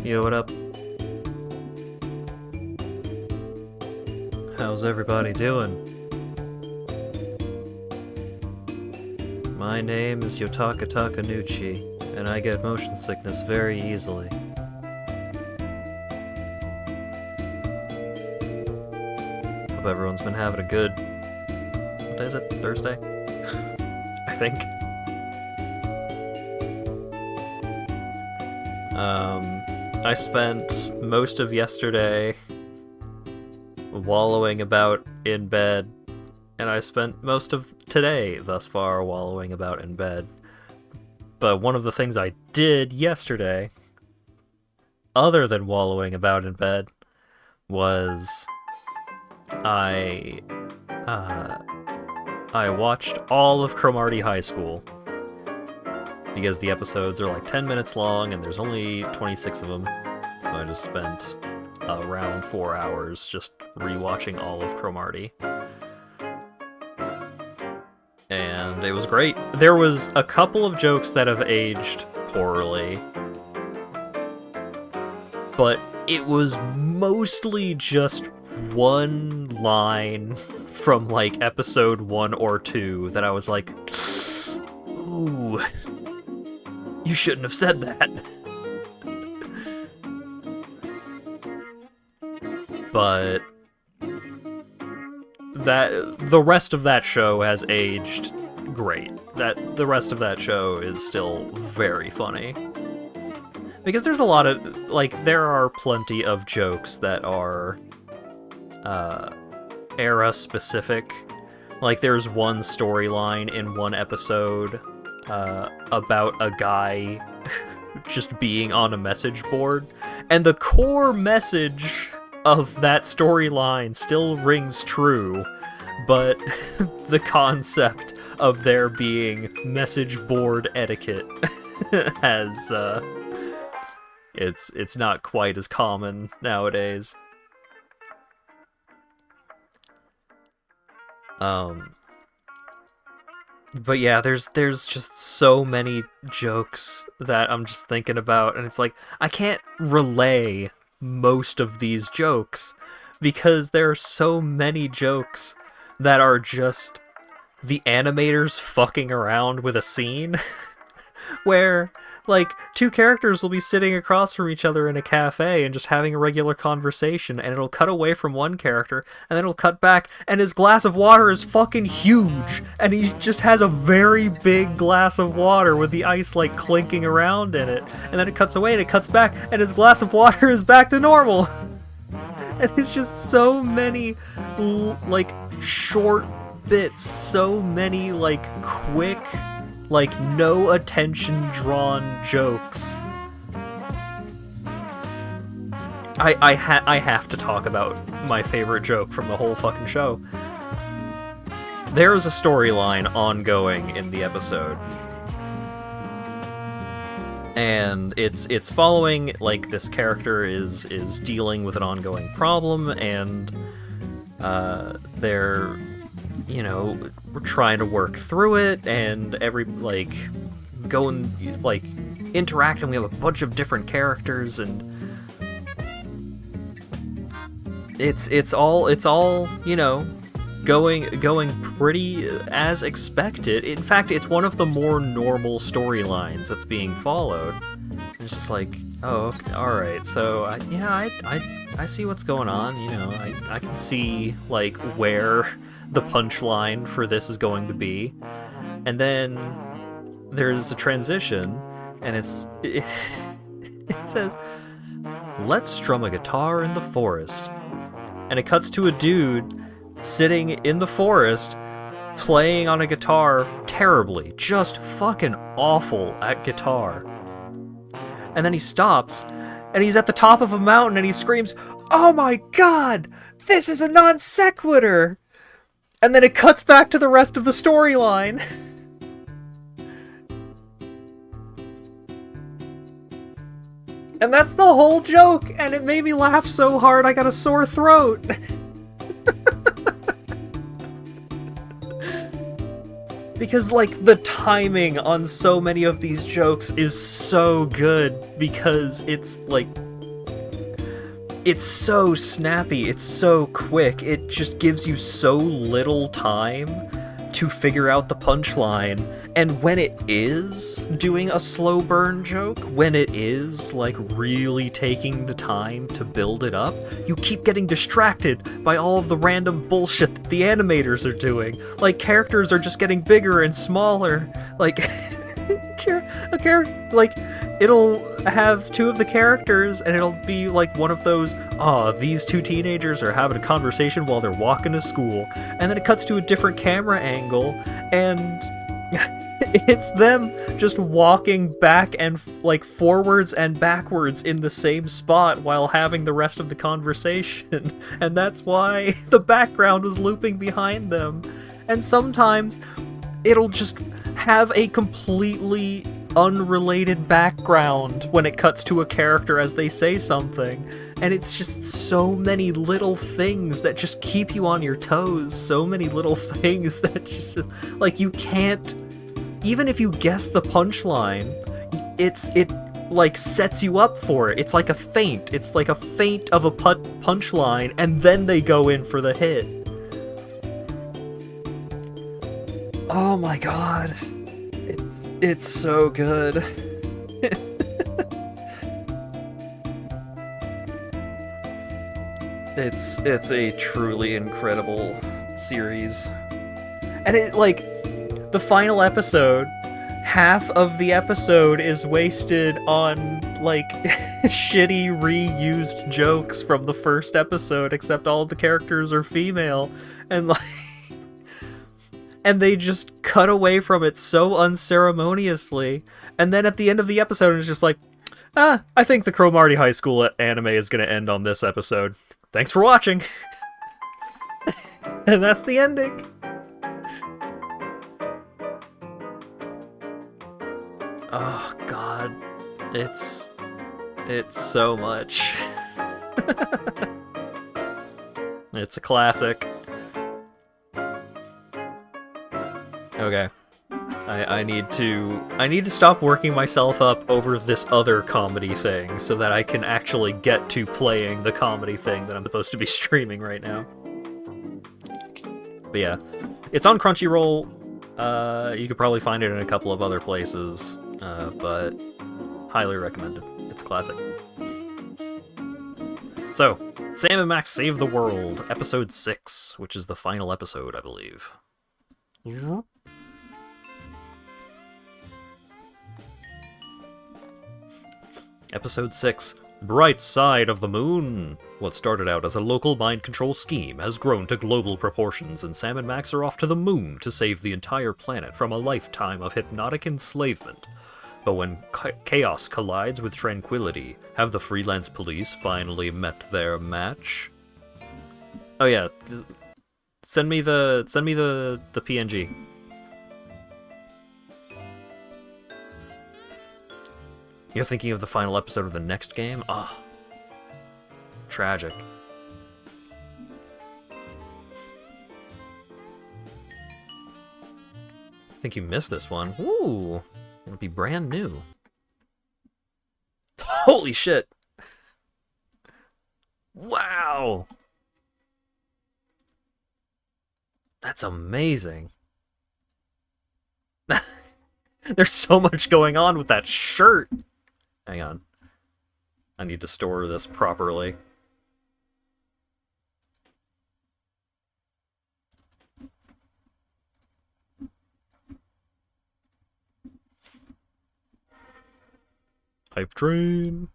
Yo, what up? How's everybody doing? My name is Yotaka Takanuchi, and I get motion sickness very easily. Hope everyone's been having a good... What day is it? Thursday? I think. I spent most of yesterday wallowing about in bed, and I spent most of today thus far wallowing about in bed. But one of the things I did yesterday, other than wallowing about in bed, was I watched all of Cromartie High School. Because the episodes are like 10 minutes long and there's only 26 of them. So I just spent around 4 hours just rewatching all of Cromartie. And it was great. There was a couple of jokes that have aged poorly. But it was mostly just one line from like episode 1 or 2 that I was like, ooh, you shouldn't have said that. But the rest of that show has aged great. The rest of that show is still very funny. Because there's a lot of, like, there are plenty of jokes that are era specific. Like, there's one storyline in one episode about a guy just being on a message board, and the core message of that storyline still rings true, but the concept of there being message board etiquette has it's not quite as common nowadays. But yeah, there's just so many jokes that I'm just thinking about, and it's like, I can't relay most of these jokes, because there are so many jokes that are just the animators fucking around with a scene, where, like, two characters will be sitting across from each other in a cafe and just having a regular conversation, and it'll cut away from one character, and then it'll cut back, and his glass of water is fucking huge, and he just has a very big glass of water with the ice, like, clinking around in it, and then it cuts away, and it cuts back, and his glass of water is back to normal. And it's just so many, like, short bits, so many, like, quick, like, no attention drawn jokes. I have to talk about my favorite joke from the whole fucking show. There's a storyline ongoing in the episode, and it's following, like, this character is dealing with an ongoing problem, and they're, you know, we're trying to work through it, and interacting. We have a bunch of different characters, and it's all, you know, going pretty as expected. In fact, it's one of the more normal storylines that's being followed. It's just like, oh, okay, all right, so I see what's going on. You know, I can see, like, where the punchline for this is going to be, and then there's a transition, and it says, "Let's strum a guitar in the forest," and it cuts to a dude sitting in the forest playing on a guitar terribly, just fucking awful at guitar, and then he stops, and he's at the top of a mountain, and he screams, "Oh my god, this is a non sequitur!" And then it cuts back to the rest of the storyline. And that's the whole joke, and it made me laugh so hard I got a sore throat. Because, like, the timing on so many of these jokes is so good, because it's, like, it's so snappy, it's so quick, it just gives you so little time to figure out the punchline. And when it is doing a slow burn joke, when it is like really taking the time to build it up, you keep getting distracted by all of the random bullshit that the animators are doing. Like, characters are just getting bigger and smaller. Like, a character, like, it'll have two of the characters and it'll be like one of those, these two teenagers are having a conversation while they're walking to school, and then it cuts to a different camera angle and it's them just walking back and like forwards and backwards in the same spot while having the rest of the conversation. And that's why the background was looping behind them. And sometimes it'll just have a completely unrelated background when it cuts to a character as they say something. And it's just so many little things that just keep you on your toes. So many little things that just like, you can't, even if you guess the punchline, it like sets you up for it. It's like a feint. It's like a feint of a punchline, and then they go in for the hit. Oh my god. It's so good. It's a truly incredible series. And it, like, the final episode, half of the episode is wasted on, like, shitty reused jokes from the first episode, except all the characters are female, and, like, and they just cut away from it so unceremoniously, and then at the end of the episode, it's just like, I think the Cromartie High School anime is gonna end on this episode. Thanks for watching! And that's the ending! Oh god, it's so much. It's a classic. Okay. I need to stop working myself up over this other comedy thing so that I can actually get to playing the comedy thing that I'm supposed to be streaming right now. But yeah, it's on Crunchyroll. You could probably find it in a couple of other places, but highly recommended. It's a classic. So, Sam and Max Save the World, Episode 6, which is the final episode, I believe. Yeah. Episode 6, Bright Side of the Moon. What started out as a local mind control scheme has grown to global proportions, and Sam and Max are off to the moon to save the entire planet from a lifetime of hypnotic enslavement. But when chaos collides with tranquility, have the freelance police finally met their match? Oh yeah, send me the PNG. You're thinking of the final episode of the next game? Ah. Tragic. I think you missed this one. Ooh. It'll be brand new. Holy shit. Wow. That's amazing. There's so much going on with that shirt. Hang on. I need to store this properly. Hype train.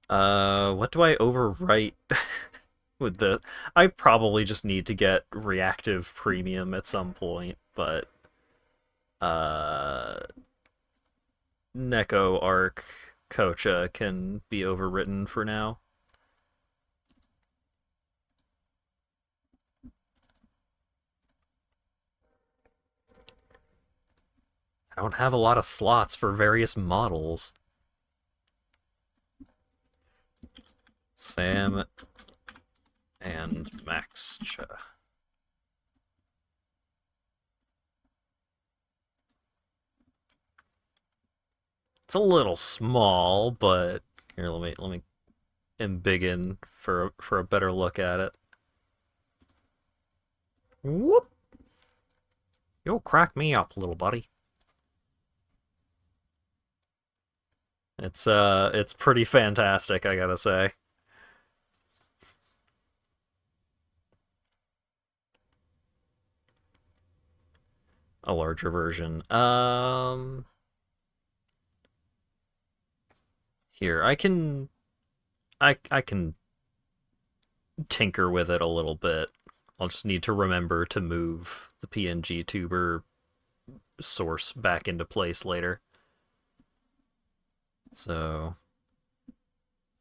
What do I overwrite with the... I probably just need to get Reactive Premium at some point, but... Neko Arc Kocha can be overwritten for now. I don't have a lot of slots for various models. Sam and Maxcha. It's a little small, but here, let me Embiggen for a better look at it. Whoop! You'll crack me up, little buddy. It's pretty fantastic, I gotta say. A larger version. Here, I can tinker with it a little bit. I'll just need to remember to move the PNG tuber source back into place later. So,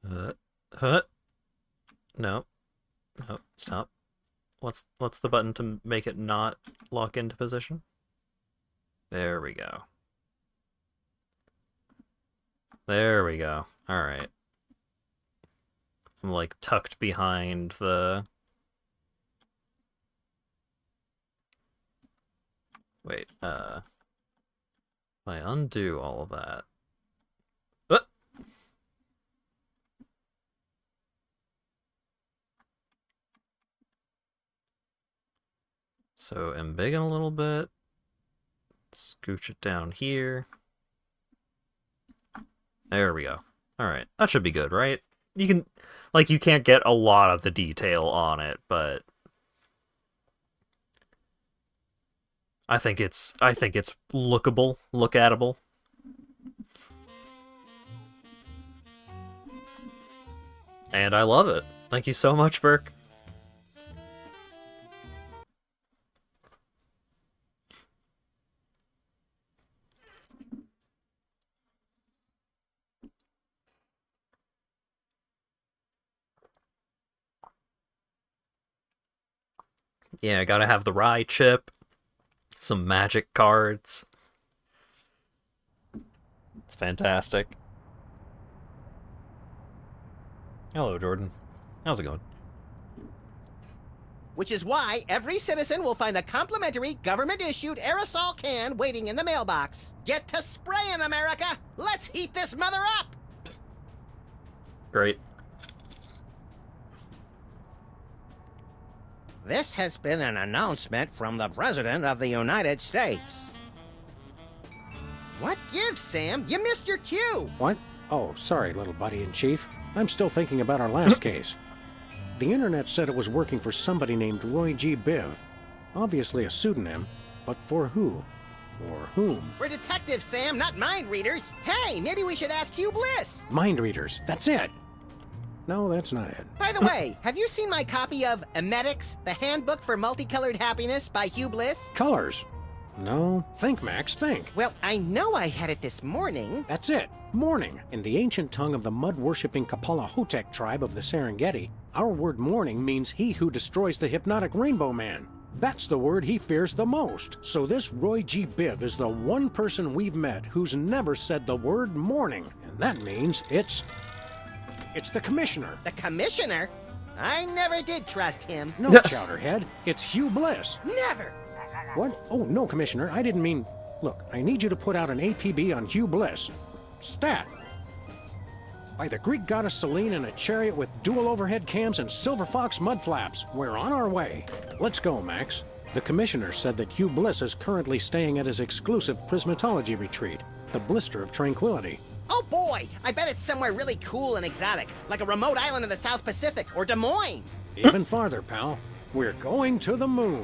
no, no, stop. What's the button to make it not lock into position? There we go. There we go. All right. I'm like tucked behind the... Wait, if I undo all of that... So embiggen a little bit. Scooch it down here. There we go. Alright, that should be good, right? You can... Like, you can't get a lot of the detail on it, but... I think it's lookable, look-atable. And I love it. Thank you so much, Burke. Yeah, I gotta have the rye chip, some magic cards. It's fantastic. Hello, Jordan. How's it going? Which is why every citizen will find a complimentary government-issued aerosol can waiting in the mailbox. Get to spraying, America! Let's heat this mother up! Great. This has been an announcement from the President of the United States. What gives, Sam? You missed your cue! What? Oh, sorry, little buddy-in-chief. I'm still thinking about our last case. The internet said it was working for somebody named Roy G. Biv. Obviously a pseudonym, but for who? Or whom? We're detectives, Sam, not mind readers. Hey, maybe we should ask Hugh Bliss. Mind readers, that's it! No, that's not it. By the way, have you seen my copy of Emetics, the Handbook for Multicolored Happiness by Hugh Bliss? Colors? No. Think, Max, think. Well, I know I had it this morning. That's it. Morning. In the ancient tongue of the mud-worshipping Kapala Hotep tribe of the Serengeti, our word morning means he who destroys the hypnotic Rainbow Man. That's the word he fears the most. So this Roy G. Biv is the one person we've met who's never said the word morning. And that means it's the Commissioner. The Commissioner? I never did trust him. No, Chowderhead. It's Hugh Bliss. Never! What? Oh, no, Commissioner. I didn't mean... Look, I need you to put out an APB on Hugh Bliss. Stat. By the Greek goddess Selene in a chariot with dual overhead cams and silver fox mud flaps. We're on our way. Let's go, Max. The Commissioner said that Hugh Bliss is currently staying at his exclusive prismatology retreat, the Blister of Tranquility. Oh boy, I bet it's somewhere really cool and exotic, like a remote island in the South Pacific or Des Moines. Even farther, pal. We're going to the moon.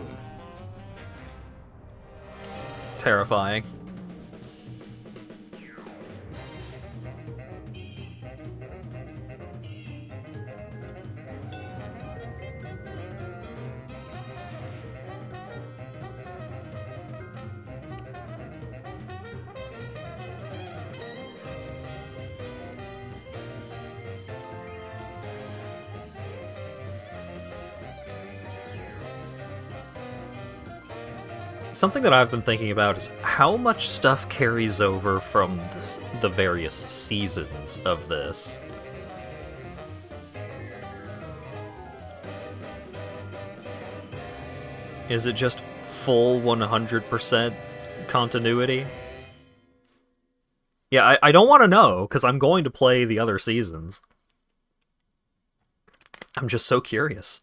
Terrifying. Something that I've been thinking about is how much stuff carries over from the various seasons of this. Is it just full 100% continuity? Yeah, I don't want to know, because I'm going to play the other seasons. I'm just so curious.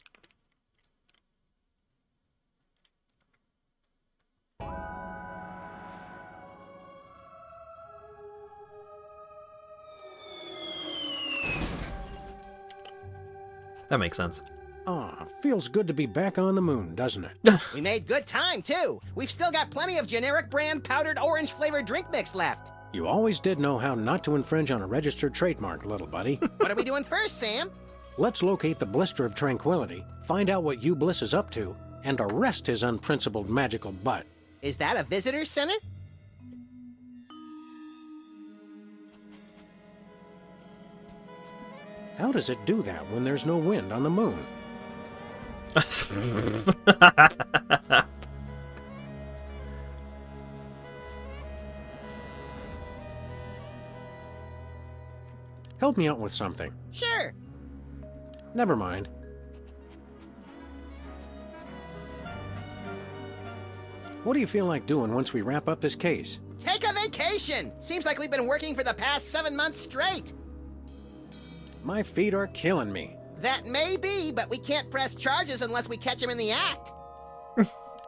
That makes sense. Ah, feels good to be back on the moon, doesn't it? We made good time, too. We've still got plenty of generic brand powdered orange-flavored drink mix left. You always did know how not to infringe on a registered trademark, little buddy. What are we doing first, Sam? Let's locate the Blister of Tranquility, find out what Hugh Bliss is up to, and arrest his unprincipled magical butt. Is that a visitor center? How does it do that when there's no wind on the moon? Help me out with something. Sure. Never mind. What do you feel like doing once we wrap up this case? Take a vacation! Seems like we've been working for the past 7 months straight. My feet are killing me. That may be, but we can't press charges unless we catch him in the act.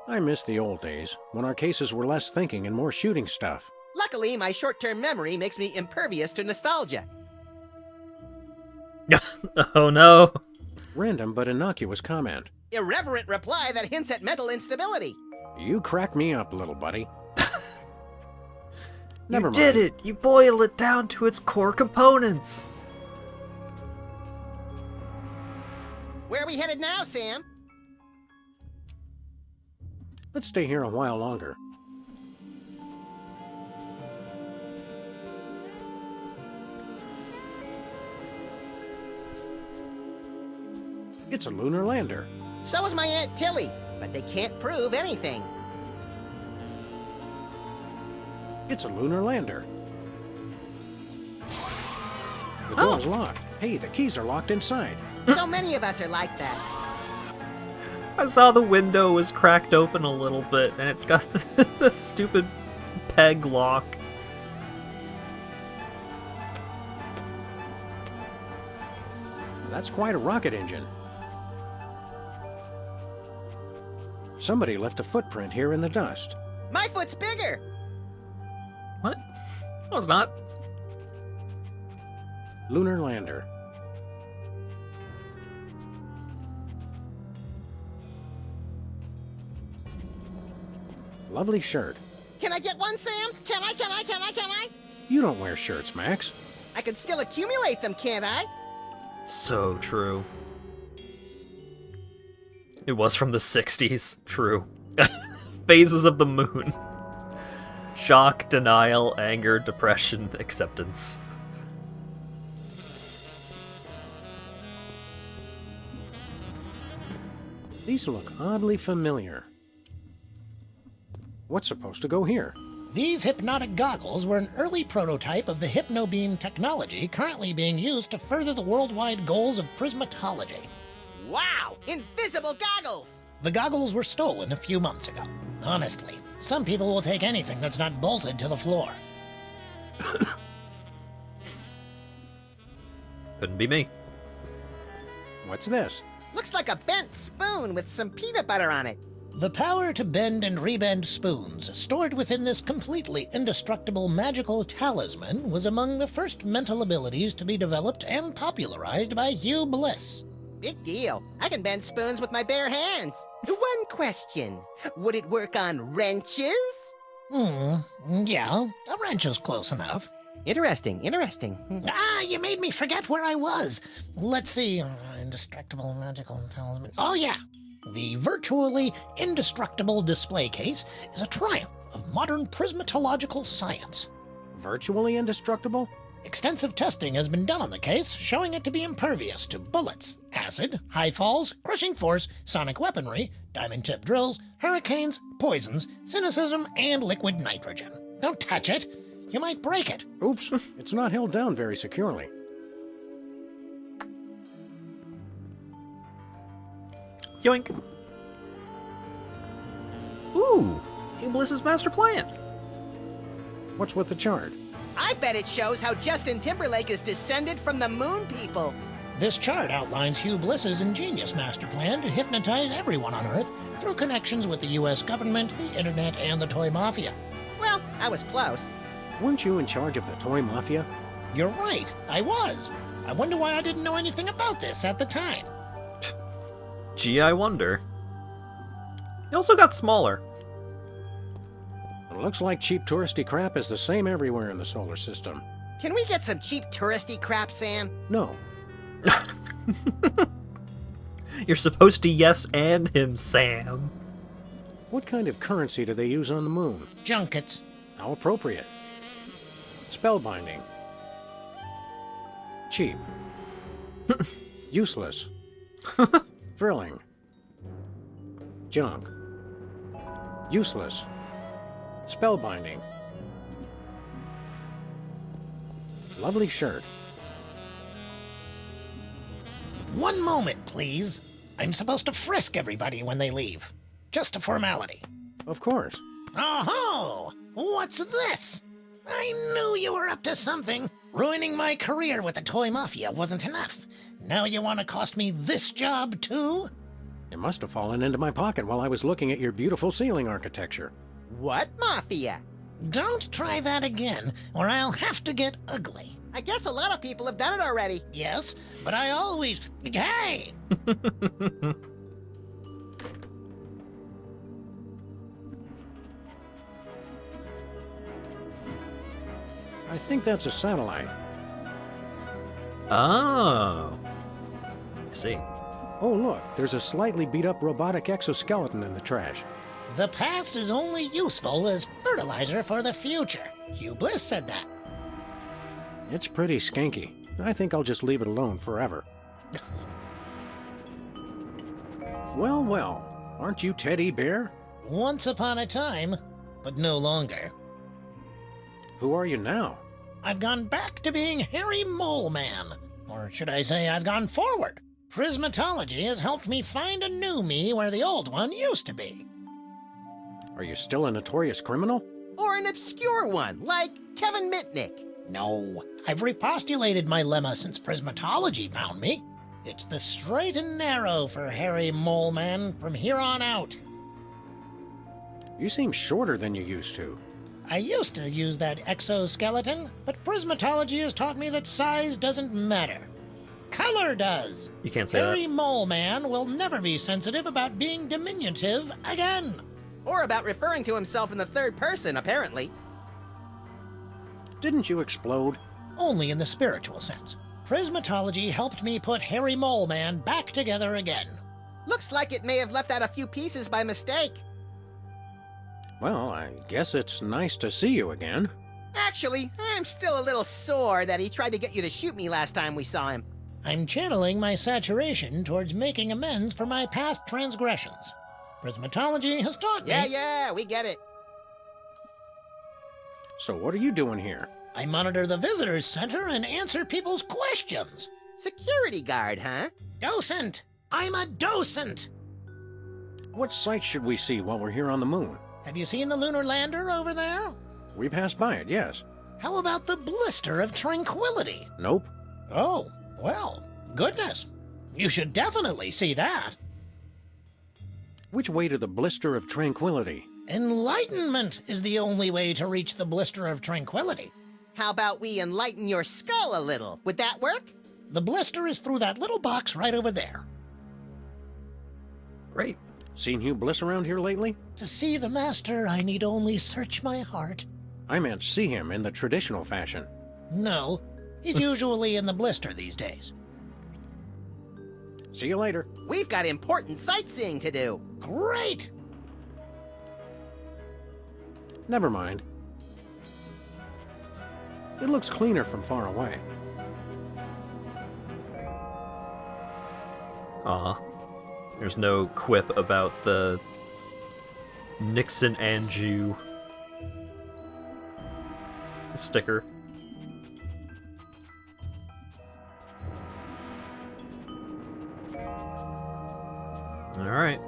I miss the old days, when our cases were less thinking and more shooting stuff. Luckily, my short-term memory makes me impervious to nostalgia. Oh no. Random but innocuous comment. Irreverent reply that hints at mental instability. You crack me up, little buddy. Never mind. You did it! You boil it down to its core components! Where are we headed now, Sam? Let's stay here a while longer. It's a lunar lander. So is my Aunt Tilly, but they can't prove anything. It's a lunar lander. The door's locked. Hey, the keys are locked inside. So many of us are like that. I saw the window was cracked open a little bit, and it's got the stupid peg lock. That's quite a rocket engine. Somebody left a footprint here in the dust. My foot's bigger. What? No, it's not. Lunar lander. Lovely shirt. Can I get one, Sam? Can I? You don't wear shirts, Max. I can still accumulate them, can't I? So true. It was from the 60s. True. Phases of the moon. Shock, denial, anger, depression, acceptance. These look oddly familiar. What's supposed to go here? These hypnotic goggles were an early prototype of the HypnoBeam technology currently being used to further the worldwide goals of prismatology. Wow! Invisible goggles! The goggles were stolen a few months ago. Honestly, some people will take anything that's not bolted to the floor. Couldn't be me. What's this? Looks like a bent spoon with some peanut butter on it. The power to bend and rebend spoons, stored within this completely indestructible magical talisman, was among the first mental abilities to be developed and popularized by Hugh Bliss. Big deal. I can bend spoons with my bare hands. One question. Would it work on wrenches? Yeah, a wrench is close enough. Interesting. You made me forget where I was. Let's see. Indestructible magical talisman. Oh, yeah. The virtually indestructible display case is a triumph of modern prismatological science. Virtually indestructible? Extensive testing has been done on the case, showing it to be impervious to bullets, acid, high falls, crushing force, sonic weaponry, diamond-tipped drills, hurricanes, poisons, cynicism, and liquid nitrogen. Don't touch it. You might break it. Oops, it's not held down very securely. Yoink. Ooh, Hugh Bliss's master plan. What's with the chart? I bet it shows how Justin Timberlake is descended from the moon people. This chart outlines Hugh Bliss's ingenious master plan to hypnotize everyone on Earth through connections with the U.S. government, the internet, and the toy mafia. Well, I was close. Weren't you in charge of the toy mafia? You're right, I was. I wonder why I didn't know anything about this at the time. Gee, I wonder. He also got smaller. It looks like cheap touristy crap is the same everywhere in the solar system. Can we get some cheap touristy crap, Sam? No. You're supposed to yes and him, Sam. What kind of currency do they use on the moon? Junkets. How appropriate. Spellbinding. Cheap. Useless. Thrilling. Junk. Useless. Spellbinding. Lovely shirt. One moment, please. I'm supposed to frisk everybody when they leave. Just a formality. Of course. Oh-ho! What's this? I knew you were up to something. Ruining my career with the toy mafia wasn't enough. Now you want to cost me this job, too? It must have fallen into my pocket while I was looking at your beautiful ceiling architecture. What mafia? Don't try that again, or I'll have to get ugly. I guess a lot of people have done it already. Yes, but I always... Hey! I think that's a satellite. Oh. I see. Oh, look, there's a slightly beat-up robotic exoskeleton in the trash. The past is only useful as fertilizer for the future. Hugh Bliss said that. It's pretty skanky. I think I'll just leave it alone forever. Well, well, aren't you Teddy Bear? Once upon a time, but no longer. Who are you now? I've gone back to being Harry Mole Man. Or should I say I've gone forward. Prismatology has helped me find a new me where the old one used to be. Are you still a notorious criminal? Or an obscure one, like Kevin Mitnick. No, I've repostulated my lemma since Prismatology found me. It's the straight and narrow for Harry Mole Man from here on out. You seem shorter than you used to. I used to use that exoskeleton, but Prismatology has taught me that size doesn't matter. Color does. You can't say Harry that. Mole Man will never be sensitive about being diminutive again. Or about referring to himself in the third person, apparently. Didn't you explode? Only in the spiritual sense. Prismatology helped me put Harry Mole Man back together again. Looks like it may have left out a few pieces by mistake. Well, I guess it's nice to see you again. Actually, I'm still a little sore that he tried to get you to shoot me last time we saw him. I'm channeling my saturation towards making amends for my past transgressions. Prismatology has taught me... Yeah, we get it. So what are you doing here? I monitor the visitors center and answer people's questions. Security guard, huh? Docent! I'm a docent! What sights should we see while we're here on the moon? Have you seen the lunar lander over there? We passed by it, yes. How about the blister of tranquility? Nope. Oh, well, goodness. You should definitely see that. Which way to the blister of tranquility? Enlightenment is the only way to reach the blister of tranquility. How about we enlighten your skull a little? Would that work? The blister is through that little box right over there. Great. Seen Hugh Bliss around here lately? To see the master, I need only search my heart. I meant see him in the traditional fashion. No, he's usually in the blister these days. See you later. We've got important sightseeing to do. Great! Never mind. It looks cleaner from far away. Aw. There's no quip about the Nixon and Jew sticker. Alright.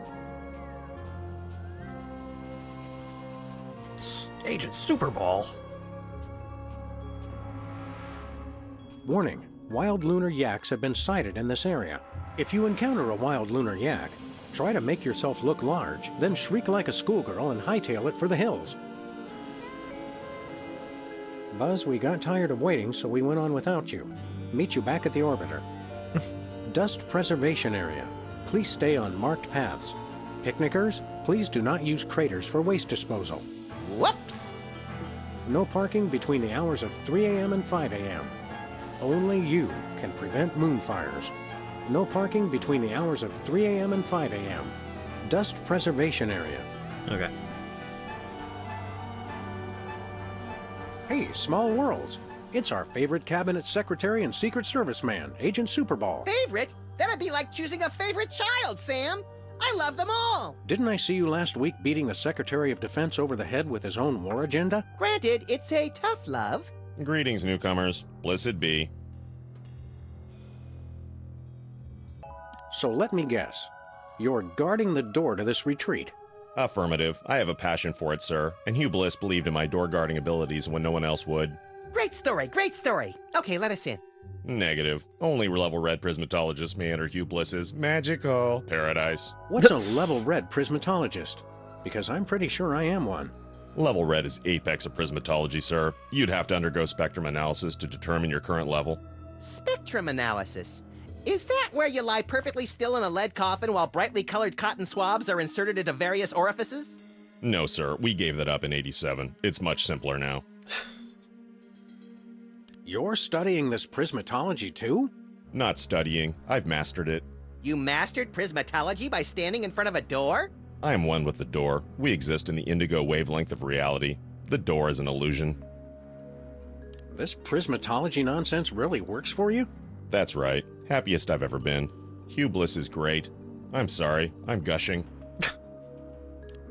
Agent Superball. Warning. Wild lunar yaks have been sighted in this area. If you encounter a wild lunar yak, try to make yourself look large, then shriek like a schoolgirl and hightail it for the hills. Buzz, we got tired of waiting, so we went on without you. Meet you back at the orbiter. Dust preservation area. Please stay on marked paths. Picnickers, please do not use craters for waste disposal. Whoops! No parking between the hours of 3 a.m. and 5 a.m. Only you can prevent moonfires. No parking between the hours of 3 a.m. and 5 a.m. Dust preservation area. Okay. Hey, Small Worlds. It's our favorite cabinet secretary and Secret Service man, Agent Superball. Favorite? That'd be like choosing a favorite child, Sam. I love them all. Didn't I see you last week beating the Secretary of Defense over the head with his own war agenda? Granted, it's a tough love. Greetings, newcomers. Blessed be. So let me guess. You're guarding the door to this retreat. Affirmative. I have a passion for it, sir, and Hugh Bliss believed in my door guarding abilities when no one else would. Great story, great story. Okay, let us in. Negative. Only level red prismatologists may enter Hugh Bliss's magical paradise. What's a level red prismatologist? Because I'm pretty sure I am one. Level red is apex of prismatology, sir. You'd have to undergo spectrum analysis to determine your current level. Spectrum analysis. Is that where you lie perfectly still in a lead coffin while brightly colored cotton swabs are inserted into various orifices? No, sir. We gave that up in 87. It's much simpler now. You're studying this prismatology too? Not studying. I've mastered it. You mastered prismatology by standing in front of a door? I am one with the door. We exist in the indigo wavelength of reality. The door is an illusion. This prismatology nonsense really works for you? That's right. Happiest I've ever been. Hugh Bliss is great. I'm sorry. I'm gushing.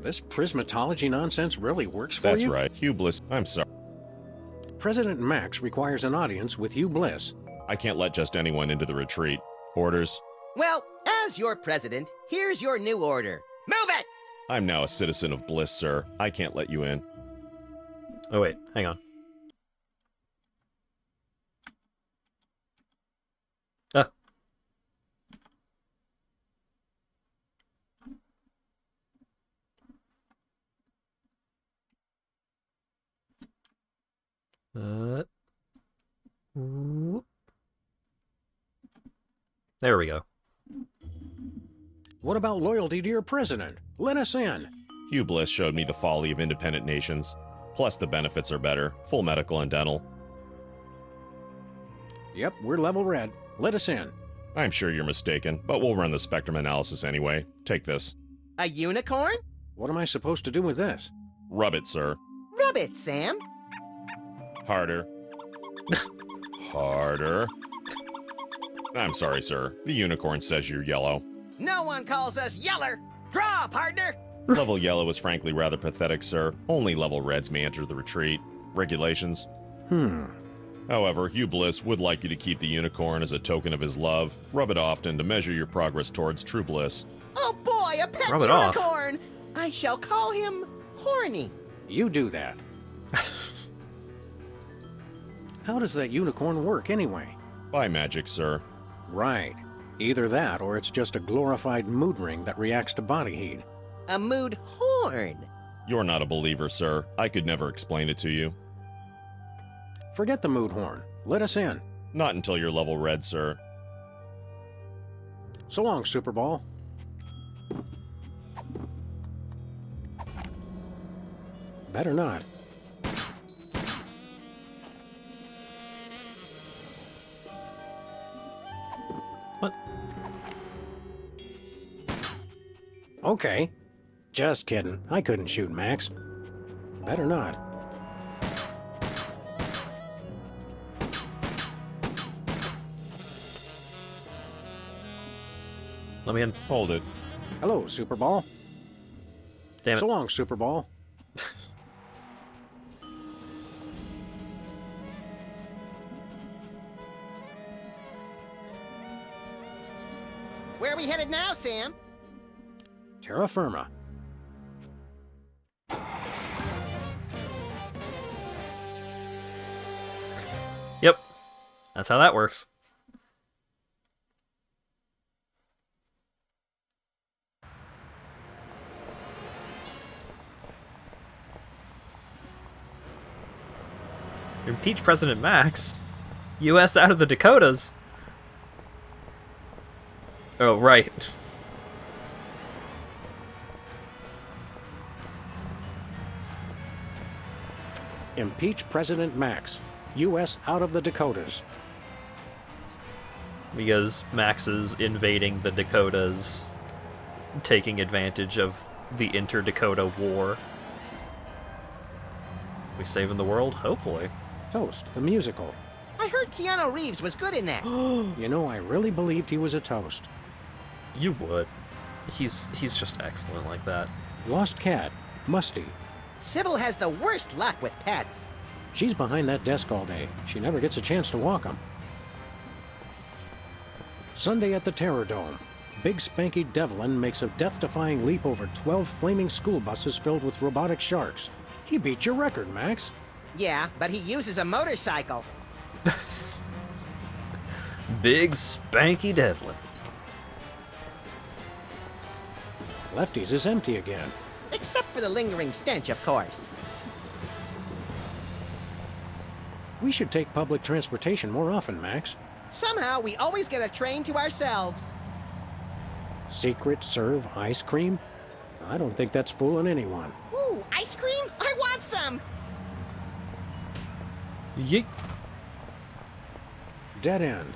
This prismatology nonsense really works for That's you? right. Hugh Bliss. I'm sorry. President Max requires an audience with Hugh Bliss. I can't let just anyone into the retreat. Orders? Well, as your president, here's your new order. Move it! I'm now a citizen of Bliss, sir. I can't let you in. Oh wait, hang on. Ah. Whoop. There we go. What about loyalty to your president? Let us in. Hugh Bliss showed me the folly of independent nations. Plus, the benefits are better. Full medical and dental. Yep, we're level red. Let us in. I'm sure you're mistaken, but we'll run the spectrum analysis anyway. Take this. A unicorn? What am I supposed to do with this? Rub it, sir. Rub it, Sam. Harder. Harder. I'm sorry, sir. The unicorn says you're yellow. No one calls us yeller. Draw, partner. Level yellow is frankly rather pathetic, sir. Only level reds may enter the retreat. Regulations. However, Hugh Bliss would like you to keep the unicorn as a token of his love. Rub it often to measure your progress towards true bliss. Oh boy, a pet Rub it off. unicorn. I shall call him Horny. You do that. How does that unicorn work anyway? By magic, sir. Right. Either that or it's just a glorified mood ring that reacts to body heat. A mood horn. You're not a believer, sir. I could never explain it to you. Forget the mood horn. Let us in. Not until you're level red, sir. So long, Superball. Better not. What? Okay. Just kidding. I couldn't shoot Max. Better not. Let me in. Hold it. Hello, Superball. Damn it. So long, Superball. Where are we headed now, Sam? Terra Firma. Yep. That's how that works. Impeach President Max. U.S. out of the Dakotas. Oh, right. Impeach President Max. U.S. out of the Dakotas. Because Max is invading the Dakotas, taking advantage of the Inter-Dakota War. We saving the world? Hopefully. Toast, the musical. I heard Keanu Reeves was good in that. You know, I really believed he was a toast. You would. He's just excellent like that. Lost cat. Musty. Sybil has the worst luck with pets. She's behind that desk all day. She never gets a chance to walk 'em. Sunday at the Terror Dome. Big Spanky Devlin makes a death-defying leap over 12 flaming school buses filled with robotic sharks. He beat your record, Max. Yeah, but he uses a motorcycle. Big Spanky Devlin. Lefty's is empty again. Except for the lingering stench, of course. We should take public transportation more often, Max. Somehow, we always get a train to ourselves. Secret serve ice cream? I don't think that's fooling anyone. Ooh, ice cream? I want some! Yeet. Dead end.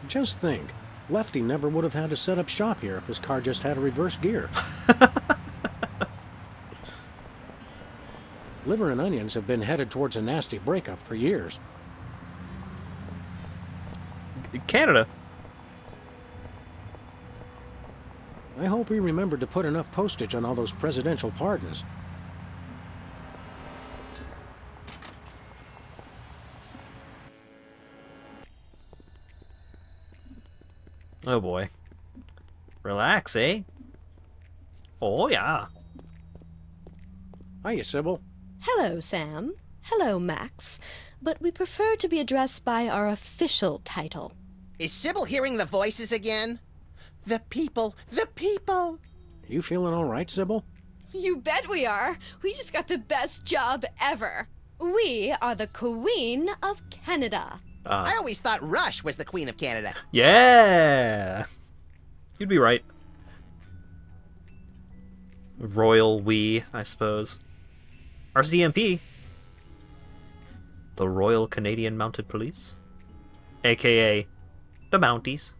Just think, Lefty never would have had to set up shop here if his car just had a reverse gear. Liver and onions have been headed towards a nasty breakup for years. Canada. I hope we remembered to put enough postage on all those presidential pardons. Oh boy. Relax, eh? Oh yeah. Hiya, Sybil. Hello, Sam. Hello, Max. But we prefer to be addressed by our official title. Is Sybil hearing the voices again? The people, the people! You feeling all right, Sybil? You bet we are. We just got the best job ever. We are the Queen of Canada. I always thought Rush was the Queen of Canada. Yeah. You'd be right. Royal we, I suppose. RCMP. The Royal Canadian Mounted Police. AKA the Mounties.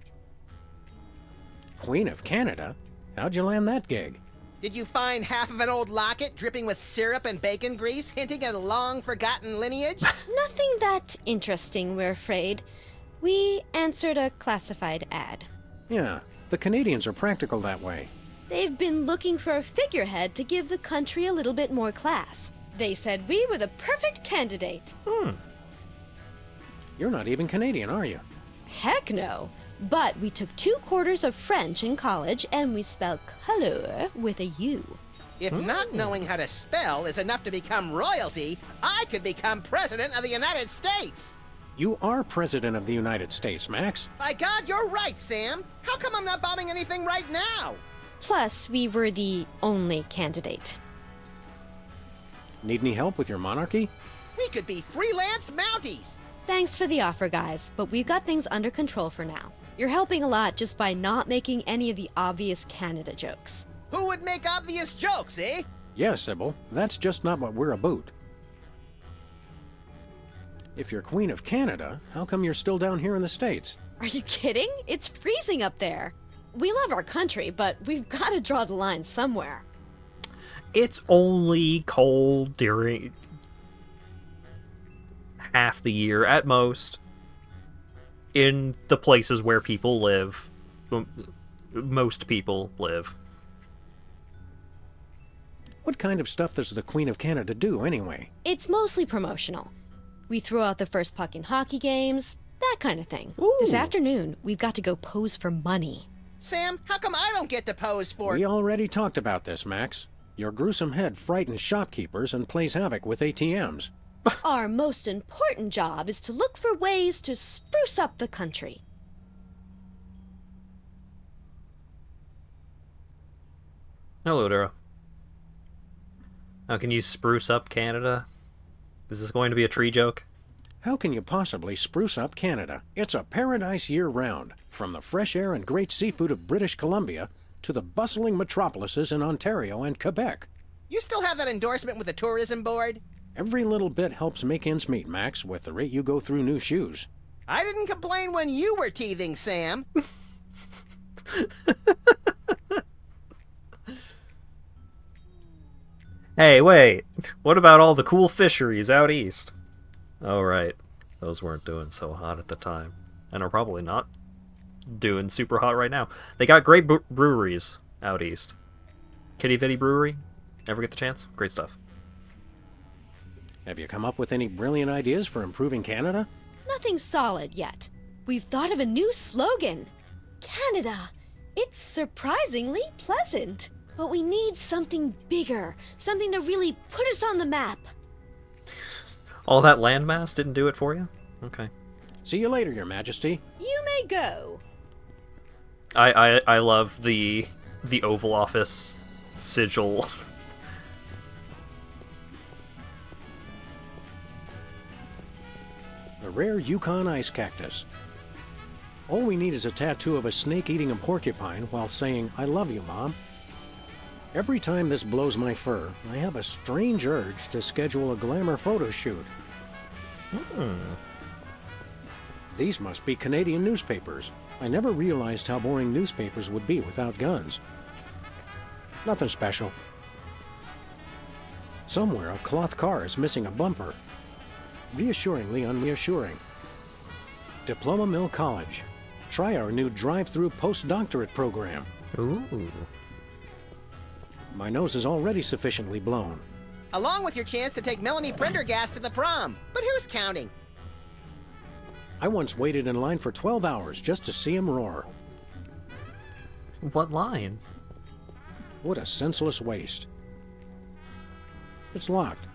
Queen of Canada? How'd you land that gig? Did you find half of an old locket dripping with syrup and bacon grease, hinting at a long-forgotten lineage? Nothing that interesting, we're afraid. We answered a classified ad. Yeah, the Canadians are practical that way. They've been looking for a figurehead to give the country a little bit more class. They said we were the perfect candidate. You're not even Canadian, are you? Heck no. But we took 2 quarters of French in college, and we spell color with a U. If not knowing how to spell is enough to become royalty, I could become President of the United States! You are President of the United States, Max. By God, you're right, Sam! How come I'm not bombing anything right now? Plus, we were the only candidate. Need any help with your monarchy? We could be freelance Mounties! Thanks for the offer, guys, but we've got things under control for now. You're helping a lot just by not making any of the obvious Canada jokes. Who would make obvious jokes, eh? Yes, Sybil. That's just not what we're about. If you're Queen of Canada, how come you're still down here in the States? Are you kidding? It's freezing up there. We love our country, but we've got to draw the line somewhere. It's only cold during half the year at most in the places where people live. Most people live. What kind of stuff does the Queen of Canada do, anyway? It's mostly promotional. We throw out the first puck in hockey games, that kind of thing. Ooh. This afternoon, we've got to go pose for money. Sam, how come I don't get to pose for... We already talked about this, Max. Your gruesome head frightens shopkeepers and plays havoc with ATMs. Our most important job is to look for ways to spruce up the country. Hello, Dara. How can you spruce up Canada? Is this going to be a tree joke? How can you possibly spruce up Canada? It's a paradise year-round, from the fresh air and great seafood of British Columbia to the bustling metropolises in Ontario and Quebec. You still have that endorsement with the tourism board? Every little bit helps make ends meet, Max, with the rate you go through new shoes. I didn't complain when you were teething, Sam. Hey, wait. What about all the cool fisheries out east? Oh, right. Those weren't doing so hot at the time. And are probably not doing super hot right now. They got great breweries out east. Kitty Vitty Brewery. Ever get the chance? Great stuff. Have you come up with any brilliant ideas for improving Canada? Nothing solid yet. We've thought of a new slogan. Canada. It's surprisingly pleasant. But we need something bigger. Something to really put us on the map. All that landmass didn't do it for you? Okay. See you later, Your Majesty. You may go. I love the Oval Office sigil. The rare Yukon ice cactus. All we need is a tattoo of a snake eating a porcupine while saying, "I love you, Mom." Every time this blows my fur, I have a strange urge to schedule a glamour photo shoot. These must be Canadian newspapers. I never realized how boring newspapers would be without guns. Nothing special. Somewhere a cloth car is missing a bumper. Reassuringly unreassuring. Diploma Mill College. Try our new drive-through postdoctorate program. Ooh. My nose is already sufficiently blown. Along with your chance to take Melanie Prendergast to the prom. But who's counting? I once waited in line for 12 hours just to see him roar. What line? What a senseless waste. It's locked.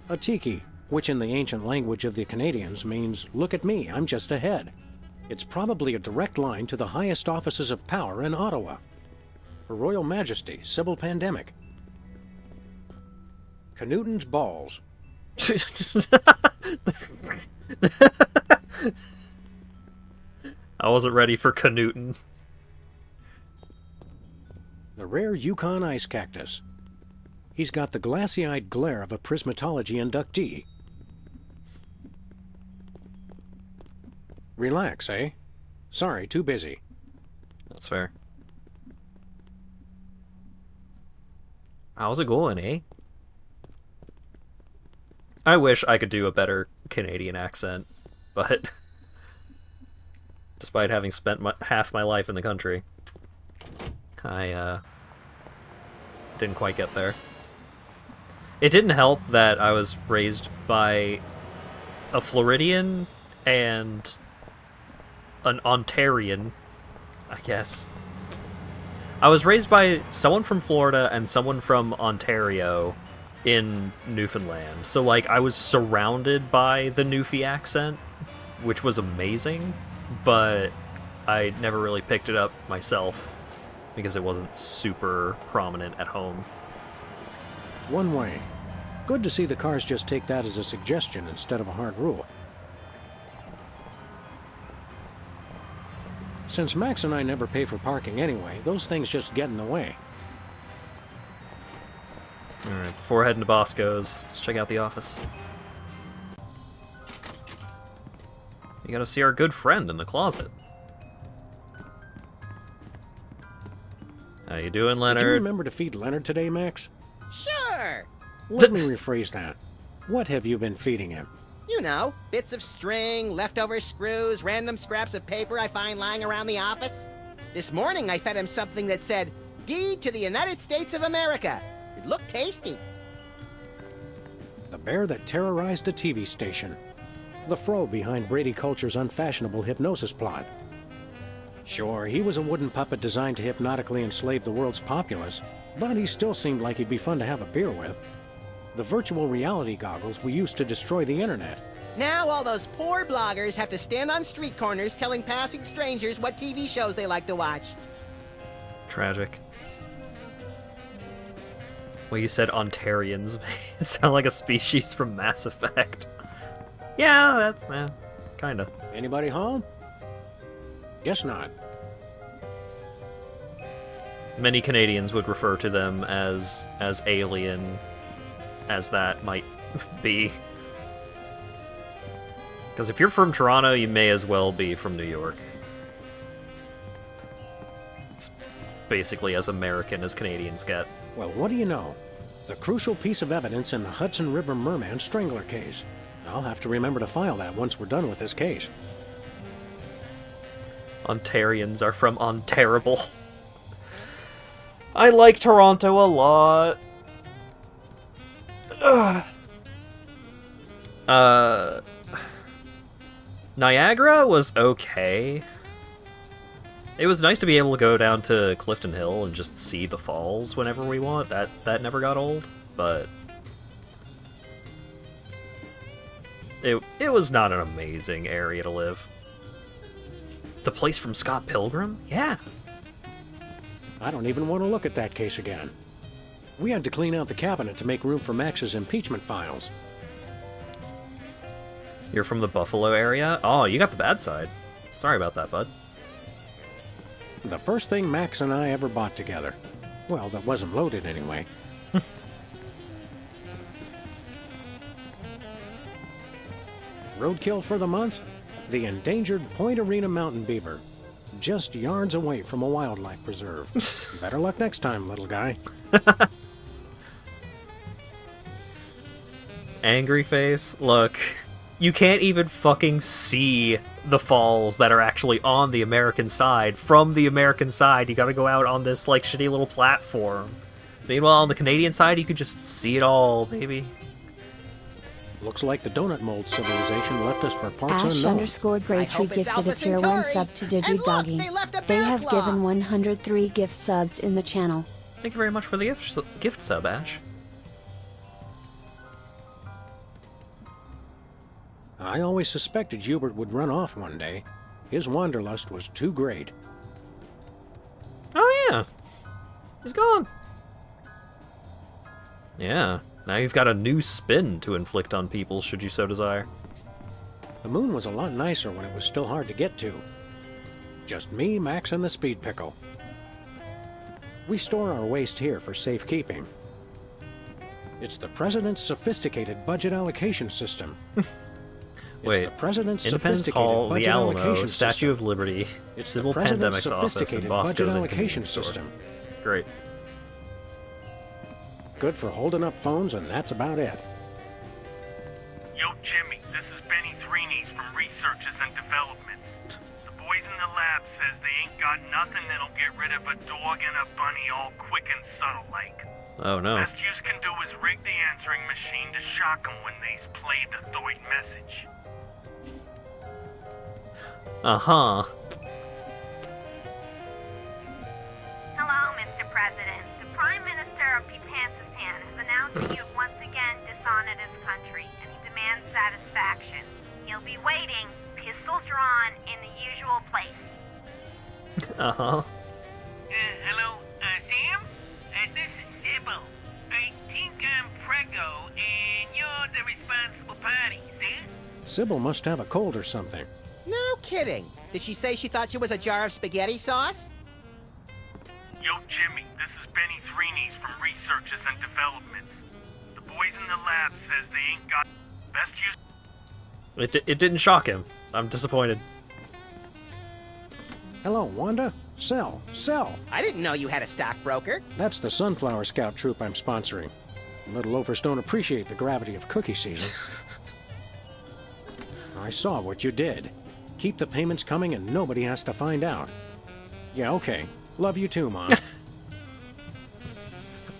A tiki, which in the ancient language of the Canadians means, "Look at me, I'm just ahead." It's probably a direct line to the highest offices of power in Ottawa. Her Royal Majesty, Sybil Pandemic. Knutton's balls. I wasn't ready for Knutton. The rare Yukon ice cactus. He's got the glassy-eyed glare of a prismatology inductee. Relax, eh? Sorry, too busy. That's fair. How's it going, eh? I wish I could do a better Canadian accent, but despite having spent half my life in the country, I didn't quite get there. It didn't help that I was raised by a Floridian and an Ontarian, I guess. I was raised by someone from Florida and someone from Ontario in Newfoundland. So, like, I was surrounded by the Newfie accent, which was amazing, but I never really picked it up myself because it wasn't super prominent at home. One way. Good to see the cars just take that as a suggestion instead of a hard rule. Since Max and I never pay for parking anyway, those things just get in the way. Alright, before heading to Bosco's, let's check out the office. You gotta see our good friend in the closet. How you doing, Did you Leonard? remember to feed Leonard today, Max? Sure. Let me rephrase that. What have you been feeding him? You know, bits of string, leftover screws, random scraps of paper I find lying around the office. This morning I fed him something that said, "Deed to the United States of America." It looked tasty. The bear that terrorized a TV station. The fro behind Brady Culture's unfashionable hypnosis plot. Sure, he was a wooden puppet designed to hypnotically enslave the world's populace, but he still seemed like he'd be fun to have a beer with. The virtual reality goggles we used to destroy the internet. Now all those poor bloggers have to stand on street corners telling passing strangers what TV shows they like to watch. Tragic. Well, you said Ontarians. Sound like a species from Mass Effect. Yeah, that's kinda. Anybody home? Guess not. Many Canadians would refer to them as alien, as that might be. Because if you're from Toronto, you may as well be from New York. It's basically as American as Canadians get. Well, what do you know? The crucial piece of evidence in the Hudson River Merman Strangler case. I'll have to remember to file that once we're done with this case. Ontarians are from Ontariable. I like Toronto a lot. Niagara was okay. It was nice to be able to go down to Clifton Hill and just see the falls whenever we want. That never got old, but it was not an amazing area to live. The place from Scott Pilgrim? Yeah. I don't even want to look at that case again. We had to clean out the cabinet to make room for Max's impeachment files. You're from the Buffalo area? Oh, you got the bad side. Sorry about that, bud. The first thing Max and I ever bought together. Well, that wasn't loaded anyway. Roadkill for the month? The endangered Point Arena mountain beaver. Just yards away from a wildlife preserve. Better luck next time, little guy. Angry face? Look, you can't even fucking see the falls that are actually on the American side. From the American side, you gotta go out on this, like, shitty little platform. Meanwhile, on the Canadian side, you could just see it all, baby. Looks like the donut mold civilization left us for parts Ash unknown. _Grey I Tree hope it's gifted a Alpha tier 1 Centauri. sub to And look, Digidoggy. they left a They have backlog. given 103 gift subs in the channel. Thank you very much for the gift sub, Ash. I always suspected Hubert would run off one day. His wanderlust was too great. Oh yeah, he's gone. Yeah, now you've got a new spin to inflict on people should you so desire. The moon was a lot nicer when it was still hard to get to. Just me, Max, and the speed pickle. We store our waste here for safekeeping. It's the President's sophisticated budget allocation system. Wait, It's the President's Independence sophisticated Hall, the budget Alamo, allocation Statue system. of Liberty, It's Civil the President's Pandemic's office, and sophisticated budget Bosco's allocation Inconvenience Store. system. Great. Good for holding up phones, and that's about it. Yo, Jimmy, this is Benny Threenies from Researches and Development. The boys in the lab says they ain't got nothing that'll get rid of a dog and a bunny all quick and subtle like. Oh no. Best yous can do is rig the answering machine to shock 'em when they's played the Thoit message. Uh-huh. Hello, Mr. President. The Prime Minister of Pupansistan has announced that you've once again dishonored his country, and he demands satisfaction. He'll be waiting, pistols drawn, in the usual place. Uh-huh. Hello, Sam? This is Sybil. I think I'm Prego, and you're the responsible party, see? Sybil must have a cold or something. No kidding. Did she say she thought she was a jar of spaghetti sauce? Yo, Jimmy, this is Benny Threenies from Researches and Development. The boys in the lab says they ain't got best use. It didn't shock him. I'm disappointed. Hello, Wanda? Sell. I didn't know you had a stockbroker. That's the Sunflower Scout troop I'm sponsoring. Little loafers don't appreciate the gravity of cookie season. I saw what you did. Keep the payments coming and nobody has to find out. Yeah, okay. Love you too, Mom.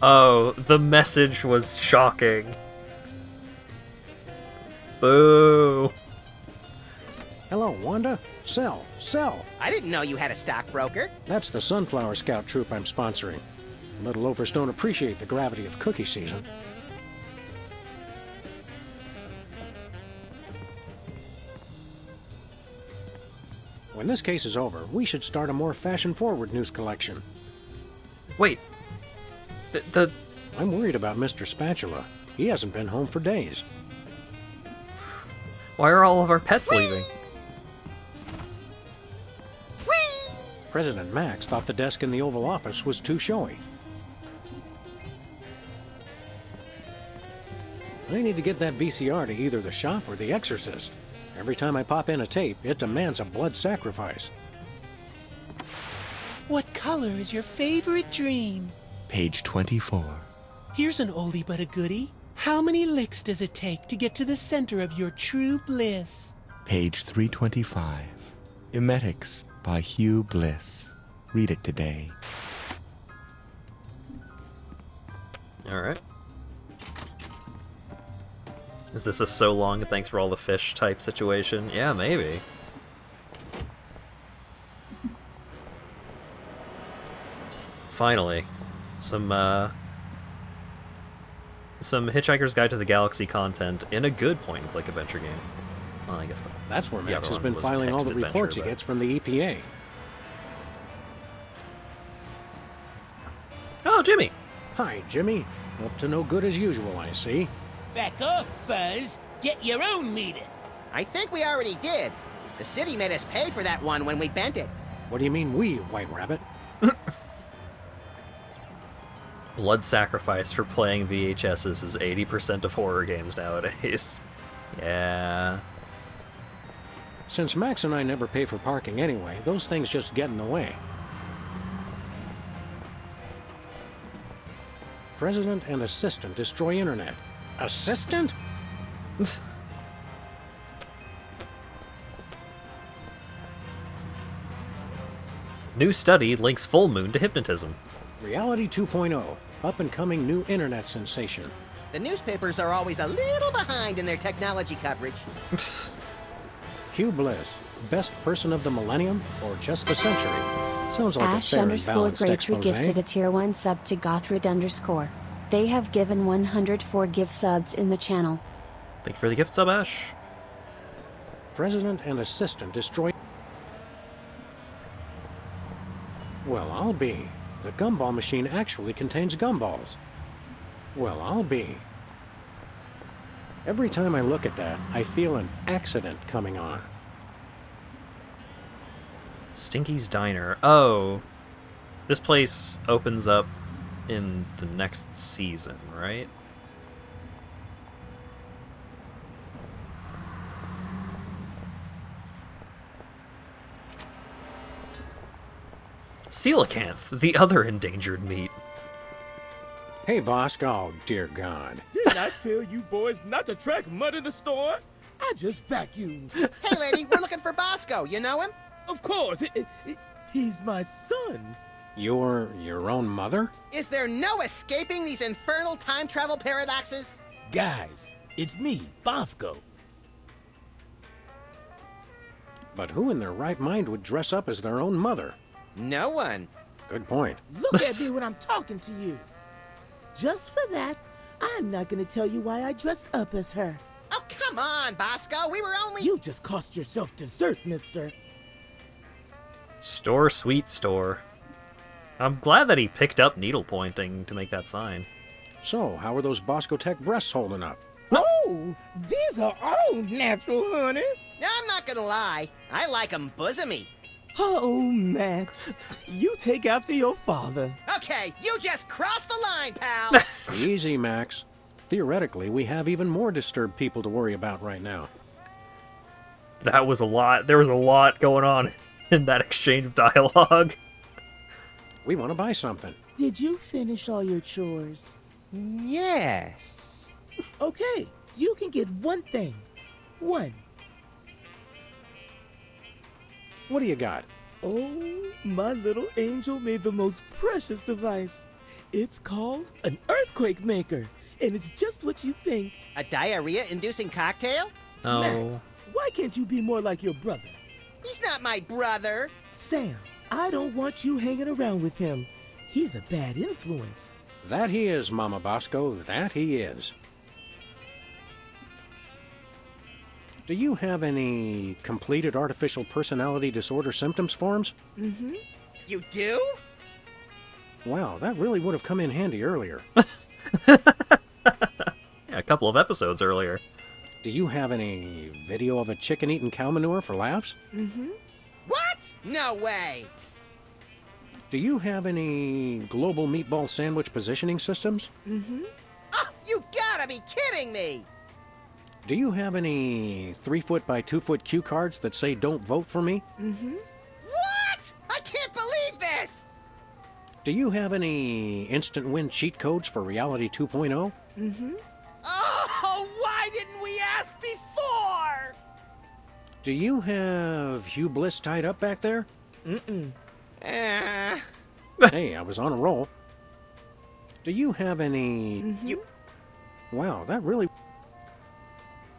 Oh, the message was shocking. Boo. Hello, Wanda? Sell. I didn't know you had a stockbroker. That's the Sunflower Scout troop I'm sponsoring. Little loafers don't appreciate the gravity of cookie season. When this case is over, we should start a more fashion-forward news collection. Wait. The I'm worried about Mr. Spatula. He hasn't been home for days. Why are all of our pets leaving? President Max thought the desk in the Oval Office was too showy. I need to get that VCR to either the shop or The Exorcist. Every time I pop in a tape, it demands a blood sacrifice. What color is your favorite dream? Page 24. Here's an oldie but a goodie. How many licks does it take to get to the center of your true bliss? Page 325. Emetics by Hugh Bliss. Read it today. Alright. Is this a so long and thanks for all the fish type situation? Yeah, maybe. Finally, some Hitchhiker's Guide to the Galaxy content in a good point-and-click adventure game. Well, I guess that's where the Max other has one been was filing all text the reports adventure, he gets from the EPA. Oh, Jimmy! Hi, Jimmy. Up to no good as usual, I see. Back off, Fuzz. Get your own meter. I think we already did. The city made us pay for that one when we bent it. What do you mean we, White Rabbit? Blood sacrifice for playing VHSs is 80% of horror games nowadays. Yeah. Since Max and I never pay for parking anyway, those things just get in the way. President and assistant destroy internet. Assistant? New study links full moon to hypnotism. Reality 2.0. Up-and-coming new internet sensation. The newspapers are always a little behind in their technology coverage. Hugh Bliss. Best person of the millennium or just the century? Sounds like Ash a fair and balanced _Graytree expose. gifted a tier 1 sub to Gothrid_. They have given 104 gift subs in the channel. Thank you for the gift sub, Ash. President and assistant destroy... Well, I'll be. The gumball machine actually contains gumballs. Well, I'll be. Every time I look at that, I feel an accident coming on. Stinky's Diner. Oh. This place opens up in the next season, right? Coelacanth, the other endangered meat. Hey, boss. Oh, dear God. Didn't I tell you boys not to track mud in the store? I just vacuumed. Hey, lady, we're looking for Bosco. You know him? Of course. He's my son. Your own mother? Is there no escaping these infernal time travel paradoxes? Guys, it's me, Bosco. But who in their right mind would dress up as their own mother? No one. Good point. Look at me when I'm talking to you. Just for that, I'm not gonna tell you why I dressed up as her. Oh, come on, Bosco. We were only... You just cost yourself dessert, mister. Store, sweet store. I'm glad that he picked up needle pointing to make that sign. So, how are those Bosco Tech breasts holding up? Oh, these are all natural, honey. I'm not gonna lie. I like 'em bosomy. Oh, Max, you take after your father. Okay, you just crossed the line, pal. Easy, Max. Theoretically, we have even more disturbed people to worry about right now. That was a lot. There was a lot going on in that exchange of dialogue. We want to buy something. Did you finish all your chores? Yes. Okay, you can get one thing. One. What do you got? Oh, my little angel made the most precious device. It's called an earthquake maker, and it's just what you think. A diarrhea-inducing cocktail? Oh. Max, why can't you be more like your brother? He's not my brother. Sam, I don't want you hanging around with him. He's a bad influence. That he is, Mama Bosco. That he is. Do you have any completed artificial personality disorder symptoms forms? You do? Wow, that really would have come in handy earlier. Yeah, a couple of episodes earlier. Do you have any video of a chicken eating cow manure for laughs? What? No way! Do you have any global meatball sandwich positioning systems? Oh, you gotta be kidding me! Do you have any 3-foot by 2-foot cue cards that say "Don't vote for me"? What? I can't believe this! Do you have any instant win cheat codes for Reality 2.0? Oh, why didn't we ask before? Do you have Hugh Bliss tied up back there? Eh, Hey, I was on a roll. Do you have any... Wow, that really...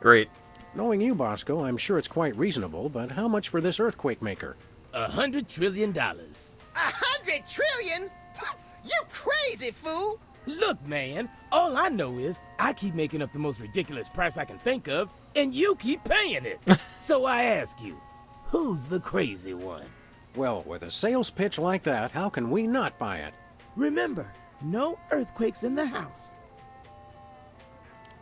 Great. Knowing you, Bosco, I'm sure it's quite reasonable, but how much for this earthquake maker? $100 trillion. 100 trillion? You crazy fool! Look, man, all I know is I keep making up the most ridiculous price I can think of, and you keep paying it. So I ask you, who's the crazy one? Well, with a sales pitch like that, how can we not buy it? Remember, no earthquakes in the house.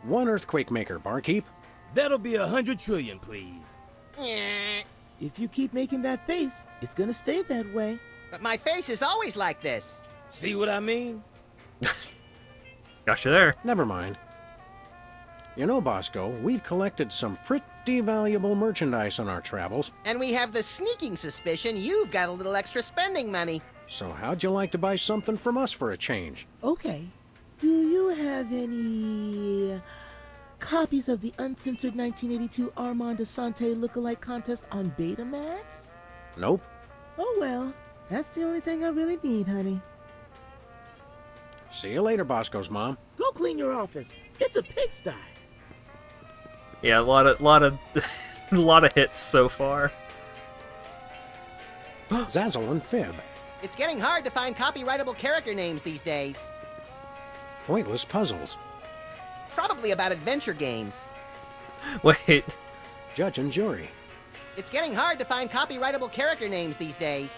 One earthquake maker, barkeep. That'll be 100 trillion, please. Eh, If you keep making that face, it's gonna stay that way. but my face is always like this. See what I mean? Got you there. Never mind. You know, Bosco, we've collected some pretty valuable merchandise on our travels, And we have the sneaking suspicion you've got a little extra spending money. so how'd you like to buy something from us for a change? Okay. Do you have any copies of the uncensored 1982 Armand Asante lookalike contest on Betamax? Nope. Oh well, that's the only thing I really need, honey. See you later, Bosco's mom. Go clean your office. It's a pigsty. Yeah, a lot of a lot of hits so far. Zazzle and Fib. It's getting hard to find copyrightable character names these days. Pointless puzzles. Probably about adventure games. Wait. Judge and jury. It's getting hard to find copyrightable character names these days.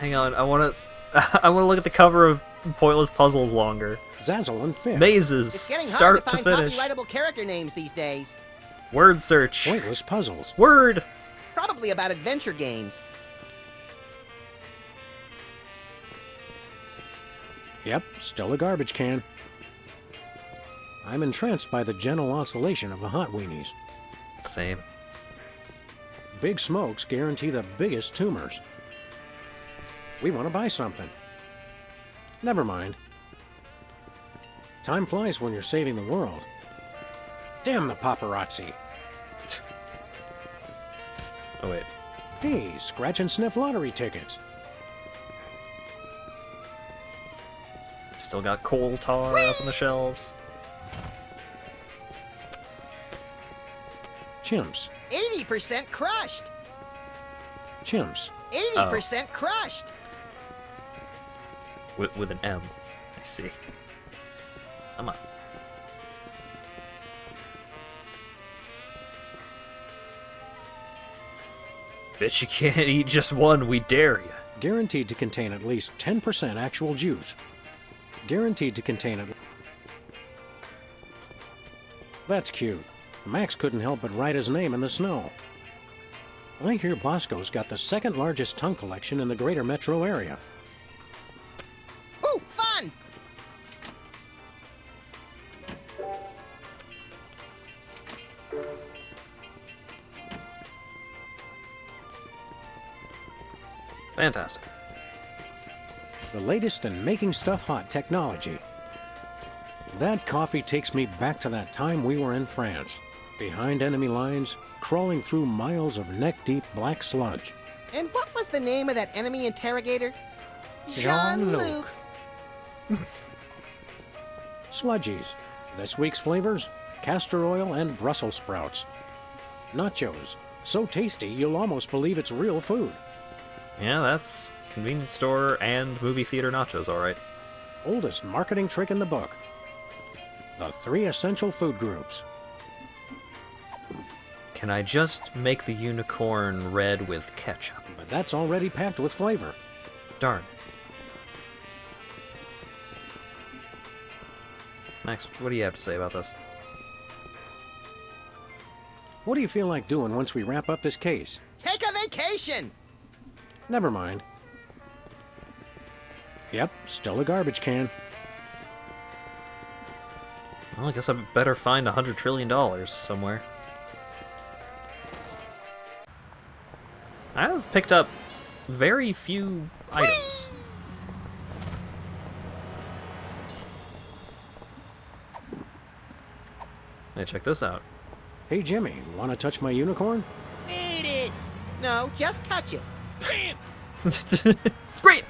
Hang on. I want to look at the cover of Pointless Puzzles longer. Zazzle and Fib. Mazes. It's getting hard Start to to find finish. copyrightable character names these days. Word search. Pointless puzzles. Word. Probably about adventure games. Yep, still a garbage can. I'm entranced by the gentle oscillation of the hot weenies. Same. Big smokes guarantee the biggest tumors. We want to buy something. Never mind. Time flies when you're saving the world. Damn the paparazzi. Oh wait. Hey, scratch and sniff lottery tickets. Still got coal tar up on the shelves. Chimps. 80% crushed. Chimps. 80% crushed. With an M. I see. Come on. Bet you can't eat just one, we dare you. Guaranteed to contain at least 10% actual juice. Guaranteed to contain at... That's cute. Max couldn't help but write his name in the snow. I hear Bosco's got the second largest tongue collection in the greater metro area. Ooh, fun! Fantastic. The latest in making stuff hot technology. That coffee takes me back to that time we were in France, behind enemy lines, crawling through miles of neck-deep black sludge. And what was the name of that enemy interrogator? Jean-Luc. Sludgies. This week's flavors, castor oil and Brussels sprouts. Nachos. So tasty you'll almost believe it's real food. Yeah, that's convenience store and movie theater nachos, alright. Oldest marketing trick in the book. The 3 essential food groups. Can I just make the unicorn red with ketchup? But that's already packed with flavor. Darn. Max, what do you have to say about this? What do you feel like doing once we wrap up this case? Take a vacation! Never mind. Yep, still a garbage can. Well, I guess I better find $100 trillion somewhere. I have picked up very few items. Hey, check this out. Hey, Jimmy, want to touch my unicorn? Eat it! No, just touch it. It's great!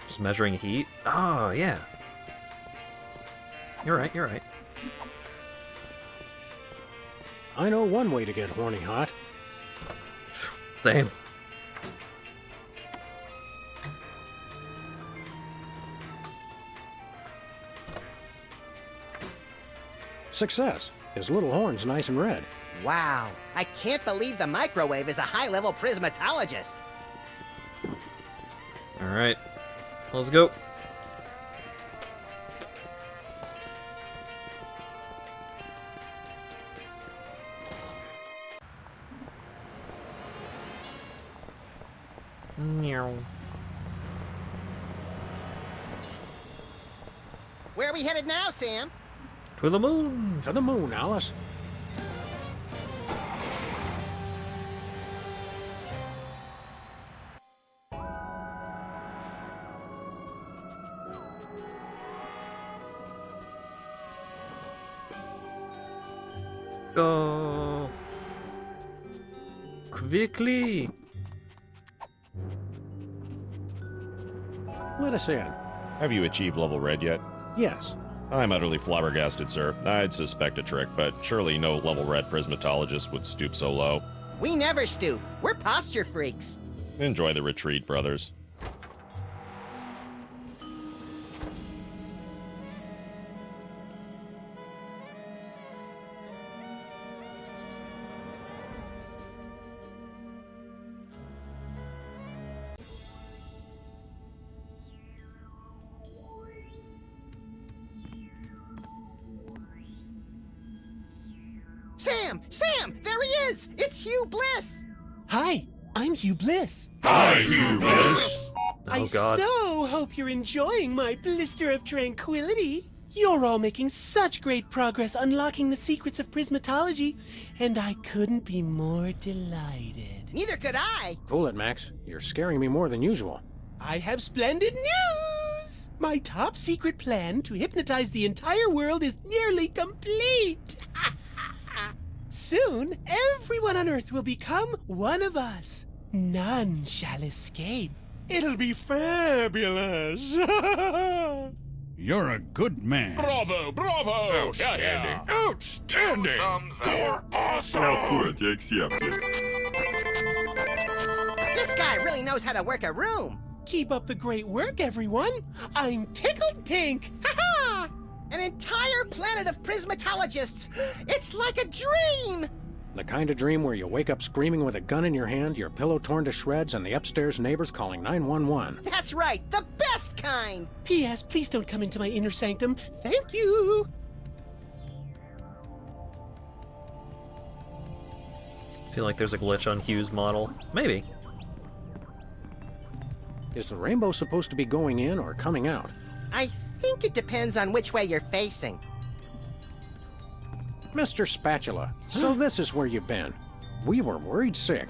Just measuring heat? Oh, yeah. You're right, you're right. I know one way to get horny hot. Same. Success. His little horn's nice and red. Wow, I can't believe the microwave is a high-level prismatologist. Alright. Let's go. Meow. Where are we headed now, Sam? To the moon! To the moon, Alice. Go! Quickly! Let us in. Have you achieved level red yet? Yes. I'm utterly flabbergasted, sir. I'd suspect a trick, but surely no level red prismatologist would stoop so low. We never stoop. We're posture freaks. Enjoy the retreat, brothers. Sam! Sam! There he is! It's Hugh Bliss! Hi, I'm Hugh Bliss. Hi, Hugh Bliss. I God. so hope you're enjoying my blister of tranquility. You're all making such great progress unlocking the secrets of prismatology, and I couldn't be more delighted. Neither could I! Cool it, Max. You're scaring me more than usual. I have splendid news! My top secret plan to hypnotize the entire world is nearly complete! Soon, everyone on Earth will become one of us. None shall escape. It'll be fabulous! You're a good man. Bravo, bravo! Outstanding. Outstanding. You're awesome! This guy really knows how to work a room. Keep up the great work, everyone! I'm tickled pink! Ha-ha! An entire planet of prismatologists! It's like a dream! The kind of dream where you wake up screaming with a gun in your hand, your pillow torn to shreds, and the upstairs neighbors calling 911. That's right, the best kind! P.S. Please don't come into my inner sanctum. Thank you! Feel like there's a glitch on Hugh's model. Maybe. Is the rainbow supposed to be going in or coming out? I think it depends on which way you're facing. Mr. Spatula, so this is where you've been. We were worried sick.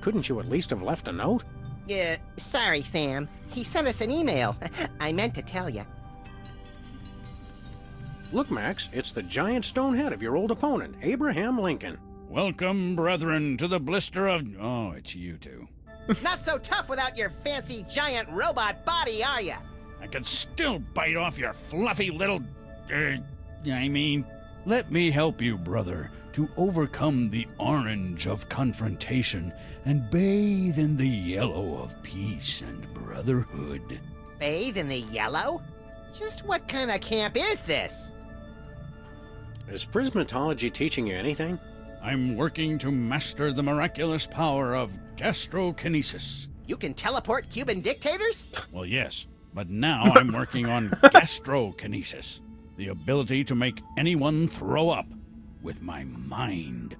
Couldn't you at least have left a note? Sorry, Sam. He sent us an email. I meant to tell you. Look, Max, it's the giant stone head of your old opponent, Abraham Lincoln. Welcome, brethren, to the blister of... Oh, it's you two. Not so tough without your fancy giant robot body, are ya? I could still bite off your fluffy little... Let me help you, brother, to overcome the orange of confrontation and bathe in the yellow of peace and brotherhood. Bathe in the yellow? Just what kind of camp is this? Is prismatology teaching you anything? I'm working to master the miraculous power of gastrokinesis. You can teleport Cuban dictators? Well, yes, but now I'm working on gastrokinesis, the ability to make anyone throw up with my mind.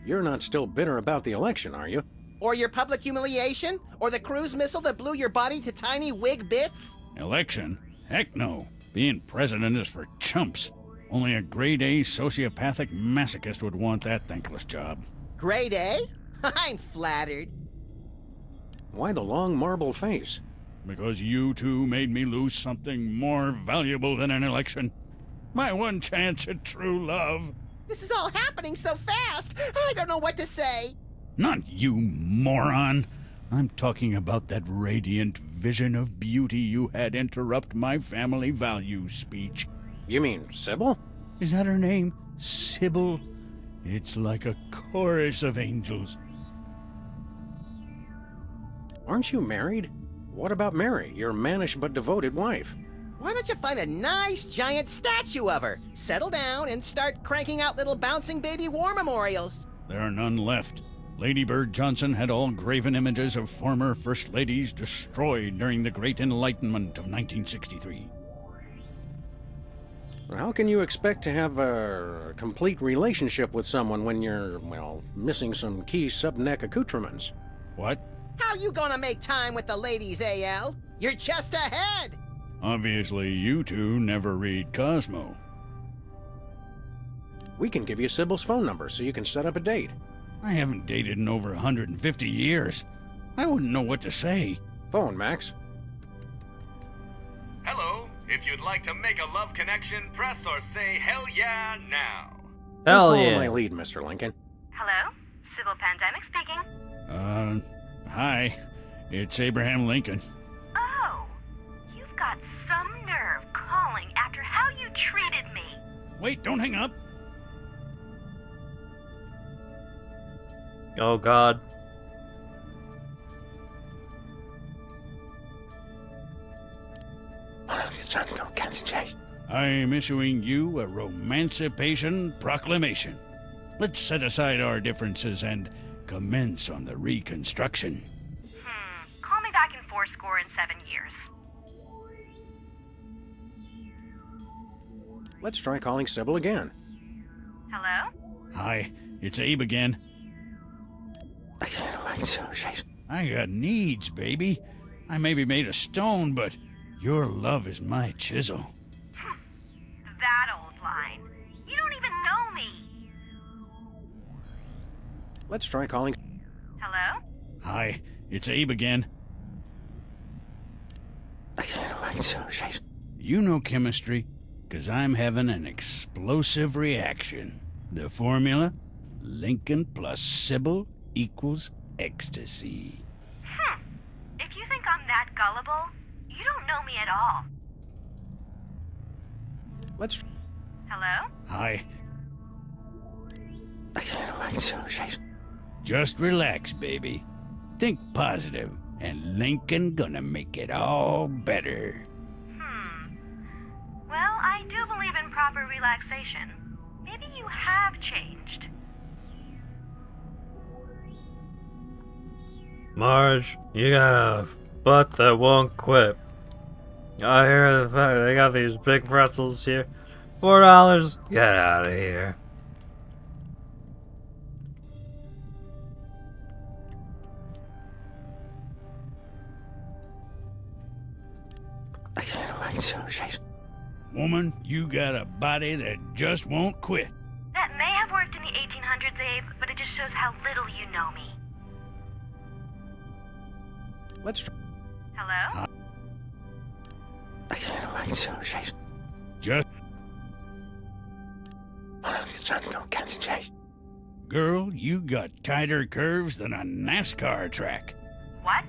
You're not still bitter about the election, are you? Or your public humiliation? Or the cruise missile that blew your body to tiny wig bits? Election? Heck no. Being president is for chumps. Only a grade A sociopathic masochist would want that thankless job. Grade A? I'm flattered. Why the long marble face? Because you two made me lose something more valuable than an election. My one chance at true love. This is all happening so fast, I don't know what to say. Not you, moron. I'm talking about that radiant vision of beauty you had interrupt my family values speech. You mean Sybil? Is that her name? Sybil? It's like a chorus of angels. Aren't you married? What about Mary, your mannish but devoted wife? Why don't you find a nice giant statue of her, settle down, and start cranking out little bouncing baby war memorials? There are none left. Lady Bird Johnson had all graven images of former First Ladies destroyed during the Great Enlightenment of 1963. How can you expect to have a complete relationship with someone when you're, well, missing some key subneck accoutrements? What? How you gonna make time with the ladies, AL? You're just ahead! Obviously, you two never read Cosmo. We can give you Sybil's phone number so you can set up a date. I haven't dated in over 150 years. I wouldn't know what to say. Phone, Max. Hello. If you'd like to make a love connection, press or say hell yeah now. Hell Just follow yeah. my lead, Mr. Lincoln. Hello? Sybil Pandemic speaking. Hi. It's Abraham Lincoln. Oh, you've got some nerve calling after how you treated me. Wait, don't hang up. Oh god. I'm issuing you a Romancipation Proclamation. Let's set aside our differences and commence on the reconstruction. Call me back in 7 years. Let's try calling Sybil again. Hello? Hi, it's Abe again. I got needs, baby. I may be made of stone, but your love is my chisel. That old line. You don't even know me. Let's try calling... Hello? Hi, it's Abe again. You know chemistry, 'cause I'm having an explosive reaction. The formula? Lincoln plus Sybil equals ecstasy. If you think I'm that gullible, you don't know me at all. Let's... Hello? Hi. Just relax, baby. Think positive, and Lincoln gonna make it all better. Well, I do believe in proper relaxation. Maybe you have changed. Marge, you got a butt that won't quit. I hear the fact they got these big pretzels here. $4. Get out of here. Woman, you got a body that just won't quit. That may have worked in the 1800s, Abe, but it just shows how little you know me. Let's... Hello? Just... Girl, you got tighter curves than a NASCAR track. What?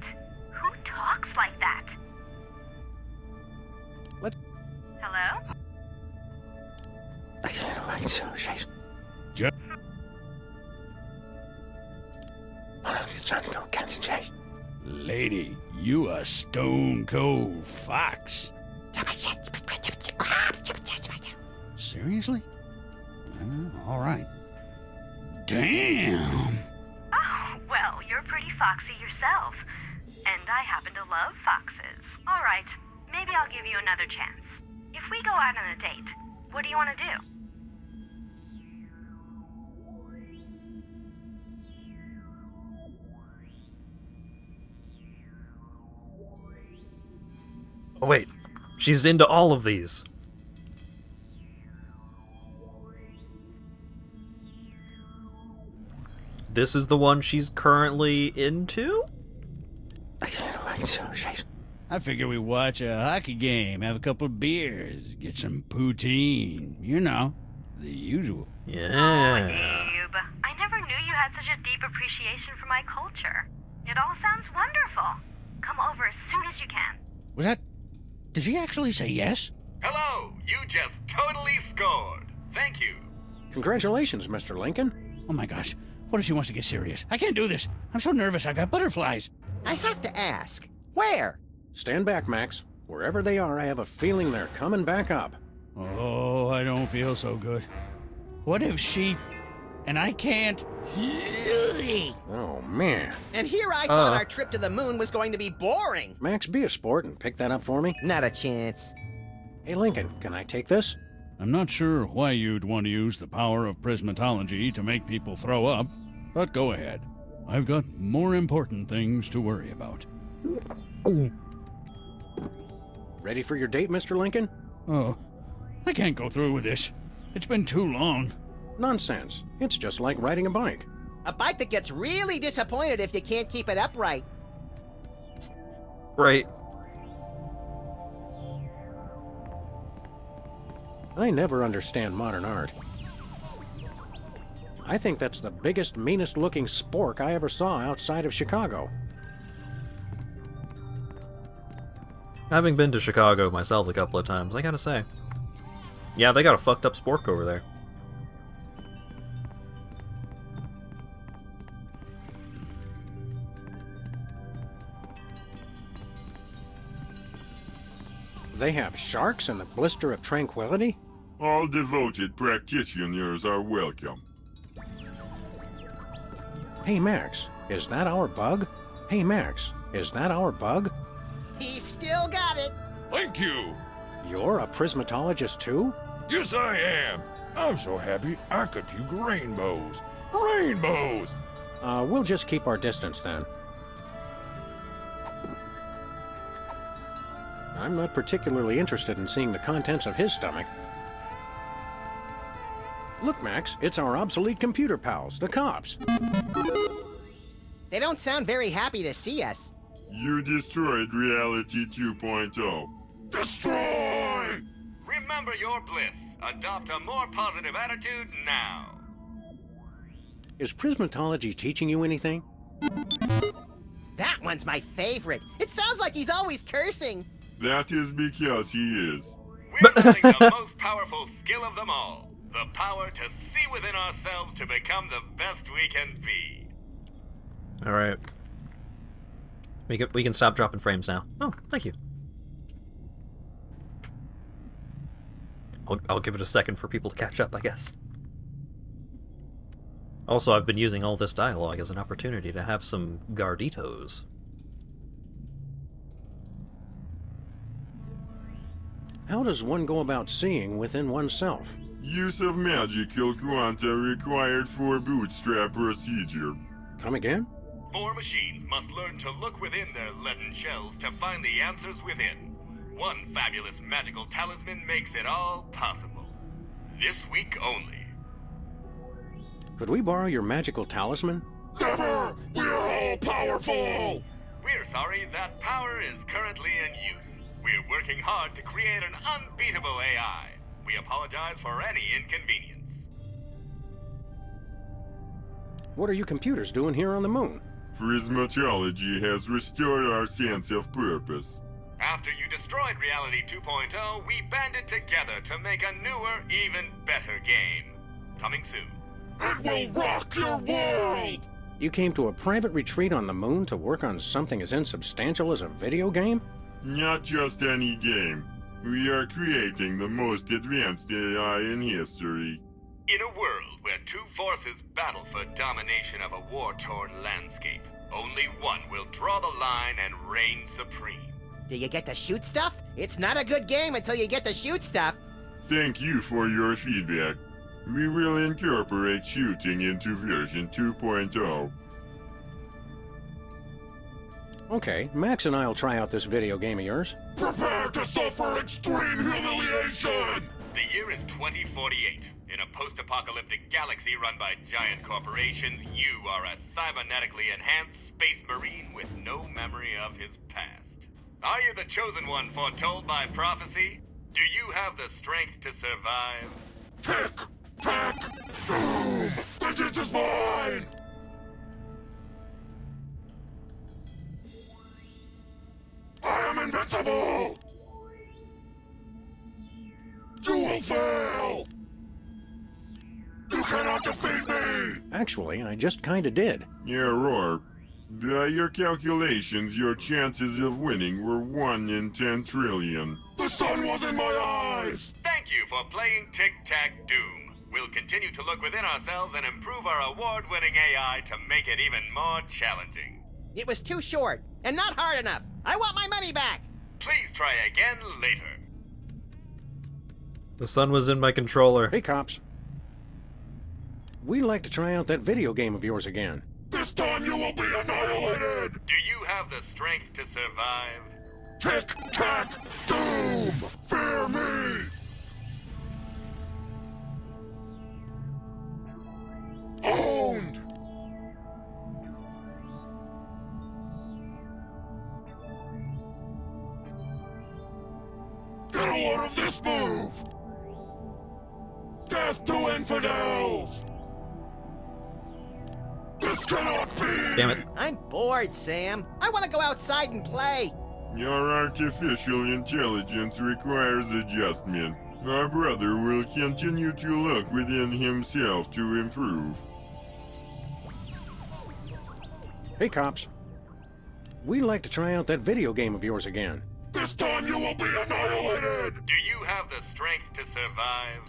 Who talks like that? What? Hello? Just... Lady, you a stone cold fox. Seriously? All right. Damn! foxy yourself. And I happen to love foxes. All right, maybe I'll give you another chance. If we go out on a date, what do you want to do? Oh, wait. She's into all of these. This is the one she's currently into? I figure we watch a hockey game, have a couple of beers, get some poutine. You know, the usual. Yeah. Abe, I never knew you had such a deep appreciation for my culture. It all sounds wonderful. Come over as soon as you can. Was that... Did she actually say yes? Hello, you just totally scored. Thank you. Congratulations, Mr. Lincoln. Oh my gosh. What if she wants to get serious? I can't do this. I'm so nervous. I got butterflies. I have to ask, where? Stand back, Max. Wherever they are, I have a feeling they're coming back up. Oh, I don't feel so good. What if she... And I can't... Oh, man. And here I thought our trip to the moon was going to be boring. Max, be a sport and pick that up for me. Not a chance. Hey, Lincoln, can I take this? I'm not sure why you'd want to use the power of prismatology to make people throw up, but go ahead. I've got more important things to worry about. Ready for your date, Mr. Lincoln? Oh, I can't go through with this. It's been too long. Nonsense. It's just like riding a bike. A bike that gets really disappointed if you can't keep it upright. Great. I never understand modern art. I think that's the biggest, meanest-looking spork I ever saw outside of Chicago. Having been to Chicago myself a couple of times, I gotta say. Yeah, they got a fucked up spork over there. They have sharks in the Blister of Tranquility? All devoted practitioners are welcome. Hey, Max, is that our bug? Hey, Max, is that our bug? He still got it. Thank you. You're a prismatologist, too? Yes, I am. I'm so happy I could puke rainbows. Rainbows! We'll just keep our distance, then. I'm not particularly interested in seeing the contents of his stomach. Look, Max, it's our obsolete computer pals, the cops. They don't sound very happy to see us. You destroyed Reality 2.0. Destroy! Remember your bliss. Adopt a more positive attitude now. Is prismatology teaching you anything? That one's my favorite. It sounds like he's always cursing. That is because he is. We're learning the most powerful skill of them all. The power to see within ourselves to become the best we can be. Alright. We can stop dropping frames now. Oh, thank you. I'll give it a second for people to catch up, I guess. Also, I've been using all this dialogue as an opportunity to have some Garditos. How does one go about seeing within oneself? Use of magical quanta required for bootstrap procedure. Come again? 4 machines must learn to look within their leaden shells to find the answers within. One fabulous magical talisman makes it all possible. This week only. Could we borrow your magical talisman? Never! We're all powerful! We're sorry that power is currently in use. We're working hard to create an unbeatable AI. We apologize for any inconvenience. What are you computers doing here on the moon? Prismatology has restored our sense of purpose. After you destroyed Reality 2.0, we banded together to make a newer, even better game. Coming soon. It will rock your world! You came to a private retreat on the moon to work on something as insubstantial as a video game? Not just any game. We are creating the most advanced AI in history. In a world where two forces battle for domination of a war-torn landscape, only one will draw the line and reign supreme. Do you get to shoot stuff? It's not a good game until you get to shoot stuff. Thank you for your feedback. We will incorporate shooting into version 2.0. Okay, Max and I'll try out this video game of yours. Prepare to suffer extreme humiliation! The year is 2048. In a post-apocalyptic galaxy run by giant corporations, you are a cybernetically enhanced space marine with no memory of his past. Are you the chosen one foretold by prophecy? Do you have the strength to survive? Tick! Tack! Doom! Vengeance is mine! I am invincible! You will fail! You cannot defeat me! Actually, I just kinda did. Yeah, Roar. By your calculations, your chances of winning were 1 in 10 trillion. The sun was in my eyes! Thank you for playing Tic-Tac-Doom. We'll continue to look within ourselves and improve our award-winning AI to make it even more challenging. It was too short and not hard enough. I want my money back. Please try again later. The sun was in my controller. Hey, cops. We'd like to try out that video game of yours again. This time you will be annihilated! Do you have the strength to survive? Tic-Tac-Doom! Fear me! Owned! Get a load of this move! Death to infidels! This cannot be! Damn it. I'm bored, Sam. I want to go outside and play. Your artificial intelligence requires adjustment. Our brother will continue to look within himself to improve. Hey, cops. We'd like to try out that video game of yours again. This time you will be annihilated! Do you have the strength to survive?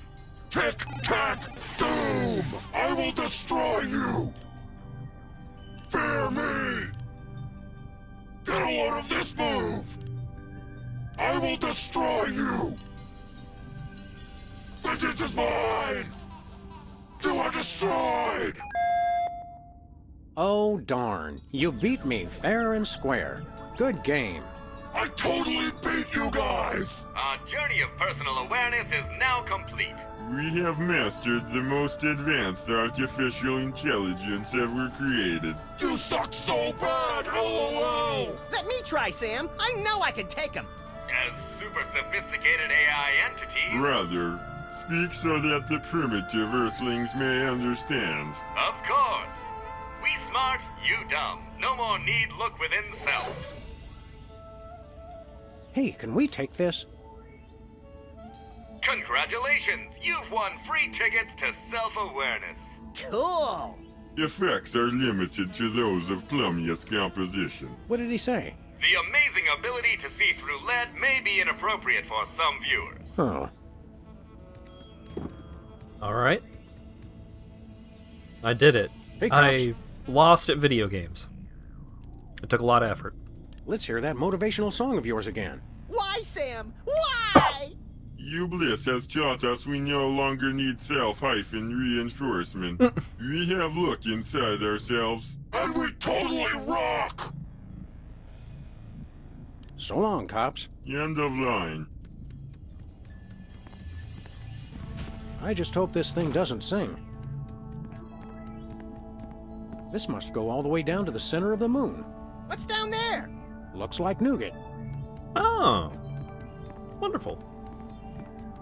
Tic-Tac-Doom! I will destroy you! Fear me! Get a load of this move! I will destroy you! Vengeance is mine! You are destroyed! Oh, darn. You beat me fair and square. Good game. I totally beat you guys! Our journey of personal awareness is now complete. We have mastered the most advanced artificial intelligence ever created. You suck so bad, LOL! Let me try, Sam. I know I can take him. As super sophisticated AI entities... Rather, speak so that the primitive Earthlings may understand. Of course. We smart, you dumb. No more need look within self. Hey, can we take this? Congratulations! You've won free tickets to self-awareness. Cool. Effects are limited to those of clumsiest composition. What did he say? The amazing ability to see through lead may be inappropriate for some viewers. Huh. Alright. I did it. Hey, cops. I lost at video games. It took a lot of effort. Let's hear that motivational song of yours again. Why, Sam? Why? Bliss has taught us we no longer need self-reinforcement. We have look inside ourselves, and we totally rock! So long, cops. End of line. I just hope this thing doesn't sing. This must go all the way down to the center of the moon. What's down there? Looks like nougat. Oh. Wonderful.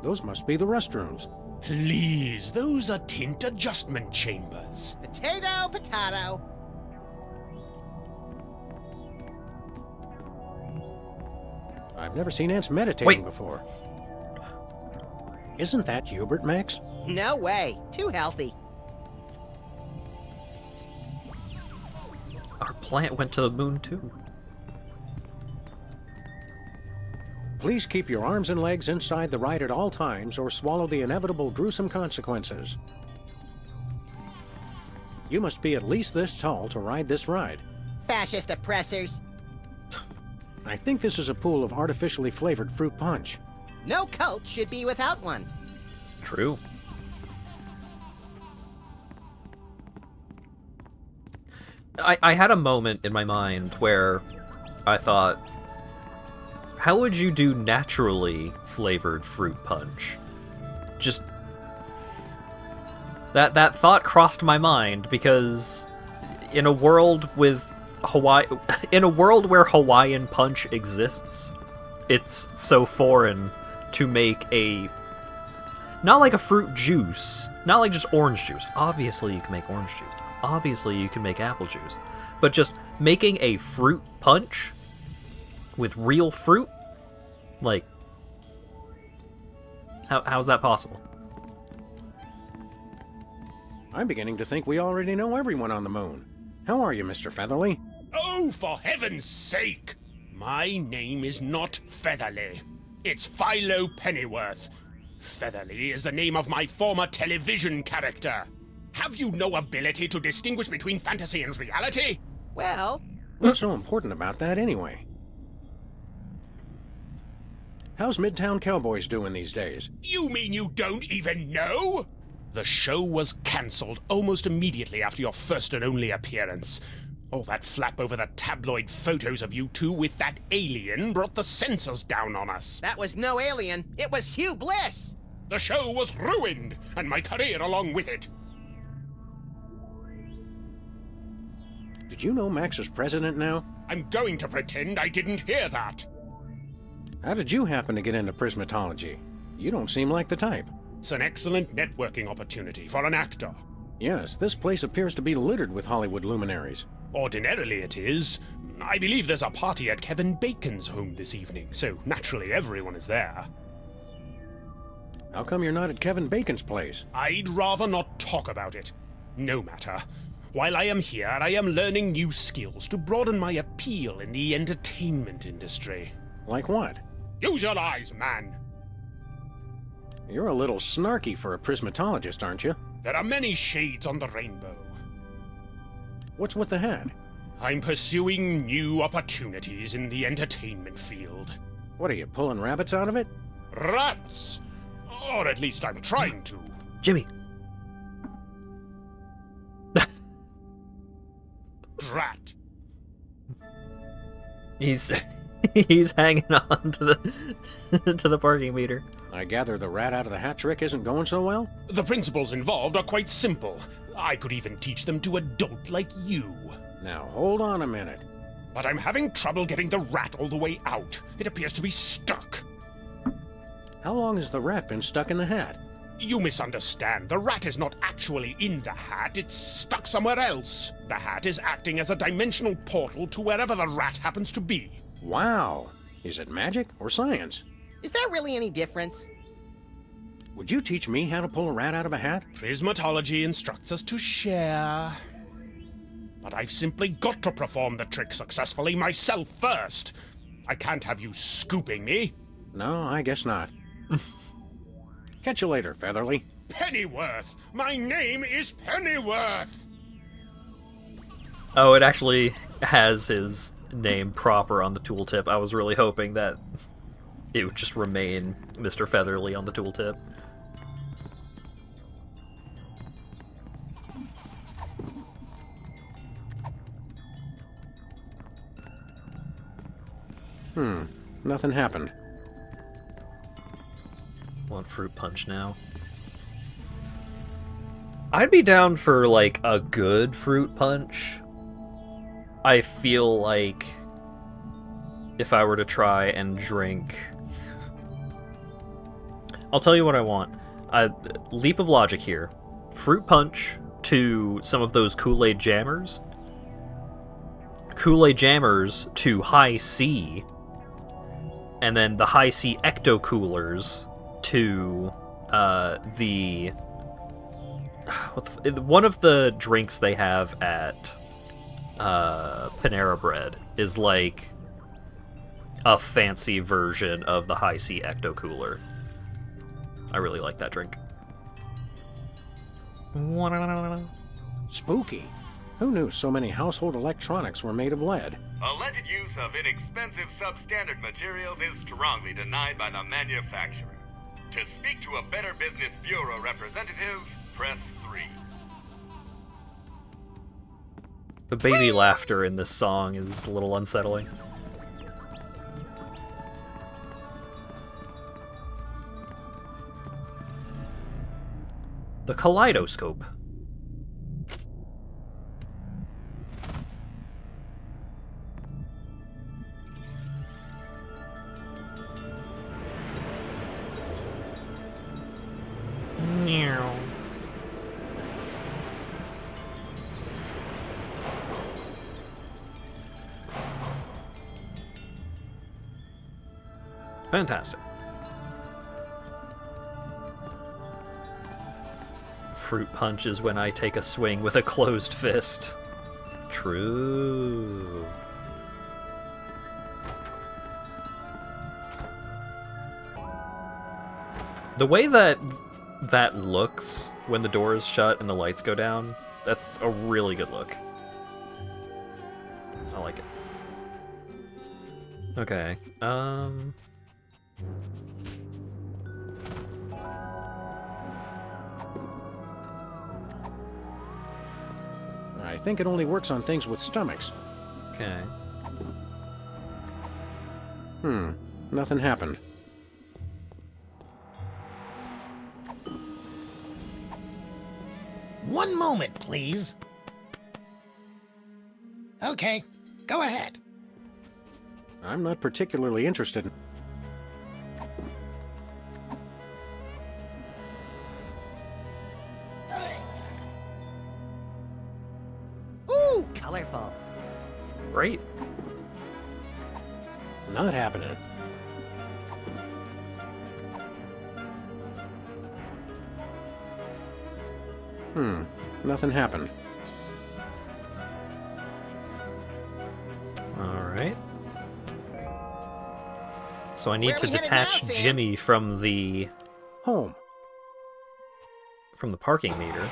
Those must be the restrooms. Please, those are tint adjustment chambers. Potato, potato. I've never seen ants meditating Wait. before. Isn't that Hubert, Max? No way. Too healthy. Our plant went to the moon too. Please keep your arms and legs inside the ride at all times or swallow the inevitable gruesome consequences. You must be at least this tall to ride this ride. Fascist oppressors. I think this is a pool of artificially flavored fruit punch. No cult should be without one. True. I had a moment in my mind where I thought, how would you do naturally flavored fruit punch? Just that thought crossed my mind because in a world with in a world where Hawaiian punch exists, it's so foreign to make not like a fruit juice, not like just orange juice. Obviously you can make orange juice. Obviously you can make apple juice. But just making a fruit punch with real fruit? Like, how's that possible? I'm beginning to think we already know everyone on the moon. How are you, Mr. Featherly? Oh, for heaven's sake! My name is not Featherly. It's Philo Pennyworth. Featherly is the name of my former television character. Have you no ability to distinguish between fantasy and reality? Well... What's so important about that anyway? How's Midtown Cowboys doing these days? You mean you don't even know? The show was cancelled almost immediately after your first and only appearance. All that flap over the tabloid photos of you two with that alien brought the censors down on us. That was no alien. It was Hugh Bliss. The show was ruined, and my career along with it. Did you know Max is president now? I'm going to pretend I didn't hear that. How did you happen to get into prismatology? You don't seem like the type. It's an excellent networking opportunity for an actor. Yes, this place appears to be littered with Hollywood luminaries. Ordinarily it is. I believe there's a party at Kevin Bacon's home this evening, so naturally everyone is there. How come you're not at Kevin Bacon's place? I'd rather not talk about it. No matter. While I am here, I am learning new skills to broaden my appeal in the entertainment industry. Like what? Use your eyes, man! You're a little snarky for a prismatologist, aren't you? There are many shades on the rainbow. What's with the hat? I'm pursuing new opportunities in the entertainment field. What are you, pulling rabbits out of it? Rats! Or at least I'm trying to. Jimmy. Rat. He's hanging on to the parking meter. I gather the rat out of the hat trick isn't going so well? The principles involved are quite simple. I could even teach them to a dolt like you. Now, hold on a minute. But I'm having trouble getting the rat all the way out. It appears to be stuck. How long has the rat been stuck in the hat? You misunderstand. The rat is not actually in the hat. It's stuck somewhere else. The hat is acting as a dimensional portal to wherever the rat happens to be. Wow. Is it magic or science? Is there really any difference? Would you teach me how to pull a rat out of a hat? Prismatology instructs us to share. But I've simply got to perform the trick successfully myself first. I can't have you scooping me. No, I guess not. Catch you later, Featherly. Pennyworth! My name is Pennyworth! Oh, it actually has his name proper on the tooltip. I was really hoping that it would just remain Mr. Featherly on the tooltip. Nothing happened. Want fruit punch now. I'd be down for, like, a good fruit punch. I feel like if I were to try and drink... I'll tell you what I want. Leap of logic here. Fruit punch to some of those Kool-Aid jammers. Kool-Aid jammers to High C. And then the High C Ecto Coolers to one of the drinks they have at Panera Bread is like a fancy version of the High C Ecto Cooler. I really like that drink. Spooky. Who knew so many household electronics were made of lead? Alleged use of inexpensive substandard materials is strongly denied by the manufacturer. To speak to a Better Business Bureau representative, press 3. The baby laughter in this song is a little unsettling. The kaleidoscope. Meow. Fantastic. Fruit punch is when I take a swing with a closed fist. True. The way that looks when the door is shut and the lights go down, that's a really good look. I like it. Okay, I think it only works on things with stomachs. Okay. Nothing happened. One moment, please. Okay, go ahead. I'm not particularly interested in... Ooh, colorful. Great. Not happening. Nothing happened. Alright. So I need Where to we headed detach now, Sam? Jimmy from the Home. From the parking meter.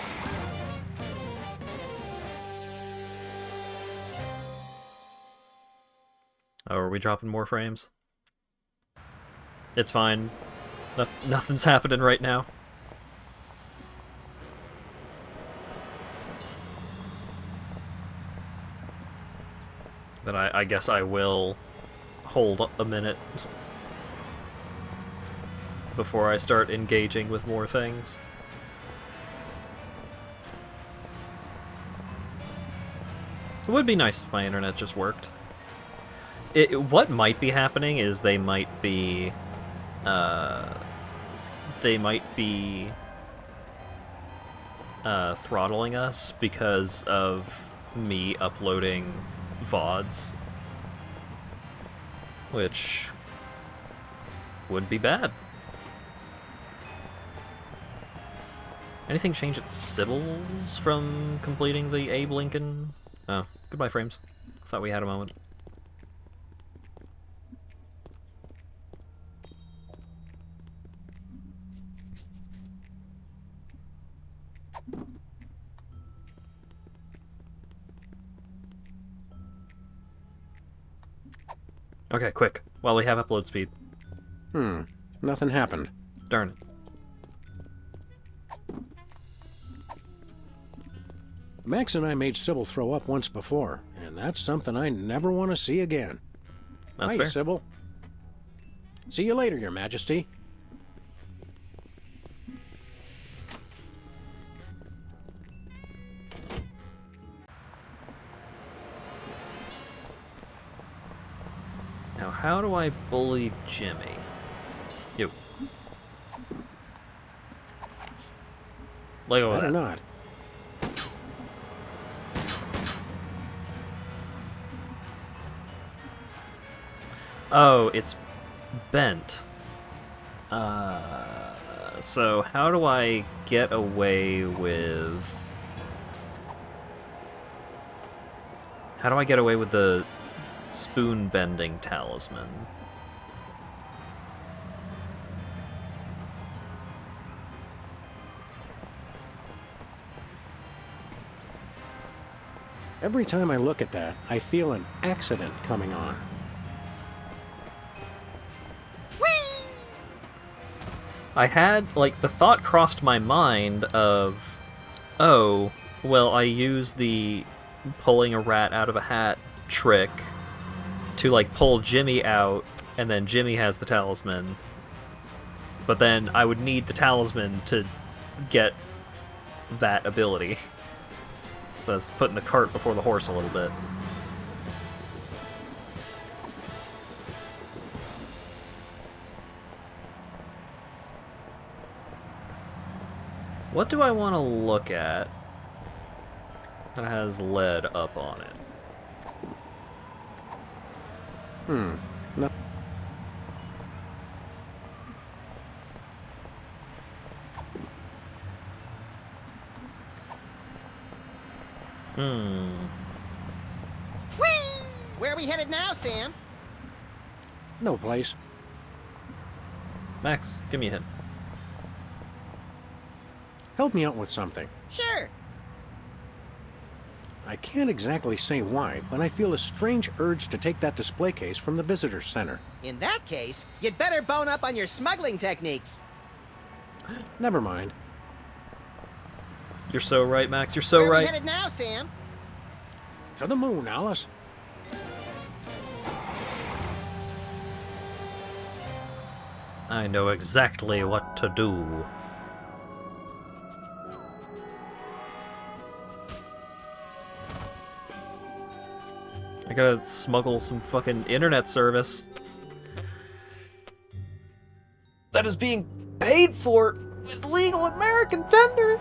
Oh, are we dropping more frames? It's fine. Nothing's happening right now. Then I guess I will hold a minute before I start engaging with more things. It would be nice if my internet just worked. What might be happening is they might be throttling us because of me uploading VODs, which would be bad. Anything change at Sybil's from completing the Abe Lincoln? Oh, goodbye frames. Thought we had a moment. Okay, quick, while we have upload speed. Nothing happened. Darn it. Max and I made Sybil throw up once before, and that's something I never want to see again. That's Hi, fair. Sybil. See you later, Your Majesty. Now, how do I bully Jimmy? You. Let go of Better that. not. Oh, it's bent. So how do I get away with... How do I get away with the spoon-bending talisman? Every time I look at that, I feel an accident coming on. I had, like, the thought crossed my mind of, oh, well, I use the pulling a rat out of a hat trick to, like, pull Jimmy out, and then Jimmy has the talisman. But then I would need the talisman to get that ability. So it's putting the cart before the horse a little bit. What do I want to look at that has lead up on it? No. Whee! Where are we headed now, Sam? No place. Max, give me a hint. Help me out with something. Sure. I can't exactly say why, but I feel a strange urge to take that display case from the visitor center. In that case, you'd better bone up on your smuggling techniques. Never mind. You're so right, Max. You're so Where are we right. headed now, Sam? To the moon, Alice. I know exactly what to do. I gotta smuggle some fucking internet service that is being paid for with legal American tender.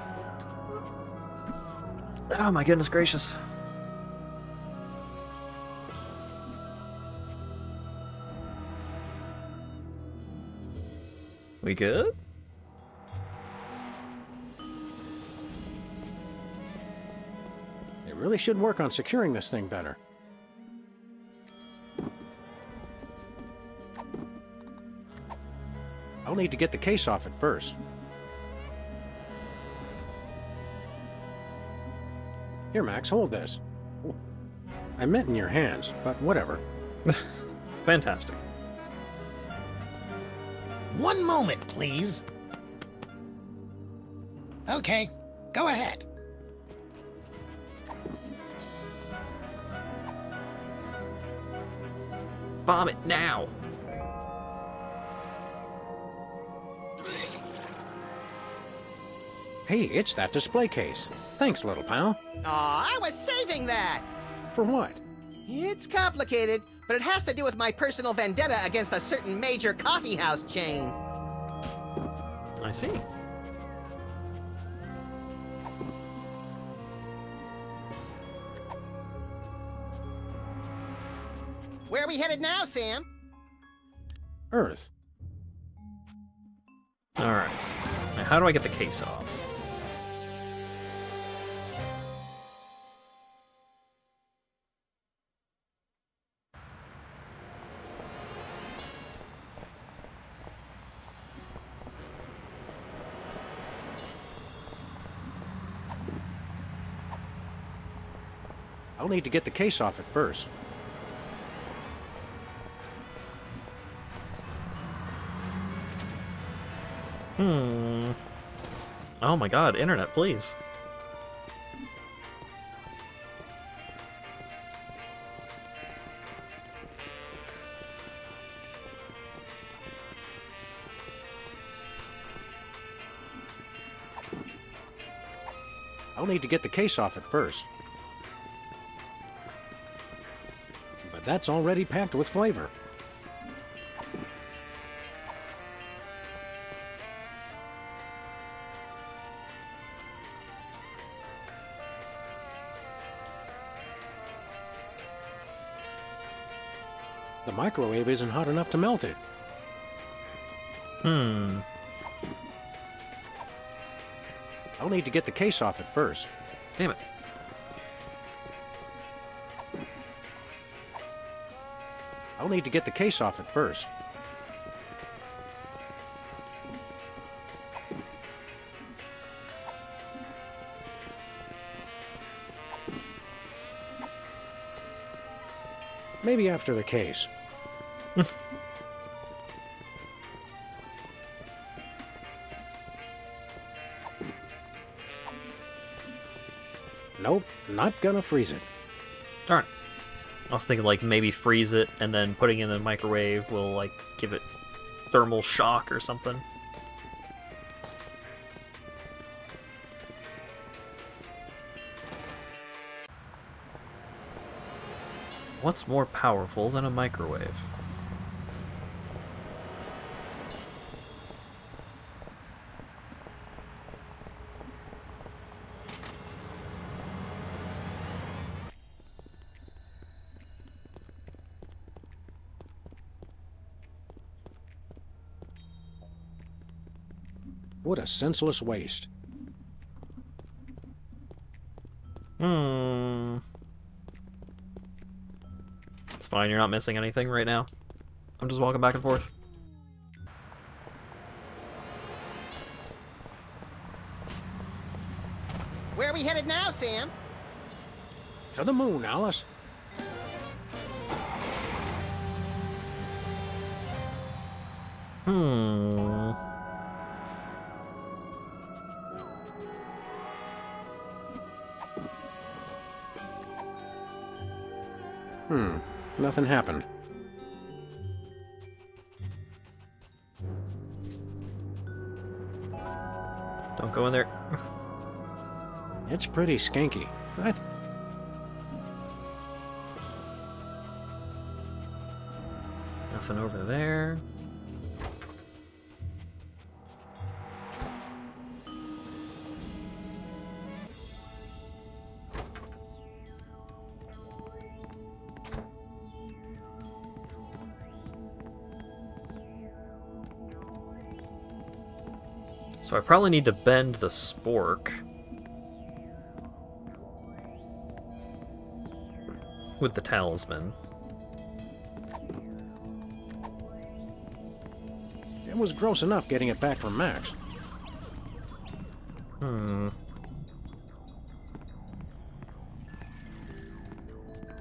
Oh my goodness gracious. We good? They really should work on securing this thing better. I'll need to get the case off it first. Here, Max, hold this. I meant in your hands, but whatever. Fantastic. One moment, please. Okay, go ahead. Bomb it now. Hey, it's that display case. Thanks, little pal. Aw, I was saving that! For what? It's complicated, but it has to do with my personal vendetta against a certain major coffeehouse chain. I see. Where are we headed now, Sam? Earth. Alright. Now, how do I get the case off? I'll need to get the case off it first. Oh my god, internet, please. I'll need to get the case off it first. But that's already packed with flavor. The microwave isn't hot enough to melt it. I'll need to get the case off it first. Damn it. I'll need to get the case off it first. Maybe after the case. Nope, not gonna freeze it. Darn. I was thinking like maybe freeze it and then putting it in the microwave will like give it thermal shock or something. What's more powerful than a microwave? What a senseless waste. It's fine, you're not missing anything right now. I'm just walking back and forth. Where are we headed now, Sam? To the moon, Alice. Nothing happened. Don't go in there. It's pretty skanky. Nothing over there. So I probably need to bend the spork with the talisman. It was gross enough getting it back from Max.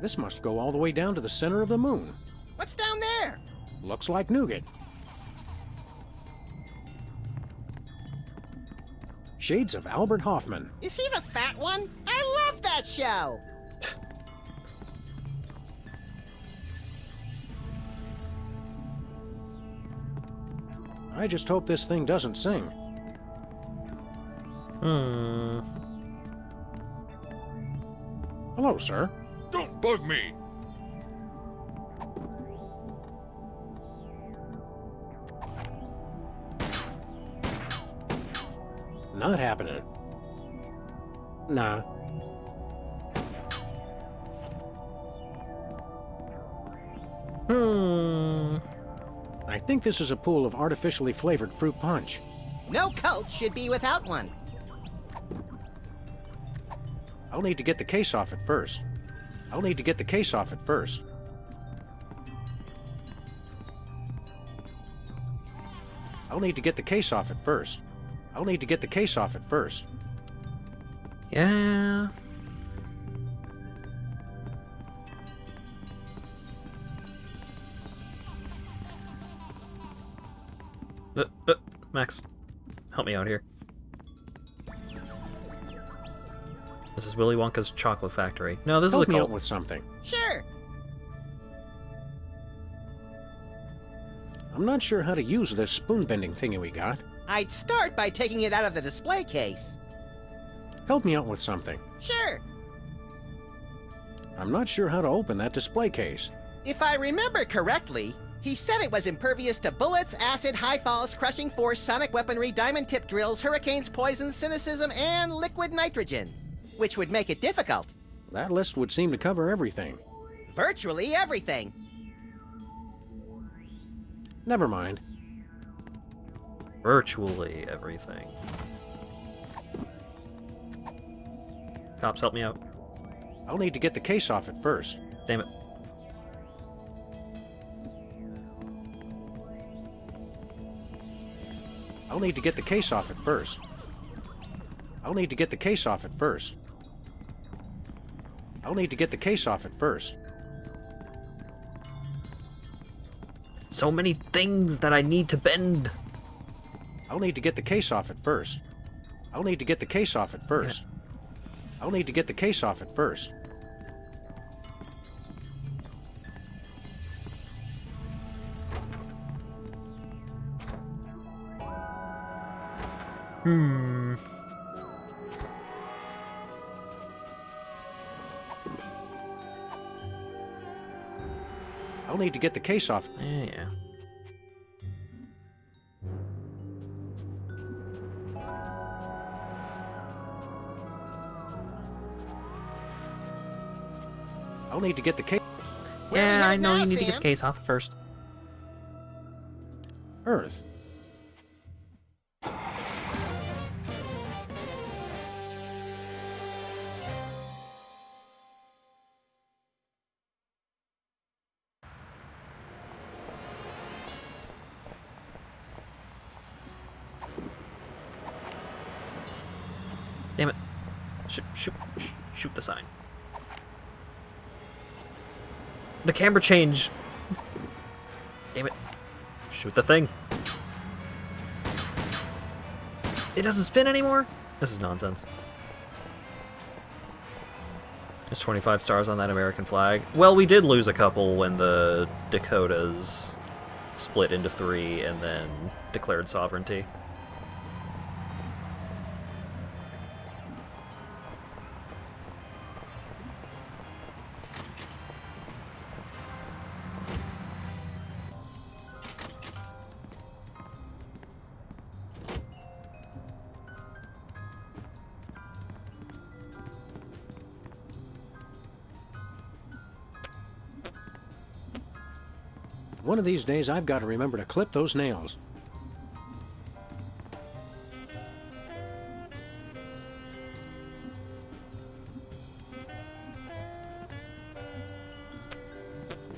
This must go all the way down to the center of the moon. What's down there? Looks like nougat. Shades of Albert Hoffman. Is he the fat one? I love that show! I just hope this thing doesn't sing. Hello, sir. Don't bug me! Not happening. Nah. I think this is a pool of artificially flavored fruit punch. No cult should be without one. I'll need to get the case off it first. I'll need to get the case off it first. I'll need to get the case off it first. I'll need to get the case off it first. Yeah. Max, help me out here. This is Willy Wonka's Chocolate Factory. No, this is a Help me cult. out with something. Sure. I'm not sure how to use this spoon-bending thingy we got. I'd start by taking it out of the display case. Help me out with something. Sure. I'm not sure how to open that display case. If I remember correctly, he said it was impervious to bullets, acid, high falls, crushing force, sonic weaponry, diamond tip drills, hurricanes, poisons, cynicism, and liquid nitrogen, which would make it difficult. That list would seem to cover everything. Virtually everything. Never mind. Virtually everything. Cops, help me out. I'll need to get the case off it first. Damn it. I'll need to get the case off it first. I'll need to get the case off it first. I'll need to get the case off it first. So many things that I need to bend. I'll need to get the case off at first. I'll need to get the case off at first. I'll need to get the case off at first. I'll need to get the case off. Yeah. I'll need to get the case. Yeah, I know now, you need to get Sam? the case off first. Earth. Damn it. Shoot the sign. The camera change. Damn it. Shoot the thing. It doesn't spin anymore? This is nonsense. There's 25 stars on that American flag. Well, we did lose a couple when the Dakotas split into 3 and then declared sovereignty. One of these days, I've got to remember to clip those nails.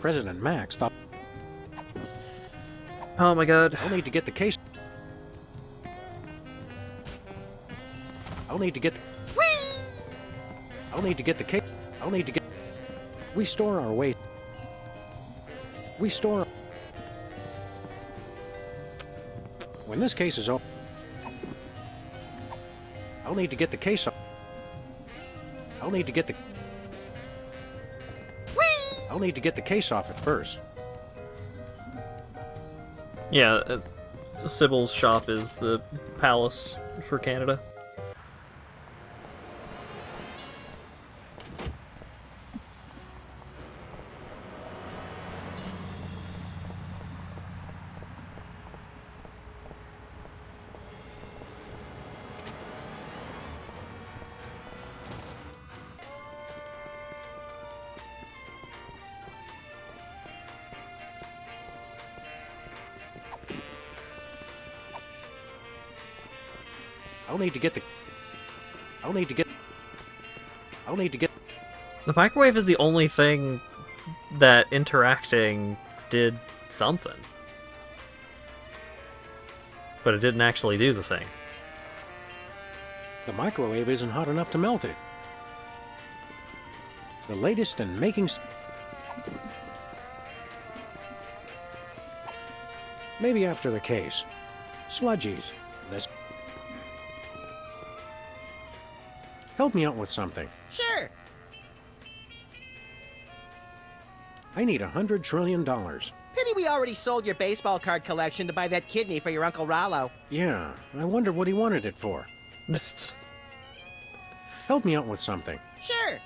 President Max thought... Oh my god. I'll need to get the case... I'll need to get... I'll need to get the case... I'll need to get... We store our waste... We store... When this case is open... I'll need to get the case up. I'll need to get the... I'll need to get the case off at first. Yeah, Sybil's shop is the palace for Canada. I'll need to get the... I'll need to get... I'll need to get... The microwave is the only thing that interacting did something. But it didn't actually do the thing. The microwave isn't hot enough to melt it. The latest in making... Maybe after the case. Sludgies. This... Help me out with something. Sure. I need $100 trillion. Pity we already sold your baseball card collection to buy that kidney for your Uncle Rollo. Yeah, I wonder what he wanted it for. Help me out with something. Sure.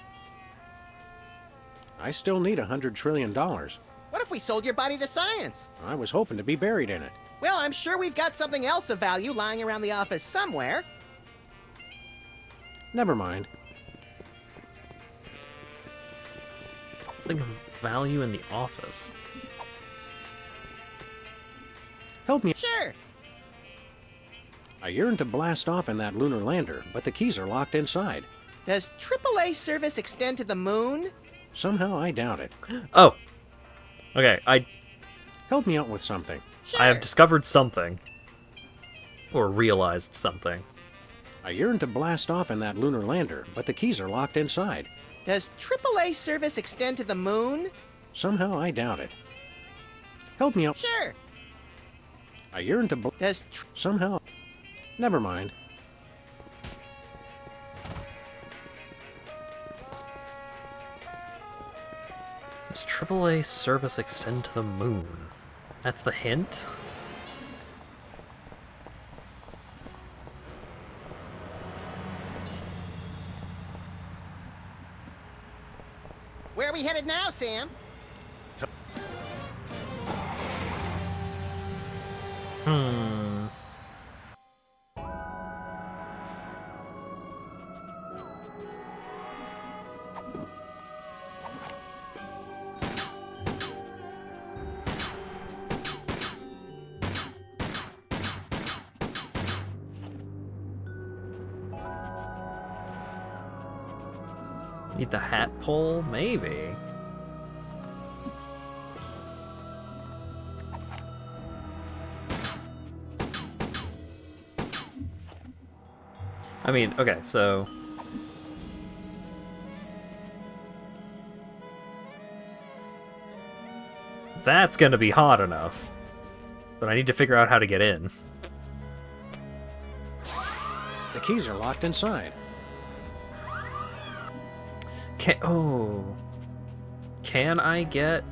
I still need $100 trillion. What if we sold your body to science? I was hoping to be buried in it. Well, I'm sure we've got something else of value lying around the office somewhere. Never mind. Something of value in the office. Help me. Sure. I yearn to blast off in that lunar lander, but the keys are locked inside. Does AAA service extend to the moon? Somehow I doubt it. Oh. Okay, Help me out with something. Sure. I have discovered something. Or realized something. I yearn to blast off in that lunar lander, but the keys are locked inside. Does AAA service extend to the moon? Somehow I doubt it. Help me out. Sure. I yearn to Does somehow. Never mind. Does AAA service extend to the moon? That's the hint? Where are we headed now, Sam? Hmm. Need the hat pole? Maybe. I mean, okay, so... That's gonna be hot enough. But I need to figure out how to get in. The keys are locked inside. Can I get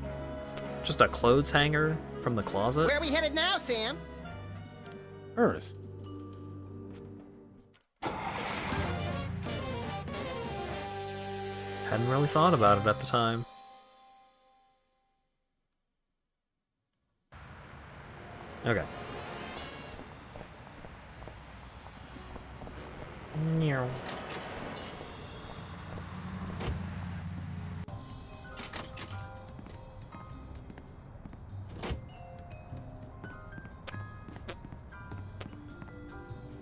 just a clothes hanger from the closet? Where are we headed now, Sam? Earth. Hadn't really thought about it at the time. Okay. Meow.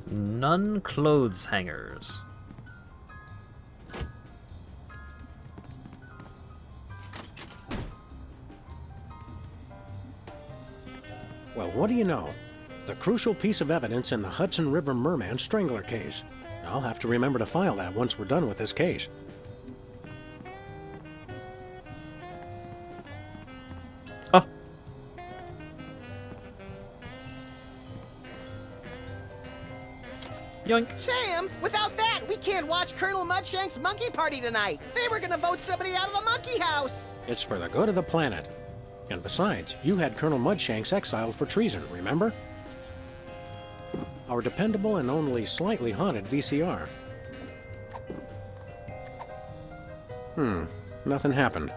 None clothes hangers. Well, what do you know? The crucial piece of evidence in the Hudson River Merman Strangler case. I'll have to remember to file that once we're done with this case. Oh. Yoink. Sam, without that, we can't watch Colonel Mudshank's monkey party tonight. They were gonna vote somebody out of the monkey house. It's for the good of the planet. And besides, you had Colonel Mudshanks exiled for treason, remember? Our dependable and only slightly haunted VCR. Nothing happened.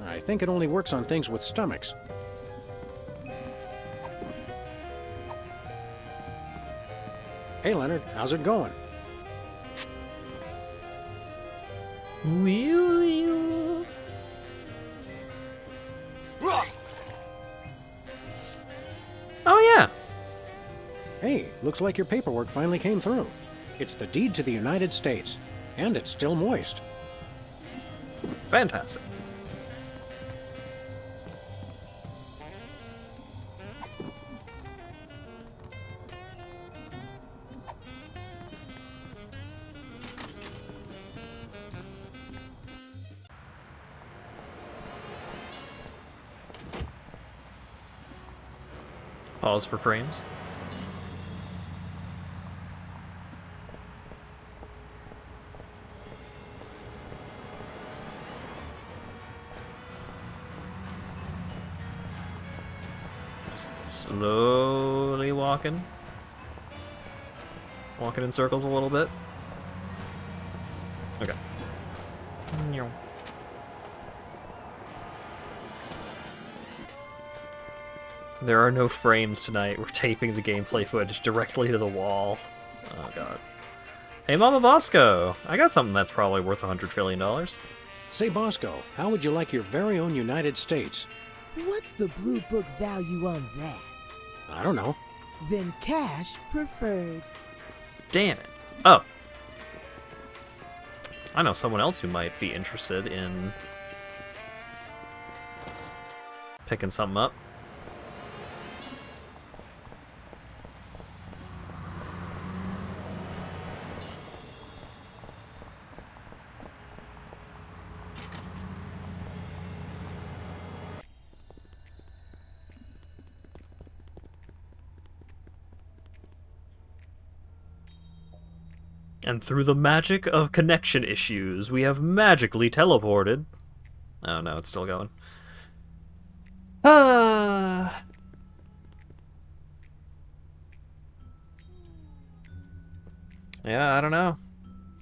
I think it only works on things with stomachs. Hey, Leonard, how's it going? Oh, yeah. Hey, looks like your paperwork finally came through. It's the deed to the United States, and it's still moist. Fantastic. Pause for frames. Just slowly walking. Walking in circles a little bit. Okay. Meow. There are no frames tonight. We're taping the gameplay footage directly to the wall. Oh god. Hey Mama Bosco! I got something that's probably worth $100 trillion. Say, Bosco, how would you like your very own United States? What's the Blue Book value on that? I don't know. Then cash preferred. Damn it. Oh. I know someone else who might be interested in picking something up. And through the magic of connection issues, we have magically teleported. Oh no, it's still going. Yeah, I don't know.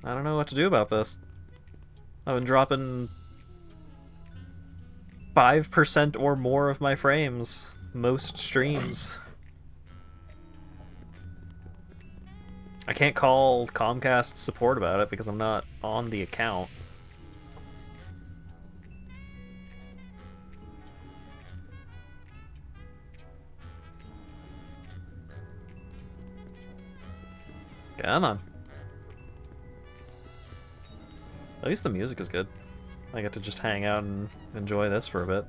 I don't know what to do about this. I've been dropping 5% or more of my frames most streams. I can't call Comcast support about it because I'm not on the account. Come on. At least the music is good. I get to just hang out and enjoy this for a bit.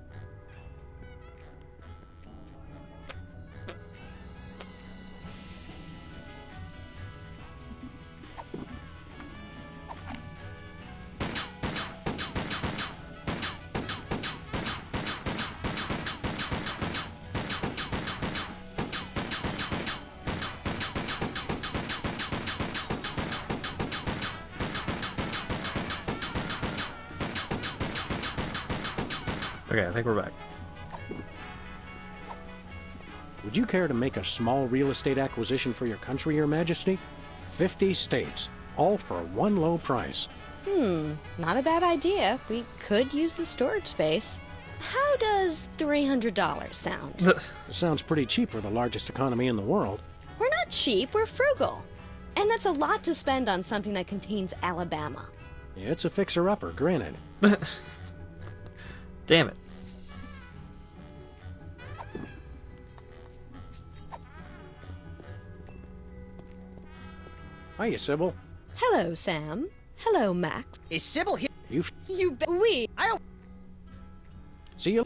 Okay, I think we're back. Would you care to make a small real estate acquisition for your country, Your Majesty? 50 states, all for one low price. Not a bad idea. We could use the storage space. How does $300 sound? Sounds pretty cheap for the largest economy in the world. We're not cheap, we're frugal. And that's a lot to spend on something that contains Alabama. It's a fixer-upper, granted. Damn it. Hiya, Sybil. Hello, Sam. Hello, Max. Is Sybil here? We. See you.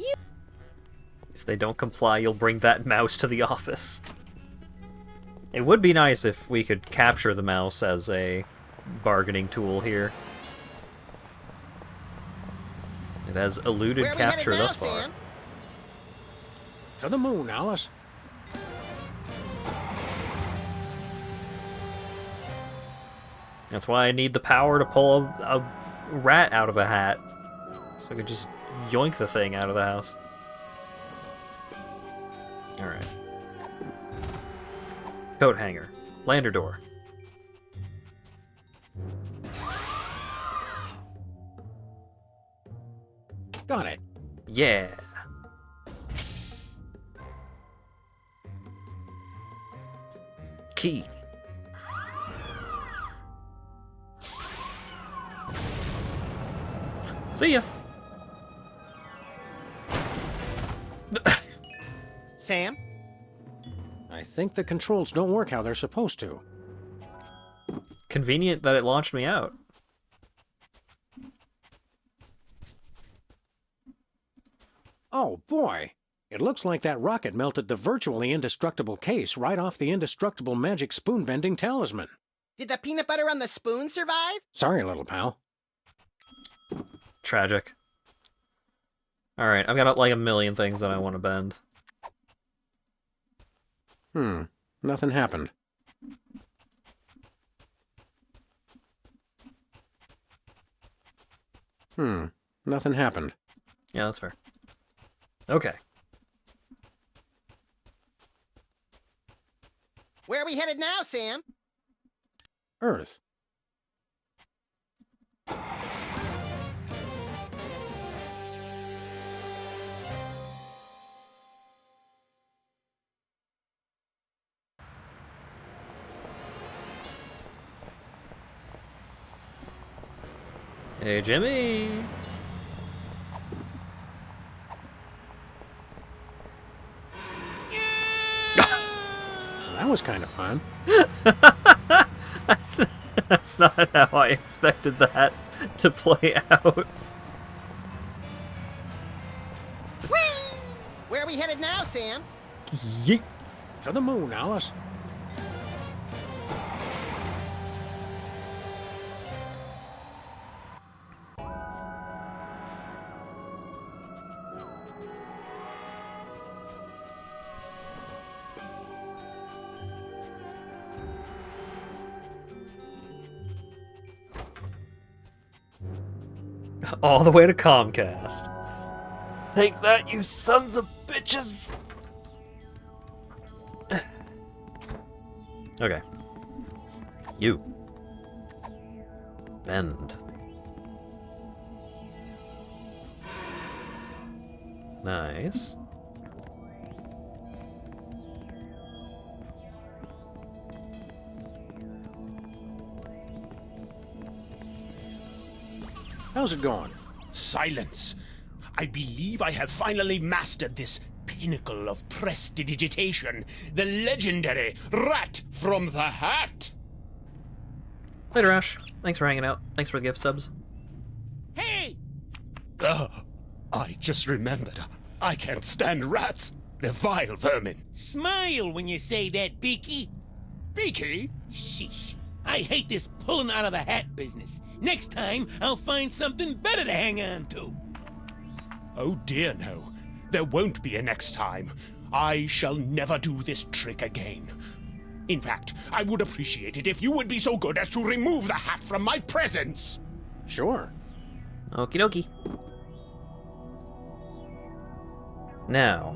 If they don't comply, you'll bring that mouse to the office. It would be nice if we could capture the mouse as a bargaining tool here. It has eluded capture thus far. Sam? To the moon, Alice. That's why I need the power to pull a rat out of a hat. So I could just yoink the thing out of the house. Alright. Coat hanger. Lander door. Got it. Yeah. Key. See ya. Sam? I think the controls don't work how they're supposed to. Convenient that it launched me out. Oh, boy. It looks like that rocket melted the virtually indestructible case right off the indestructible magic spoon-bending talisman. Did the peanut butter on the spoon survive? Sorry, little pal. Tragic. Alright, I've got like a million things that I want to bend. Nothing happened. Nothing happened. Yeah, that's fair. Okay. Where are we headed now, Sam? Earth. Hey, Jimmy! That was kind of fun. That's not how I expected that to play out. Whee! Where are we headed now, Sam? Yeet. To the moon, Alice. All the way to Comcast. Take that, you sons of bitches! Okay. You. Bend. Nice. How's it going? Silence! I believe I have finally mastered this pinnacle of prestidigitation, the legendary Rat from the Hat! Later, Ash. Thanks for hanging out. Thanks for the gift subs. Hey! I just remembered. I can't stand rats. They're vile vermin. Smile when you say that, Beaky. Beaky? Sheesh. I hate this pulling out of the hat business. Next time, I'll find something better to hang on to. Oh dear, no. There won't be a next time. I shall never do this trick again. In fact, I would appreciate it if you would be so good as to remove the hat from my presence. Sure. Okie dokie. Now,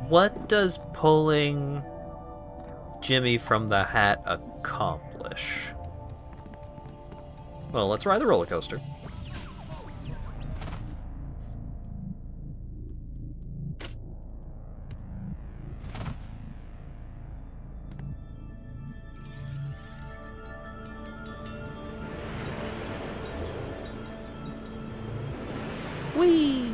what does pulling Jimmy from the hat accomplish? Well, let's ride the roller coaster. Whee!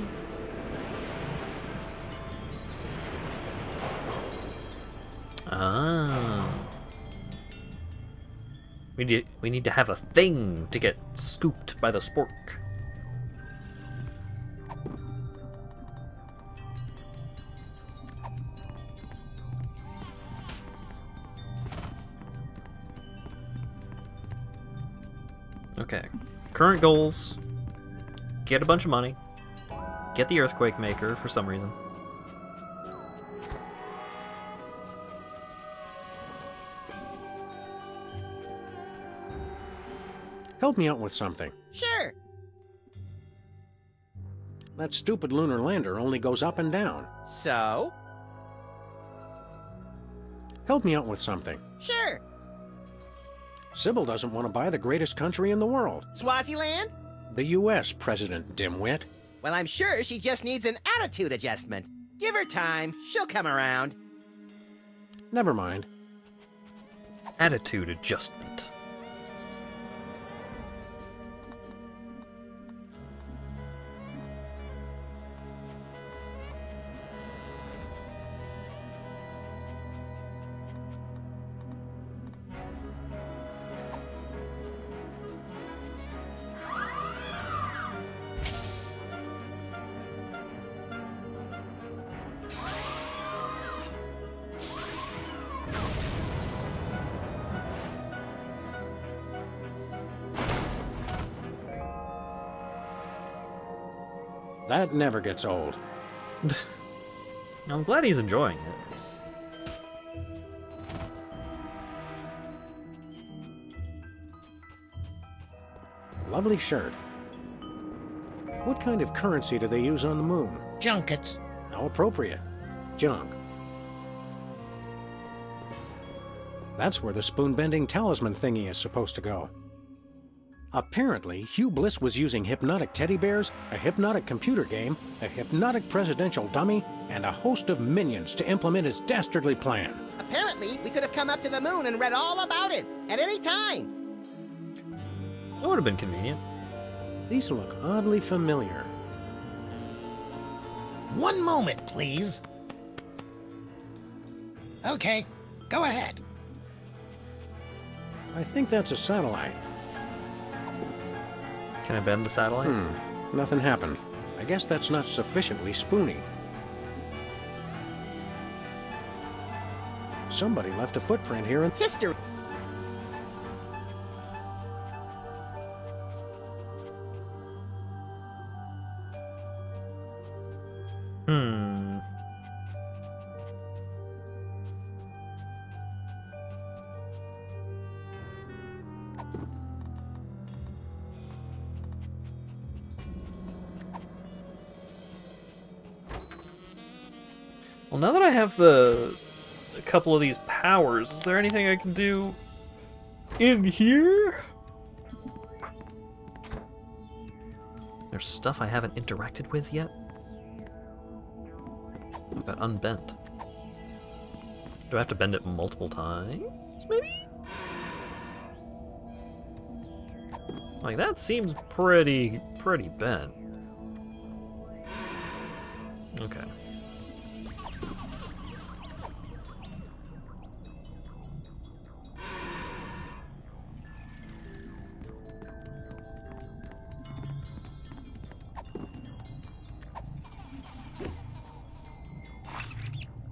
Ah. We need to have a thing to get scooped by the spork. Okay. Current goals. Get a bunch of money. Get the Earthquake Maker for some reason. Help me out with something. Sure. That stupid lunar lander only goes up and down. So? Help me out with something. Sure. Sybil doesn't want to buy the greatest country in the world. Swaziland? The U.S., President Dimwit. Well, I'm sure she just needs an attitude adjustment. Give her time. She'll come around. Never mind. Attitude adjustment. That never gets old. I'm glad he's enjoying it. Lovely shirt. What kind of currency do they use on the moon? Junkets. How appropriate. Junk. That's where the spoon-bending talisman thingy is supposed to go. Apparently, Hugh Bliss was using hypnotic teddy bears, a hypnotic computer game, a hypnotic presidential dummy, and a host of minions to implement his dastardly plan. Apparently, we could have come up to the moon and read all about it at any time. That would have been convenient. These look oddly familiar. One moment, please. Okay, go ahead. I think that's a satellite. Can I bend the satellite? Nothing happened. I guess that's not sufficiently spoony. Somebody left a footprint here in history. Well, now that I have a couple of these powers, is there anything I can do in here? There's stuff I haven't interacted with yet. I've got unbent. Do I have to bend it multiple times, maybe? Like, that seems pretty bent. Okay.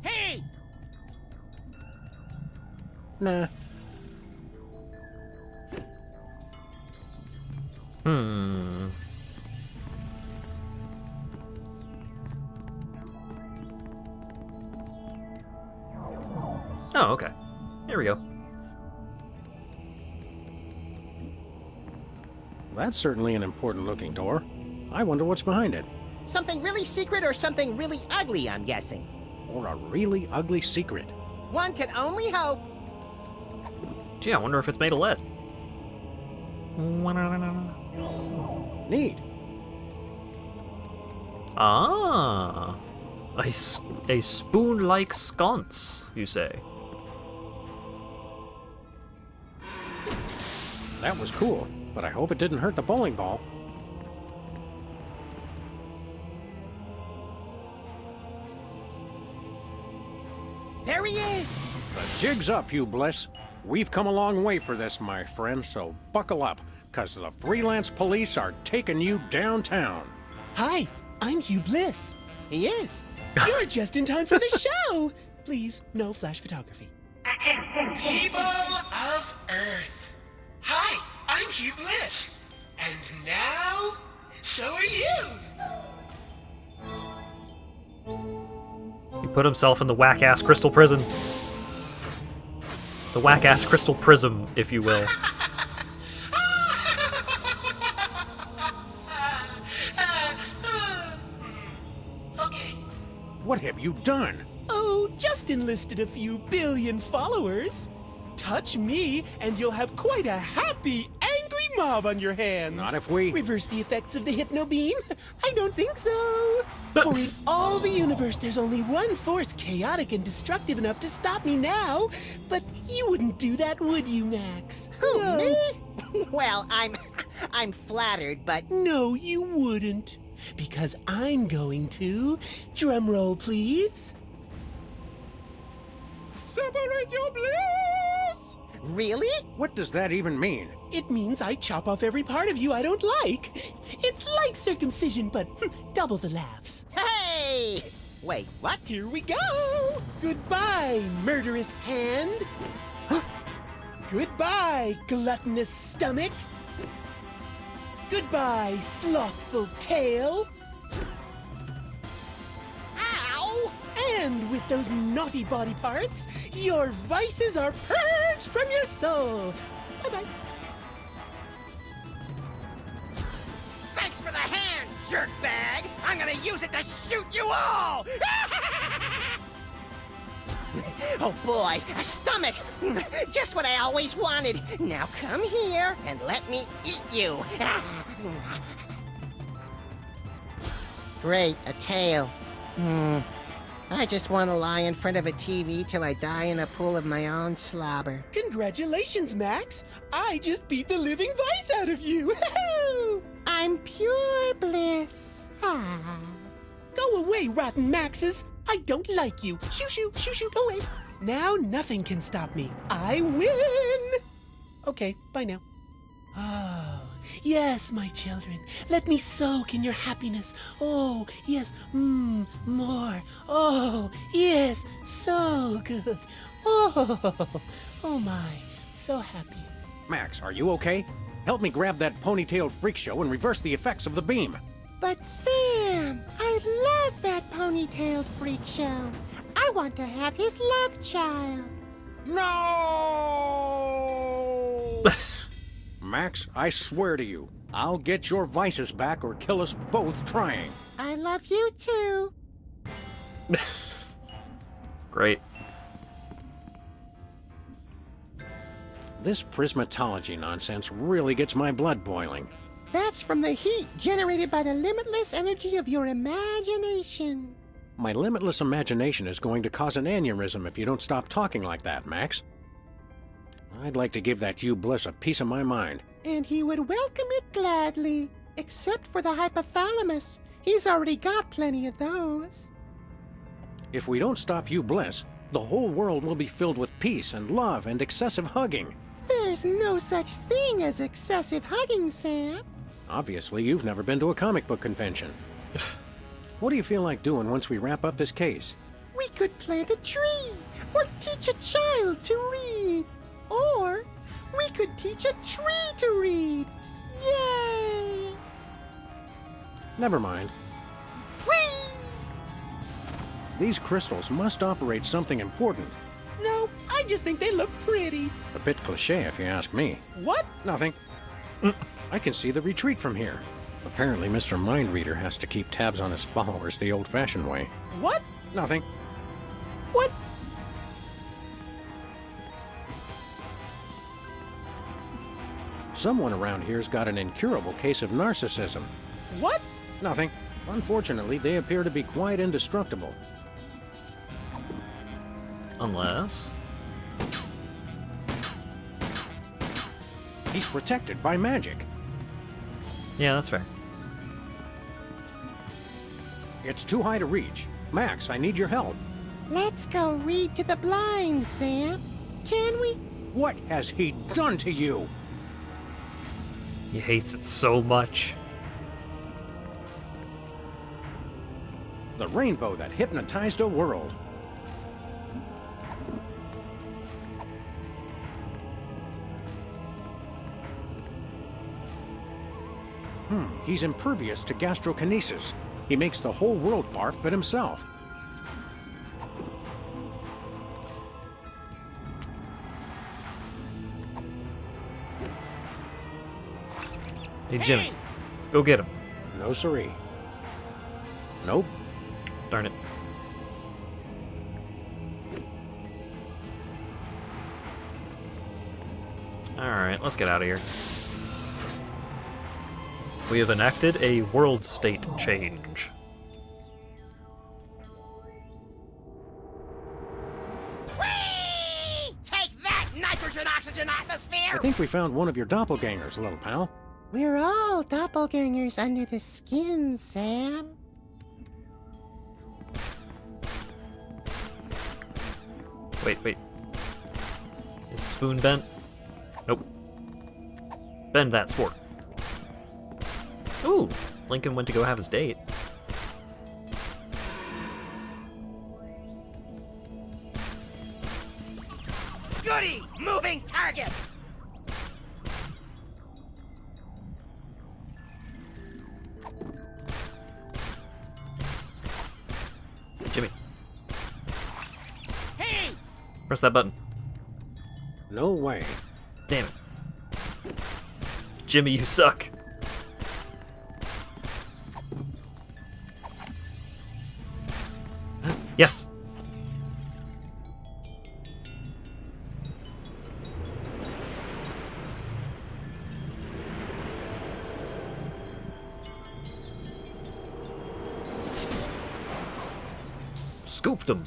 Hey! Nah. Oh, okay. Here we go. That's certainly an important looking door. I wonder what's behind it. Something really secret or something really ugly, I'm guessing. Or a really ugly secret. One can only hope. Gee, I wonder if it's made of lead. Neat. Ah. A spoon-like sconce, you say? That was cool, but I hope it didn't hurt the bowling ball. There he is! The jig's up, Hugh Bliss. We've come a long way for this, my friend, so buckle up, because the freelance police are taking you downtown. Hi, I'm Hugh Bliss. He is. You're just in time for the show. Please, no flash photography. People of Earth. Hi, I'm Hugh Bliss. And now, so are you. He put himself in the whack-ass crystal prison. The whack-ass crystal prism, if you will. Okay. What have you done? Oh, just enlisted a few billion followers. Touch me, and you'll have quite a happy, angry mob on your hands. Not if we... Reverse the effects of the hypno beam? I don't think so. For in all the universe, there's only one force chaotic and destructive enough to stop me now. But you wouldn't do that, would you, Max? Who, No. me? Well, I'm flattered, but... No, you wouldn't. Because I'm going to... Drum roll, please. Separate your bliss! Really? What does that even mean? It means I chop off every part of you I don't like. It's like circumcision, but double the laughs. Hey! Wait, what? Here we go! Goodbye, murderous hand. Goodbye, gluttonous stomach. Goodbye, slothful tail. Ow! And with those naughty body parts, your vices are purged from your soul. Bye-bye. Thanks for the hand, jerkbag! I'm gonna use it to shoot you all! Oh boy, a stomach! Just what I always wanted. Now come here and let me eat you. Great, a tail. I just want to lie in front of a TV till I die in a pool of my own slobber. Congratulations, Max. I just beat the living vice out of you. I'm pure bliss. Go away, rotten Maxes. I don't like you. Shoo, shoo, shoo, shoo, go away. Now nothing can stop me. I win. Okay, bye now. Oh, yes, my children. Let me soak in your happiness. Oh, yes, more. Oh, yes, so good. Oh my, so happy. Max, are you okay? Help me grab that ponytailed freak show and reverse the effects of the beam. But Sam, I love that ponytailed freak show. I want to have his love child. No! Max, I swear to you, I'll get your vices back or kill us both trying. I love you too. Great. This prismatology nonsense really gets my blood boiling. That's from the heat generated by the limitless energy of your imagination. My limitless imagination is going to cause an aneurysm if you don't stop talking like that, Max. I'd like to give that Hugh Bliss a piece of my mind. And he would welcome it gladly, except for the hypothalamus. He's already got plenty of those. If we don't stop Hugh Bliss, the whole world will be filled with peace and love and excessive hugging. There's no such thing as excessive hugging, Sam. Obviously, you've never been to a comic book convention. What do you feel like doing once we wrap up this case? We could plant a tree, or teach a child to read. Or we could teach a tree to read. Yay! Never mind. Whee! These crystals must operate something important. No, I just think they look pretty. A bit cliché if you ask me. What? Nothing. I can see the retreat from here. Apparently, Mr. Mindreader has to keep tabs on his followers the old-fashioned way. What? Nothing. What? Someone around here's got an incurable case of narcissism. What? Nothing. Unfortunately, they appear to be quite indestructible. Unless... He's protected by magic. Yeah, that's fair. It's too high to reach. Max, I need your help. Let's go read to the blind, Sam. Can we? What has he done to you? He hates it so much. The rainbow that hypnotized a world. He's impervious to gastrokinesis. He makes the whole world barf but himself. Hey, Jimmy. Go get him. No siree. Nope. Darn it. Alright, let's get out of here. We have enacted a world state change. Whee! Take that, nitrogen-oxygen atmosphere! I think we found one of your doppelgangers, little pal. We're all doppelgangers under the skin, Sam. Wait. Is the spoon bent? Nope. Bend that sport. Ooh, Lincoln went to go have his date. Goody! Moving targets! Jimmy. Hey! Press that button. No way. Damn it. Jimmy, you suck. Yes. Scooped him.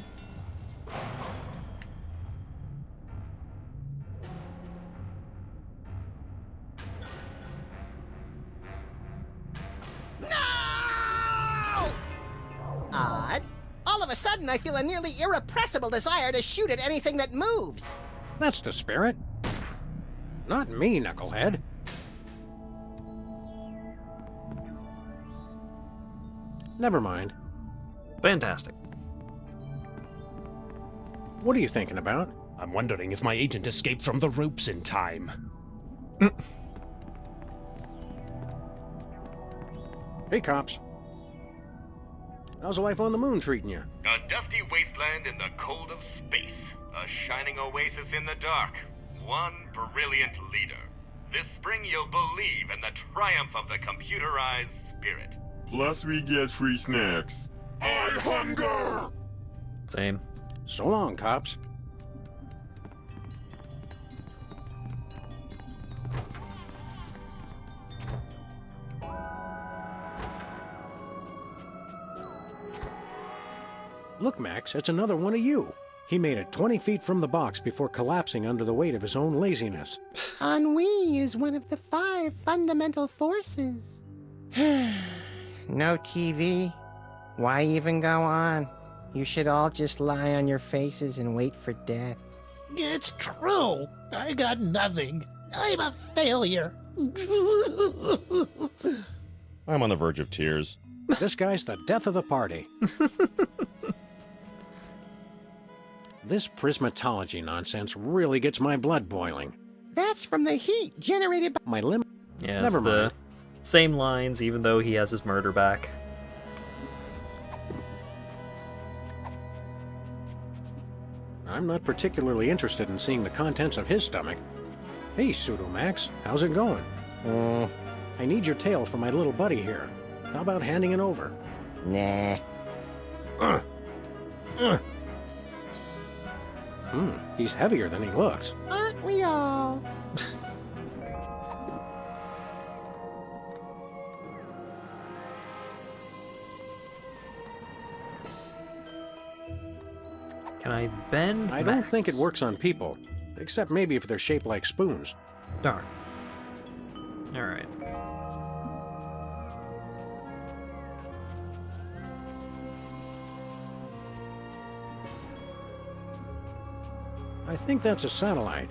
Odd. All of a sudden, I feel a nearly irrepressible desire to shoot at anything that moves. That's the spirit. Not me, knucklehead. Never mind. Fantastic. What are you thinking about? I'm wondering if my agent escaped from the ropes in time. Hey, cops. How's life on the moon treating you? A dusty wasteland in the cold of space. A shining oasis in the dark. One brilliant leader. This spring you'll believe in the triumph of the computerized spirit. Plus we get free snacks. I hunger! Same. So long, cops. Look, Max, it's another one of you. He made it 20 feet from the box before collapsing under the weight of his own laziness. Ennui is one of the 5 fundamental forces. No TV? Why even go on? You should all just lie on your faces and wait for death. It's true. I got nothing. I'm a failure. I'm on the verge of tears. This guy's the death of the party. This prismatology nonsense really gets my blood boiling. That's from the heat generated by My limb. Yeah, Never it's the mind. same lines, even though he has his murder back. I'm not particularly interested in seeing the contents of his stomach. Hey, Pseudomax, how's it going? I need your tail for my little buddy here. How about handing it over? Nah. He's heavier than he looks. Aren't we all? Can I bend I don't Max? think it works on people, except maybe if they're shaped like spoons. Darn. Alright. I think that's a satellite.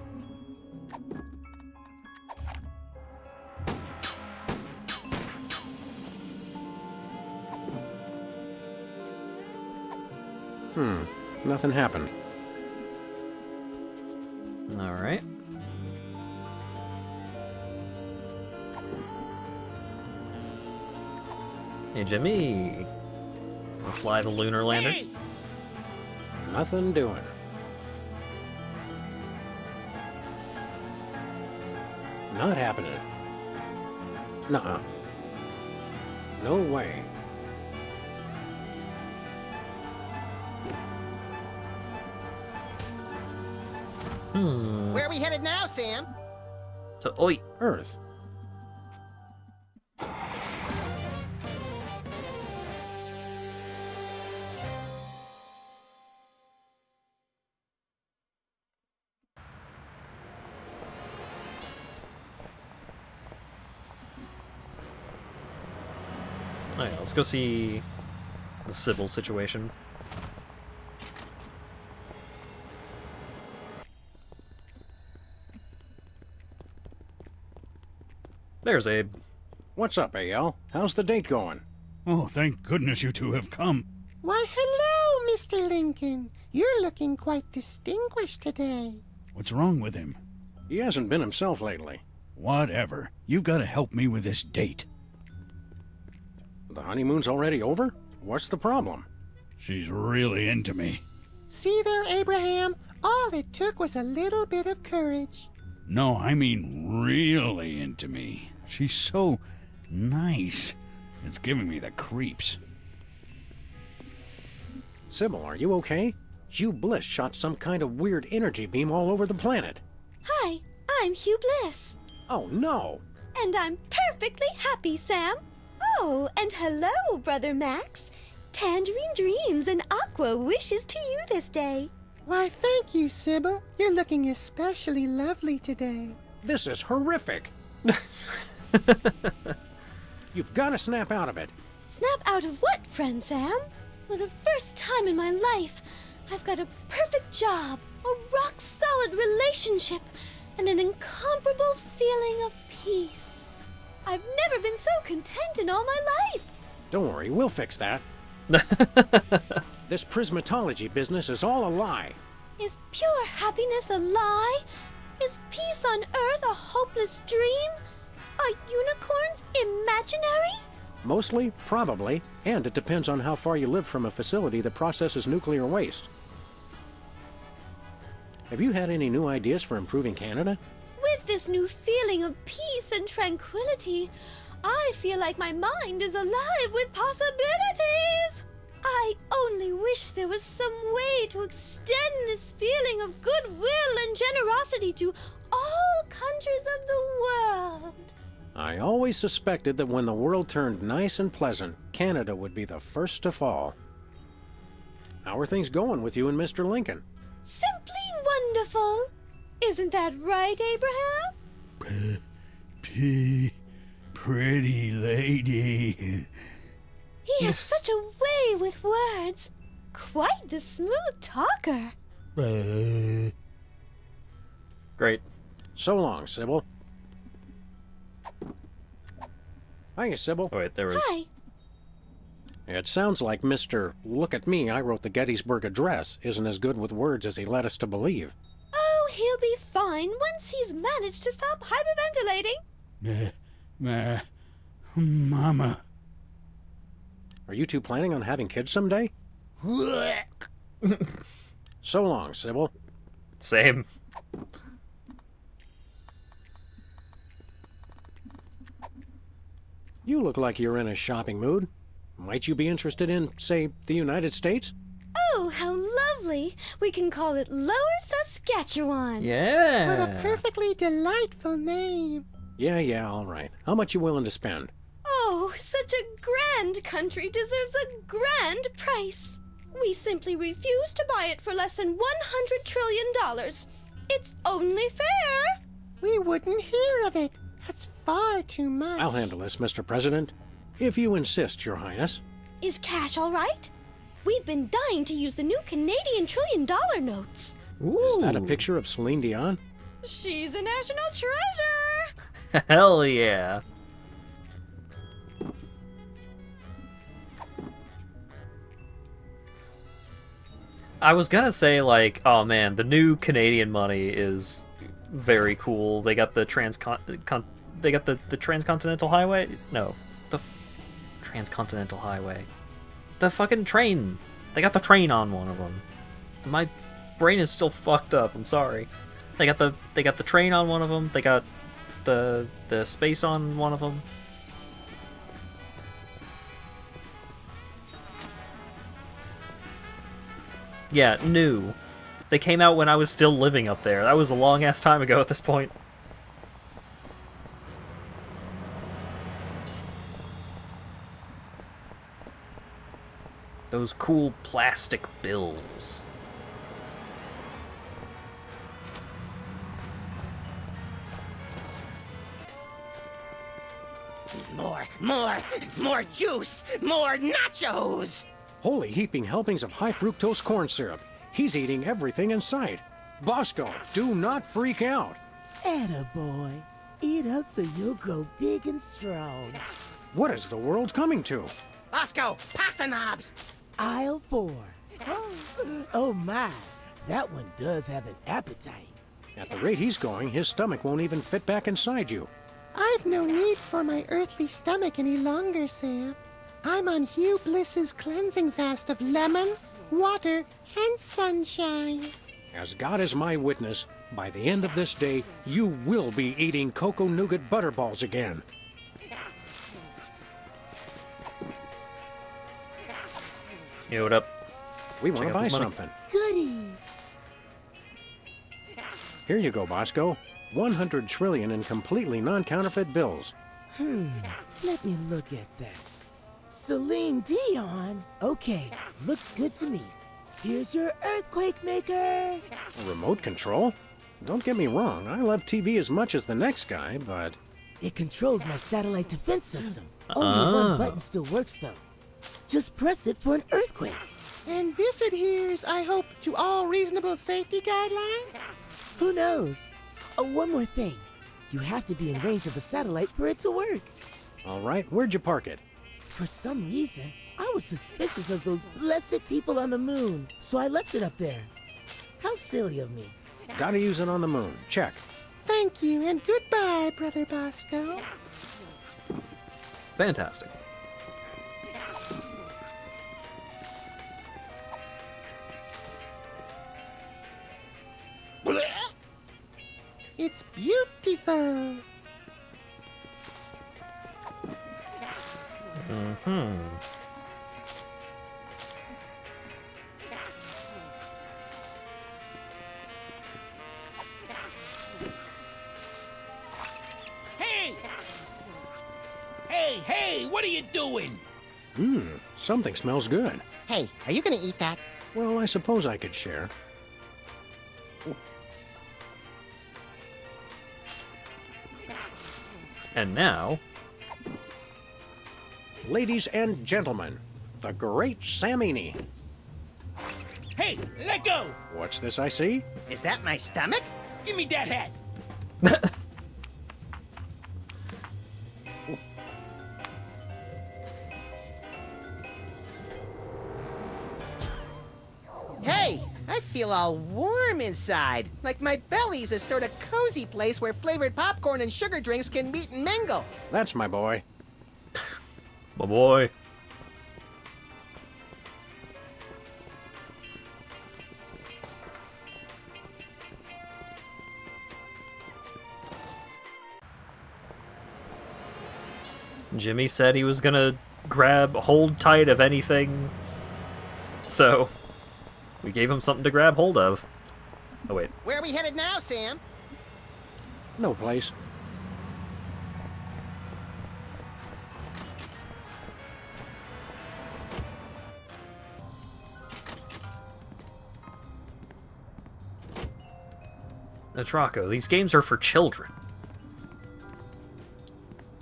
Nothing happened. Alright. Hey, Jimmy. Wanna fly the lunar lander? Nothing doing. Not happening. Nuh-uh. No way. Where are we headed now, Sam? To Oi. Earth. Oh yeah, let's go see the Sybil situation. There's Abe. What's up, AL? How's the date going? Oh, thank goodness you two have come. Why, hello, Mr. Lincoln. You're looking quite distinguished today. What's wrong with him? He hasn't been himself lately. Whatever. You've got to help me with this date. The honeymoon's already over? What's the problem? She's really into me. See there, Abraham? All it took was a little bit of courage. No, I mean really into me. She's so nice. It's giving me the creeps. Sybil, are you okay? Hugh Bliss shot some kind of weird energy beam all over the planet. Hi, I'm Hugh Bliss. Oh, no. And I'm perfectly happy, Sam. Oh, and hello, Brother Max. Tangerine dreams and Aqua wishes to you this day. Why, thank you, Sybil. You're looking especially lovely today. This is horrific. You've got to snap out of it. Snap out of what, friend Sam? For the first time in my life, I've got a perfect job, a rock-solid relationship, and an incomparable feeling of peace. I've never been so content in all my life. Don't worry, we'll fix that. This prismatology business is all a lie. Is pure happiness a lie? Is peace on Earth a hopeless dream? Are unicorns imaginary? Mostly, probably, and it depends on how far you live from a facility that processes nuclear waste. Have you had any new ideas for improving Canada? With this new feeling of peace and tranquility, I feel like my mind is alive with possibilities. I only wish there was some way to extend this feeling of goodwill and generosity to all countries of the world. I always suspected that when the world turned nice and pleasant, Canada would be the first to fall. How are things going with you and Mr. Lincoln? Simply wonderful. Isn't that right, Abraham? Pretty lady. He has such a way with words. Quite the smooth talker. Great. So long, Sybil. Hiya, Sybil. Oh, wait, there was... Hi. It sounds like Mr. Look at Me, I wrote the Gettysburg Address isn't as good with words as he led us to believe. Oh, he'll be fine once he's managed to stop hyperventilating. Mama. Are you two planning on having kids someday? So long, Sybil. Same. You look like you're in a shopping mood. Might you be interested in, say, the United States? Oh, how lovely. We can call it Lower Saskatchewan. Yeah. What a perfectly delightful name. Yeah, all right. How much you willing to spend? Oh, such a grand country deserves a grand price. We simply refuse to buy it for less than $100 trillion. It's only fair. We wouldn't hear of it. That's far too much. I'll handle this, Mr. President. If you insist, Your Highness. Is cash all right? We've been dying to use the new Canadian $1 trillion notes. Is that a picture of Celine Dion? She's a national treasure. Hell yeah. I was gonna say, like, oh man, the new Canadian money is very cool. They got the the transcontinental highway. No, the transcontinental highway. The fucking train. They got the train on one of them. My brain is still fucked up. I'm sorry. They got the train on one of them. They got the space on one of them. Yeah, new. They came out when I was still living up there. That was a long ass time ago at this point. Those cool plastic bills. More juice! More nachos! Holy heaping helpings of high fructose corn syrup. He's eating everything in sight. Bosco, do not freak out. Attaboy. Eat up so you'll grow big and strong. What is the world coming to? Bosco, pasta knobs! Aisle 4. Oh my, that one does have an appetite. At the rate he's going, his stomach won't even fit back inside you. I've no need for my earthly stomach any longer, Sam. I'm on Hugh Bliss's cleansing fast of lemon, water, and sunshine. As God is my witness, by the end of this day, you will be eating cocoa nougat butterballs again. Yo, what up? We want to Check out buy this money. something. Goody. Here you go, Bosco. 100 trillion in completely non-counterfeit bills. Let me look at that. Celine Dion? Okay, looks good to me. Here's your earthquake maker. A remote control? Don't get me wrong, I love TV as much as the next guy, but... It controls my satellite defense system. Only one button still works, though. Just press it for an earthquake. And this adheres, I hope, to all reasonable safety guidelines? Who knows? Oh, one more thing. You have to be in range of the satellite for it to work. All right, where'd you park it? For some reason, I was suspicious of those blessed people on the moon, so I left it up there. How silly of me. Gotta use it on the moon. Check. Thank you, and goodbye, Brother Bosco. Fantastic. It's beautiful. you doing? Something smells good. Hey, are you gonna eat that? Well, I suppose I could share. And now, Ladies and gentlemen, the great Samini. Hey, let go! What's this I see? Is that my stomach? Give me that hat! Hey, I feel all warm inside. Like my belly's a sort of cozy place where flavored popcorn and sugar drinks can meet and mingle. That's my boy. my boy. Jimmy said he was gonna grab hold tight of anything, so we gave him something to grab hold of. Oh wait. Where are we headed now, Sam? No place. Atraco, these games are for children.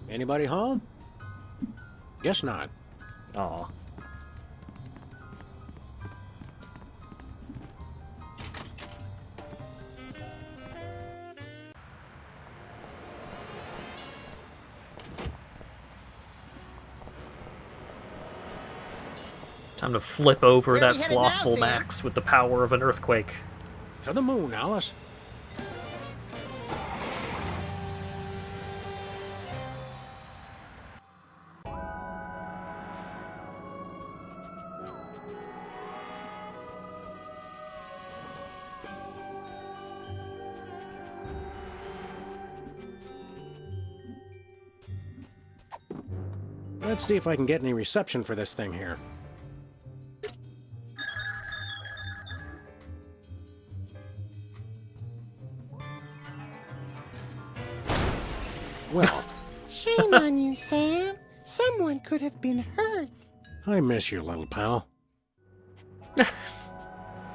Anybody home? Guess not. Aw. Time to flip over Where are that we headed now, slothful Sam? Max with the power of an earthquake. To the moon, Alice. Let's see if I can get any reception for this thing here. Well, Shame on you, Sam. Someone could have been hurt. I miss you, little pal.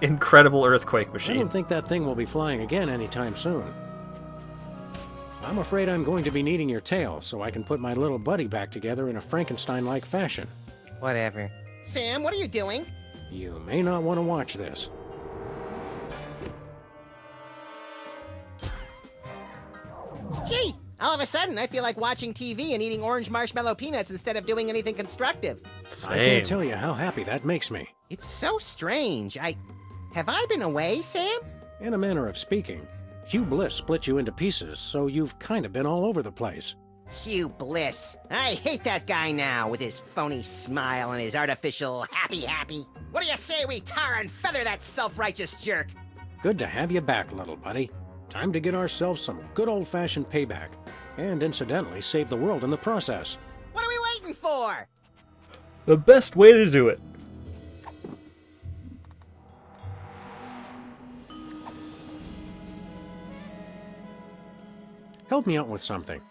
Incredible earthquake I machine. don't think that thing will be flying again anytime soon. I'm afraid I'm going to be needing your tail so I can put my little buddy back together in a Frankenstein-like fashion. Whatever. Sam, what are you doing? You may not want to watch this. Gee, all of a sudden I feel like watching TV and eating orange marshmallow peanuts instead of doing anything constructive. I can't tell you how happy that makes me. It's so strange. Have I been away, Sam? In a manner of speaking, Hugh Bliss split you into pieces, so you've kind of been all over the place. Hugh Bliss. I hate that guy now with his phony smile and his artificial happy. What do you say we tar and feather that self-righteous jerk? Good to have you back, little buddy. Time to get ourselves some good old-fashioned payback, and incidentally save the world in the process. What are we waiting for? The best way to do it. Help me out with something.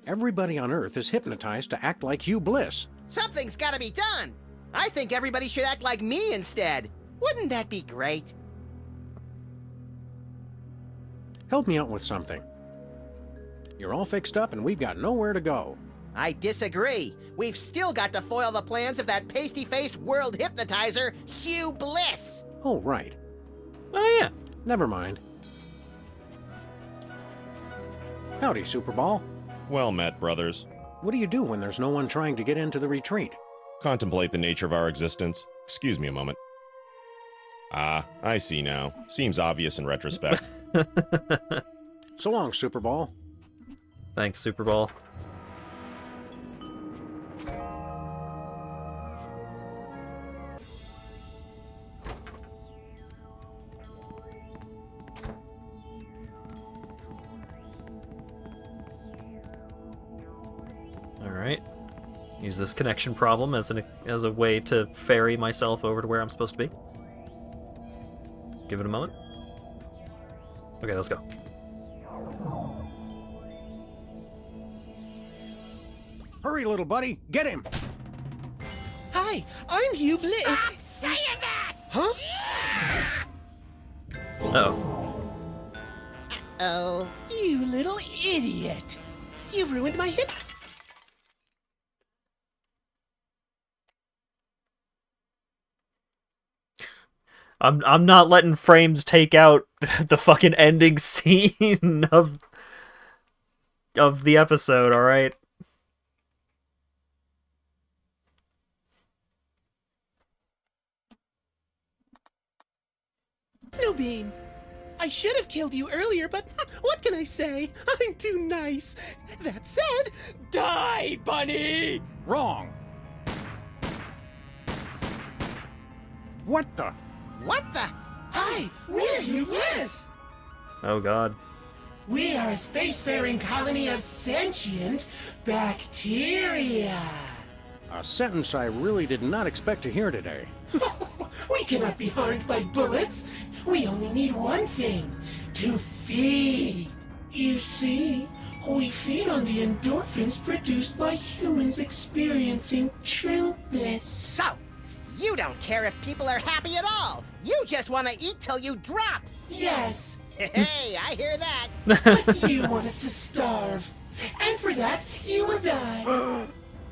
Everybody on Earth is hypnotized to act like Hugh Bliss. Something's gotta be done. I think everybody should act like me instead. Wouldn't that be great? Help me out with something. You're all fixed up and we've got nowhere to go. I disagree. We've still got to foil the plans of that pasty-faced world hypnotizer, Hugh Bliss. Oh, right. Oh, yeah. Never mind. Howdy, Superball. Well met, brothers. What do you do when there's no one trying to get into the retreat? Contemplate the nature of our existence. Excuse me a moment. Ah, I see now. Seems obvious in retrospect. So long, Superball. Thanks, Superball. Alright. Use this connection problem as a way to ferry myself over to where I'm supposed to be. Give it a moment. Okay, let's go. Hurry, little buddy. Get him. Hi, I'm Hugh Bliss. Stop saying that! Huh? Oh. Oh. You little idiot. You've ruined my hip. I'm not letting frames take out the fucking ending scene of the episode, all right? No, Bean. I should have killed you earlier, but what can I say? I'm too nice. That said, die, bunny! Wrong. What the? What the? Hi, we're Hugh Bliss. Oh god. We are a spacefaring colony of sentient bacteria. A sentence I really did not expect to hear today. We cannot be harmed by bullets. We only need one thing, to feed. You see, we feed on the endorphins produced by humans experiencing true bliss. So, you don't care if people are happy at all. You just want to eat till you drop. Yes, Hey, I hear that. but you want us to starve. And for that, you will die.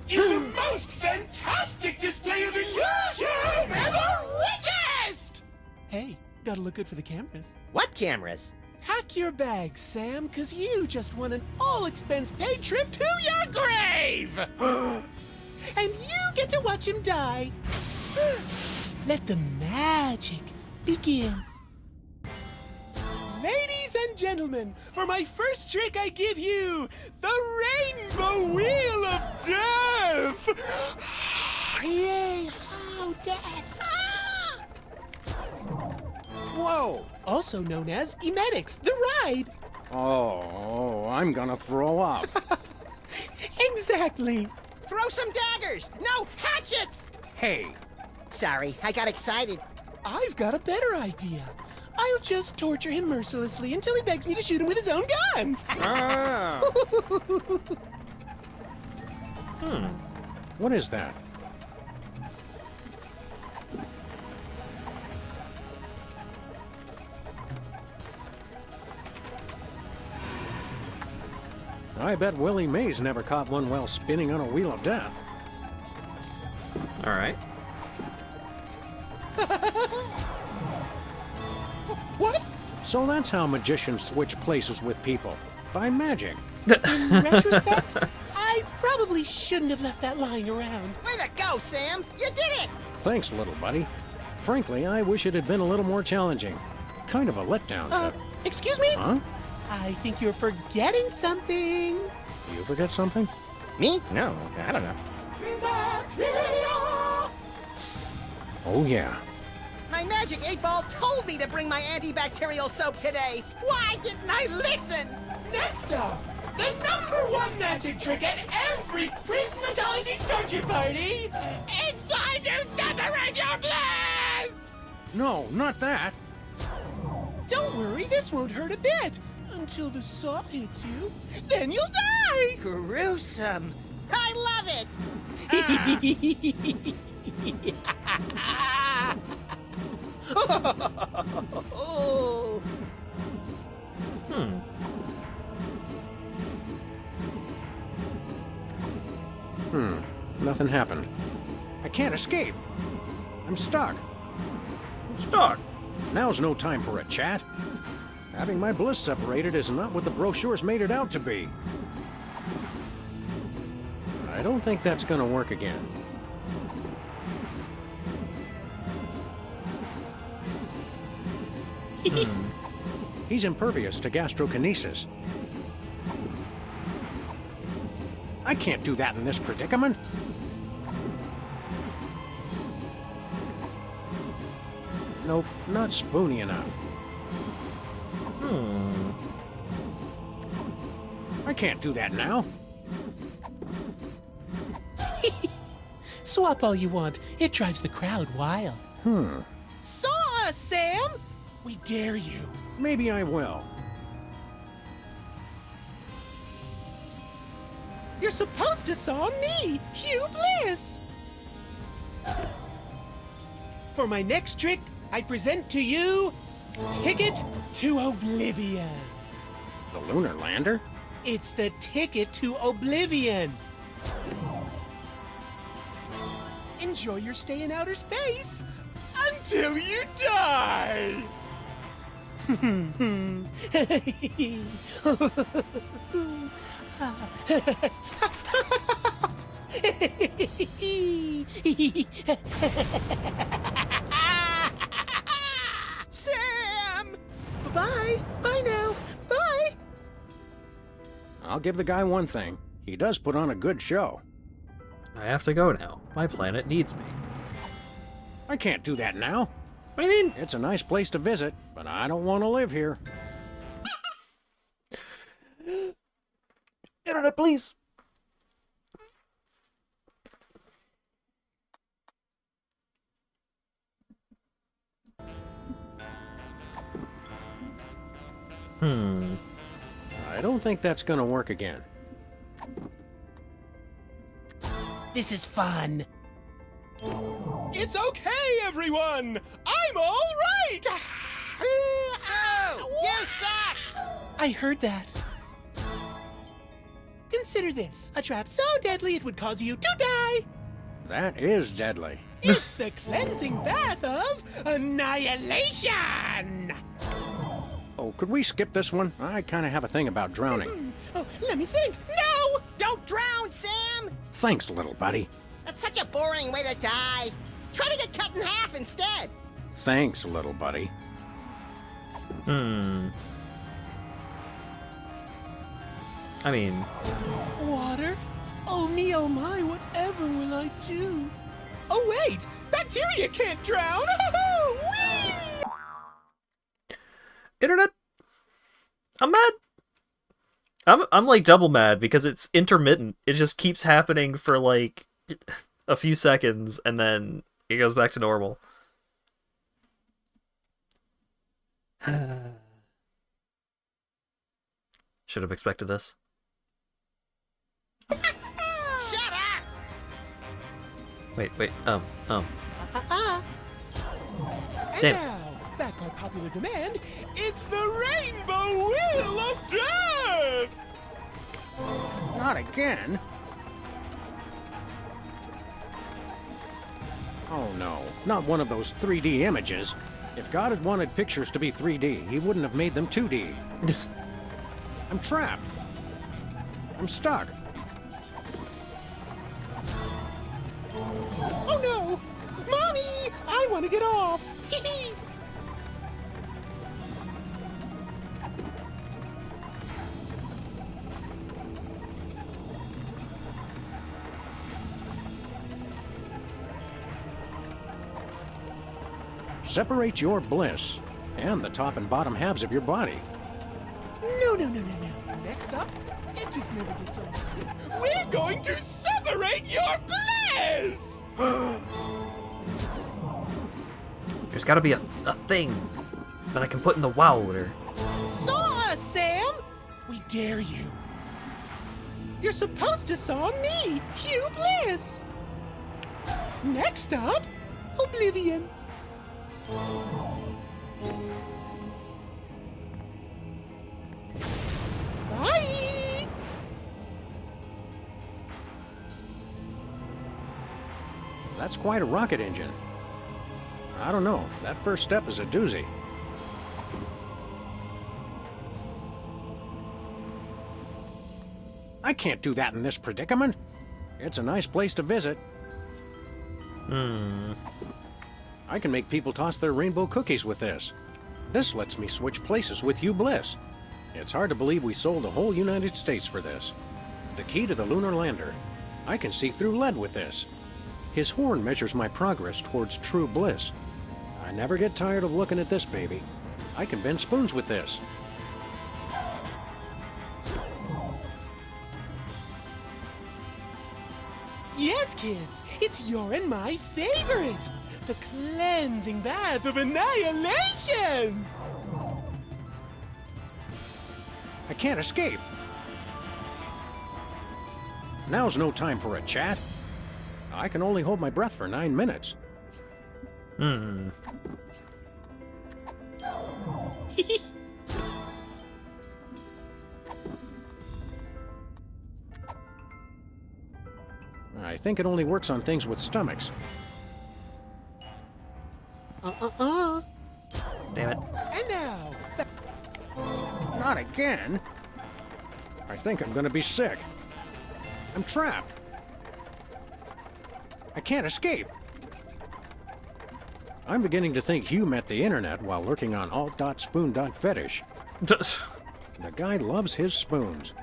In the most fantastic display of illusion ever witnessed! Hey, gotta look good for the cameras. What cameras? Pack your bags, Sam, cause you just won an all-expense-paid trip to your grave! And you get to watch him die. Let the magic begin. Ladies and gentlemen, for my first trick I give you, the Rainbow Wheel of Death! Yay, how death! Whoa! Also known as Emetics, the ride! Oh, I'm gonna throw up. Exactly! Throw some daggers. No, hatchets. Hey. Sorry, I got excited. I've got a better idea. I'll just torture him mercilessly until he begs me to shoot him with his own gun. What is that? I bet Willie Mays never caught one while spinning on a wheel of death. All right. What? So that's how magicians switch places with people. By magic. In retrospect, I probably shouldn't have left that lying around. Way to go, Sam. You did it. Thanks, little buddy. Frankly, I wish it had been a little more challenging. Kind of a letdown. Excuse me? Huh? I think you're forgetting something. You forget something? Me? No, I don't know. Oh, yeah. My magic 8-ball told me to bring my antibacterial soap today. Why didn't I listen? Next up, the #1 magic trick at every Prismatology torture party! It's time to separate your bliss! No, not that. Don't worry, this won't hurt a bit. Until the saw hits you. Then you'll die! Gruesome. I love it. Oh. Nothing happened. I can't escape. I'm stuck. Stuck. Now's no time for a chat. Having my bliss separated is not what the brochures made it out to be. I don't think that's gonna work again. He's impervious to gastrokinesis. I can't do that in this predicament. Nope, not spoony enough. I can't do that now. Swap all you want. It drives the crowd wild. Saw us, Sam! We dare you. Maybe I will. You're supposed to saw me, Hugh Bliss! For my next trick, I present to you Ticket to Oblivion. The lunar lander? It's the ticket to Oblivion. Enjoy your stay in outer space until you die. Sam! Bye. Bye now. Bye. I'll give the guy one thing. He does put on a good show. I have to go now. My planet needs me. I can't do that now. What do you mean? It's a nice place to visit, but I don't want to live here. Internet, please. I don't think that's gonna work again. This is fun. It's okay, everyone! I'm all right! Oh, you suck! I heard that. Consider this, a trap so deadly it would cause you to die! That is deadly. It's the cleansing bath of annihilation! Oh, could we skip this one? I kind of have a thing about drowning. Oh, let me think. No! Don't drown, Sam! Thanks, little buddy. That's such a boring way to die. Try to get cut in half instead. Thanks, little buddy. I mean... Water? Oh me, oh my, whatever will I do? Oh wait! Bacteria can't drown! Whee! Internet? I'm mad. I'm like double mad because it's intermittent. It just keeps happening for like a few seconds and then it goes back to normal. Should have expected this. Shut up! Wait. And Damn. now, back by popular demand, it's the Rainbow Wheel of Death! Not again. Oh no, not one of those 3D images. If God had wanted pictures to be 3D, he wouldn't have made them 2D. I'm trapped. I'm stuck. Oh no! Mommy! I want to get off! Hee Separate your bliss and the top and bottom halves of your body. No. Next up, it just never gets old. We're going to separate your bliss! There's gotta be a thing that I can put in the wow loader. Saw us, Sam! We dare you. You're supposed to saw me, Hugh Bliss! Next up, Oblivion. Bye! That's quite a rocket engine. I don't know, that first step is a doozy. I can't do that in this predicament. It's a nice place to visit. I can make people toss their rainbow cookies with this. This lets me switch places with Hugh Bliss. It's hard to believe we sold the whole United States for this. The key to the lunar lander. I can see through lead with this. His horn measures my progress towards true bliss. I never get tired of looking at this baby. I can bend spoons with this. Yes, kids, it's your and my favorite! The cleansing bath of annihilation! I can't escape. Now's no time for a chat. I can only hold my breath for 9 minutes. I think it only works on things with stomachs. Damn it. And now, Not again. I think I'm gonna be sick. I'm trapped. I can't escape. I'm beginning to think Hugh met the internet while lurking on alt.spoon.fetish. The guy loves his spoons.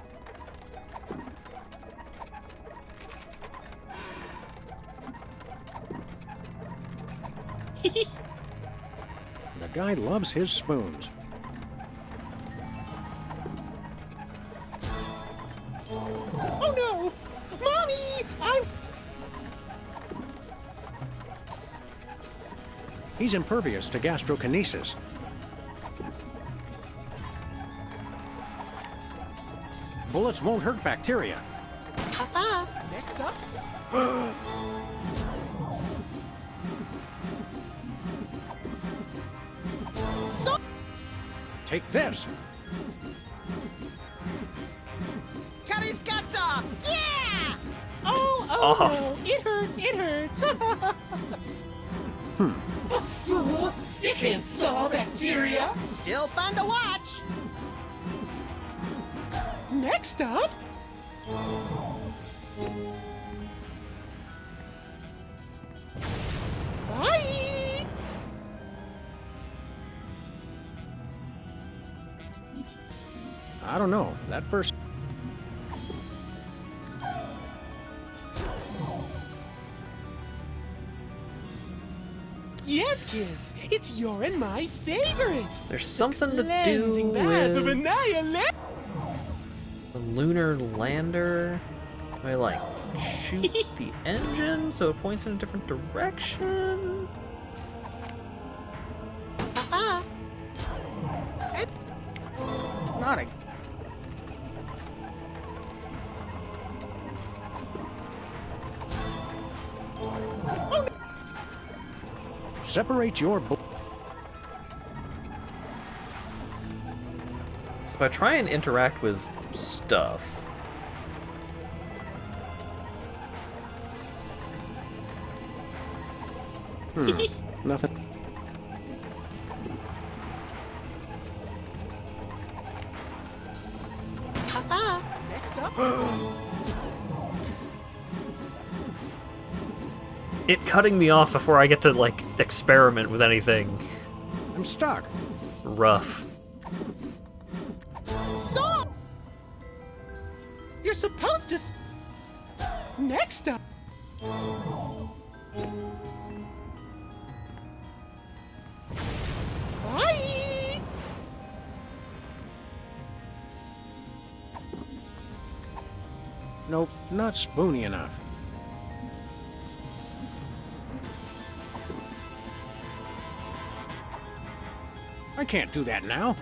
The guy loves his spoons. oh no! Mommy! He's impervious to gastrokinesis. Bullets won't hurt bacteria. Next up. Take this. Cut his guts off! Yeah! Oh, no! It hurts! A fool! You can't saw bacteria! Still fun to watch! Next up. Bye! I don't know. That first... Yes, kids, it's your and my favorite. There's something to do Cleansing bath of with annihilation. the lunar lander. I like shoot the engine so it points in a different direction. Not a... Separate your... So if I try and interact with stuff... Nothing. Next up. It cutting me off before I get to, like, experiment with anything. I'm stuck. It's rough. So, you're supposed to. Next up. Bye. Nope, not spoony enough. I can't do that now.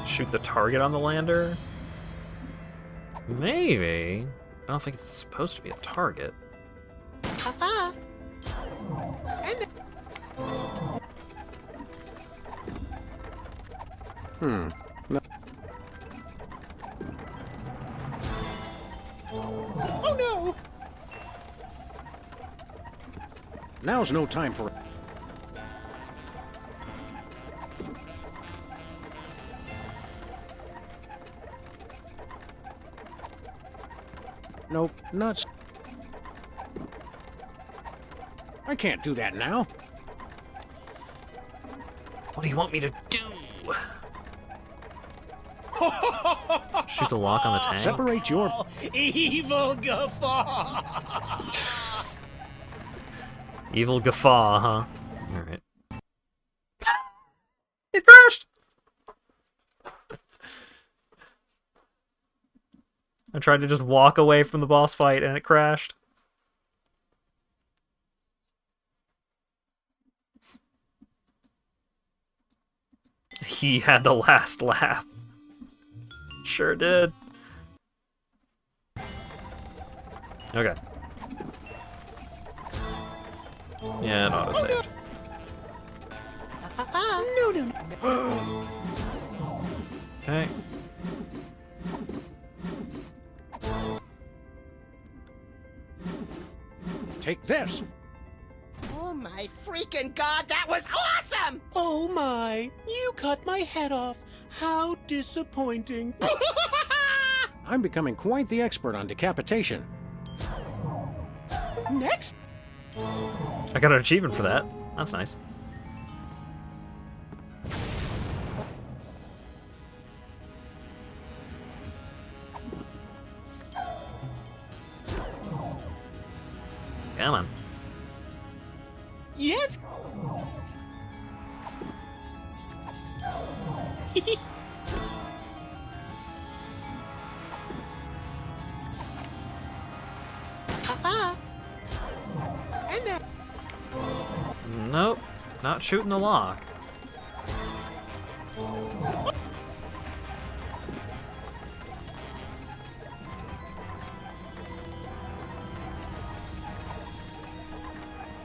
Shoot the target on the lander? Maybe. I don't think it's supposed to be a target. No. Oh no! Now's no time for... Nope, nuts. I can't do that now. What do you want me to do? Shoot the lock on the tank? Separate your... Evil guffaw! Evil guffaw, huh? Alright. It crashed! I tried to just walk away from the boss fight and it crashed. He had the last laugh. Sure did. Okay. Yeah, it auto-saved. No. Okay. Take this. Oh my freaking god, that was awesome! Oh my, you cut my head off. How disappointing. I'm becoming quite the expert on decapitation. Next. I got an achievement for that. That's nice. Come on. Yes. And that. Nope. Not shooting the lock.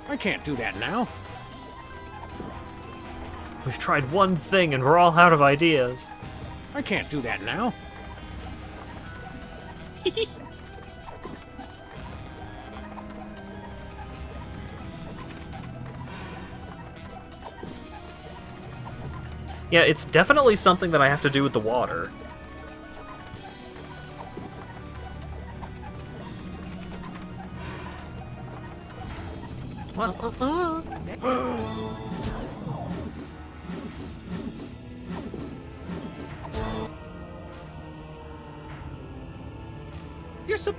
I can't do that now. We've tried one thing and we're all out of ideas. I can't do that now. Yeah, it's definitely something that I have to do with the water. What's You're so.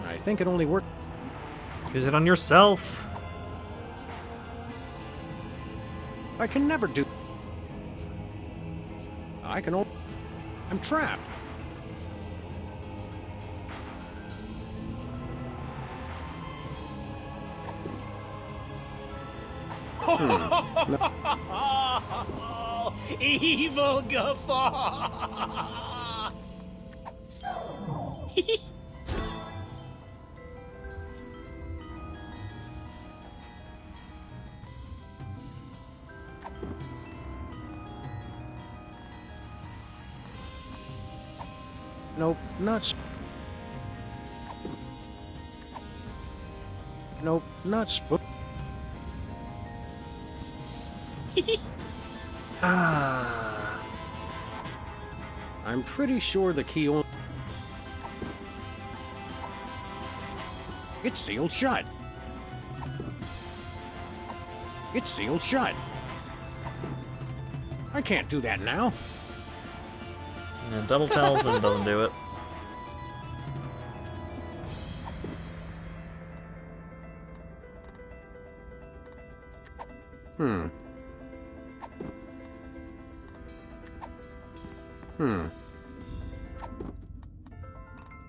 I think it only worked. Use it on yourself. I can never do. I can only. I'm trapped. Evil guffaw! Nope, not. Nope, not spook. I'm pretty sure the key only. It's sealed shut. It's sealed shut. I can't do that now. Yeah, double talisman doesn't do it.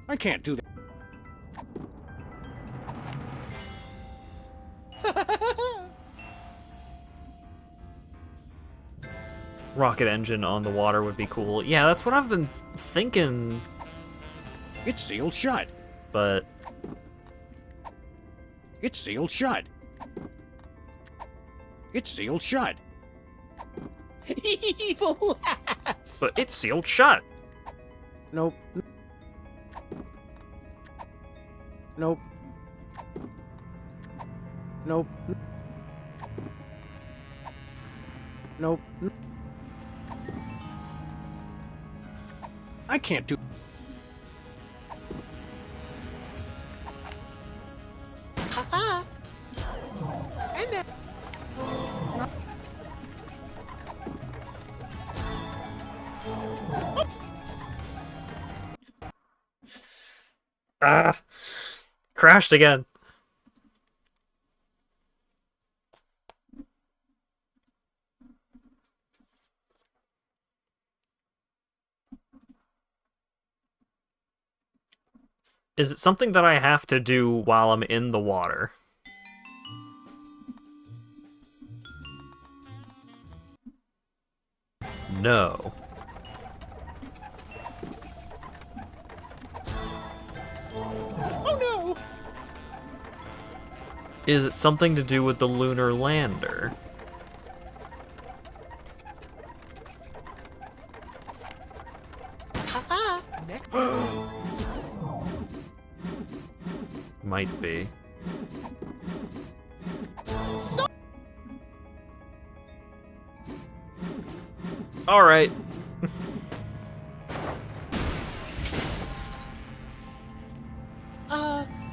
I can't do that. Rocket engine on the water would be cool. Yeah, that's what I've been thinking. It's sealed shut. But it's sealed shut. It's sealed shut. Evil laugh. But it's sealed shut. Nope. Nope. Nope. Nope. I can't do. And that. Ah! Crashed again. Is it something that I have to do while I'm in the water? No. Oh no! Is it something to do with the lunar lander? Next. Might be. All right.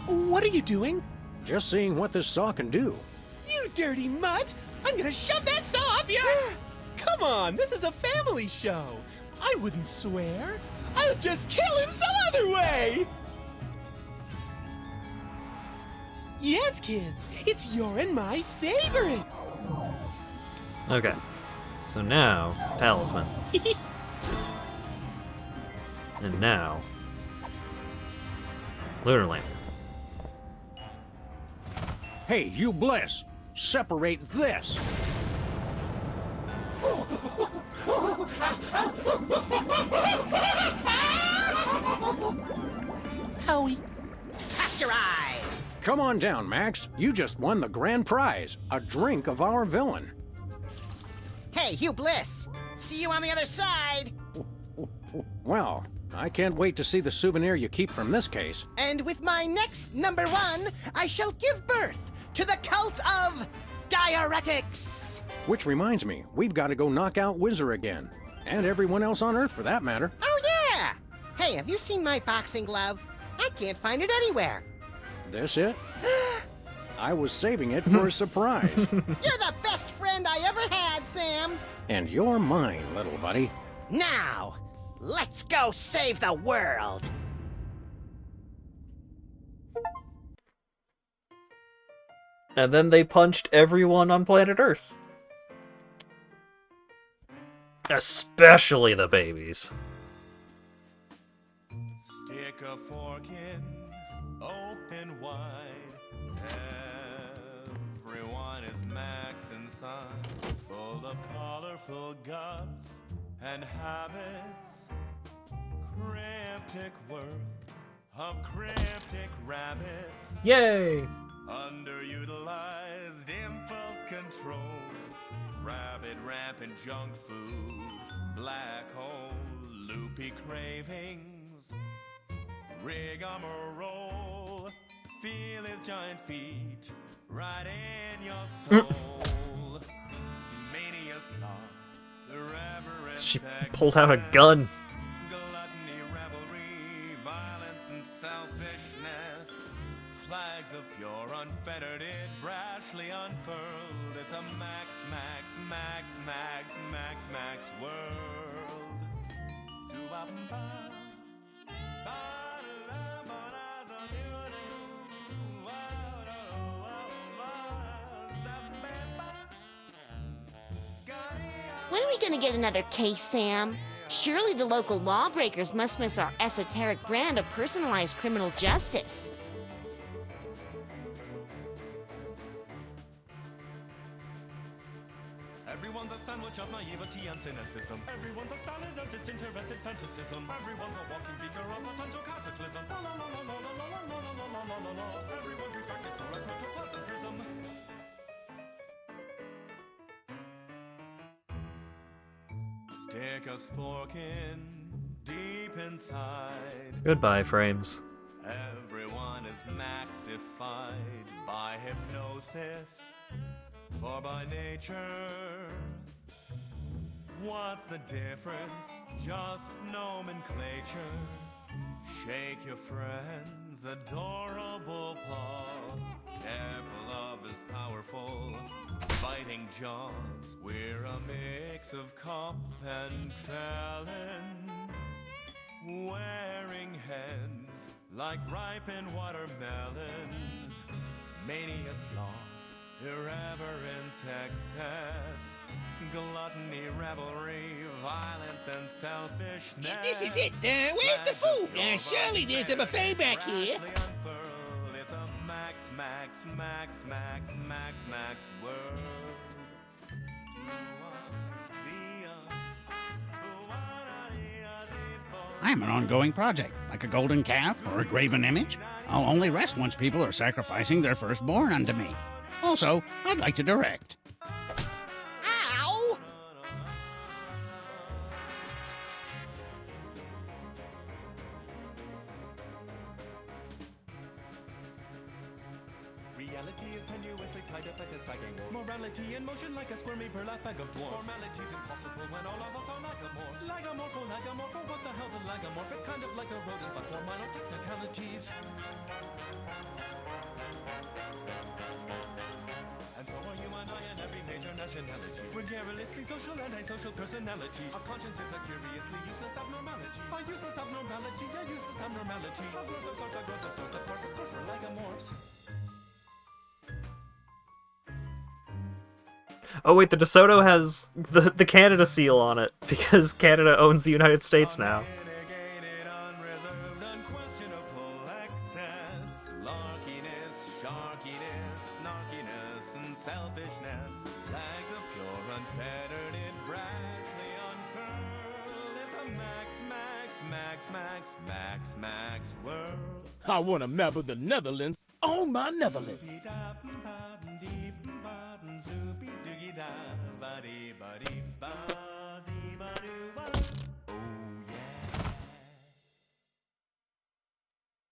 What are you doing? Just seeing what this saw can do. You dirty mutt! I'm gonna shove that saw up your... Come on, this is a family show. I wouldn't swear. I'll just kill him some other way! Yes, kids, it's your and my favorite. Okay. So now, talisman. And now, lunar lander. Hey, you Bliss! Separate this! Howie. Pasteurized! Come on down, Max. You just won the grand prize, a drink of our villain. Hey, Hugh Bliss! See you on the other side! Well, I can't wait to see the souvenir you keep from this case. And with my next number one, I shall give birth to the cult of diuretics! Which reminds me, we've got to go knock out Whizzer again. And everyone else on Earth, for that matter. Oh, yeah! Hey, have you seen my boxing glove? I can't find it anywhere. This it? I was saving it for a surprise. You're the best friend I ever had, Sam! And you're mine, little buddy. Now, let's go save the world! And then they punched everyone on planet Earth. Especially the babies. Stick a fork in, open wide. Everyone is Max inside, full of colorful guts and habits. Cryptic world of cryptic rabbits. Yay! Underutilized impulse control. Rabbit rampant junk food. Black hole, loopy cravings. Rigmarole. Feel his giant feet right in your soul. Mania sloth, irreverent. She pulled out a gun. Gluttony, revelry, violence and selfishness. Flags of pure unfettered, it brashly unfurled. It's a Max, Max, Max, Max, Max, Max world. When are we gonna get another case, Sam? Surely the local lawbreakers must miss our esoteric brand of personalized criminal justice. Everyone's a sandwich of naivety and cynicism. Everyone's a salad of disinterested fantasism. Everyone's a walking beaker of potential cataclysm. La la la la la la la la la la la la la. Everyone's refracted through a protoplasm prism. Stick a spork in deep inside. Goodbye, frames. Everyone is maxified by hypnosis or by nature. What's the difference? Just nomenclature. Shake your friend's adorable paws. Careful of his powerful biting jaws. We're a mix of cop and felon. like ripened watermelons. Mania sloth, irreverence, excess, gluttony, revelry, violence, and selfishness. This is it. Where's the food? Surely there's a buffet back here. It's a max, max, max, max, max, max world. I am an ongoing project, like a golden calf or a graven image. I'll only rest once people are sacrificing their firstborn unto me. Also, I'd like to direct. Ow! Reality is tenuously tied up like a sagging wolf. Morality in motion like a squirmy burlap bag of dwarfs. Formality's impossible when all of us are lagomorphs. Lagomorpho, what the hell's a lagomorph? It's kind of like a rodent, but for minor technicalities. And so are you and I and every major nationality. We're garrulously social, antisocial personalities. Our conscience is a curiously useless abnormality. A useless abnormality, a useless abnormality. A growth of sorts, of course, we're lagomorphs. Oh wait, the DeSoto has the Canada seal on it, because Canada owns the United States now. I want a map of the Netherlands on my Netherlands.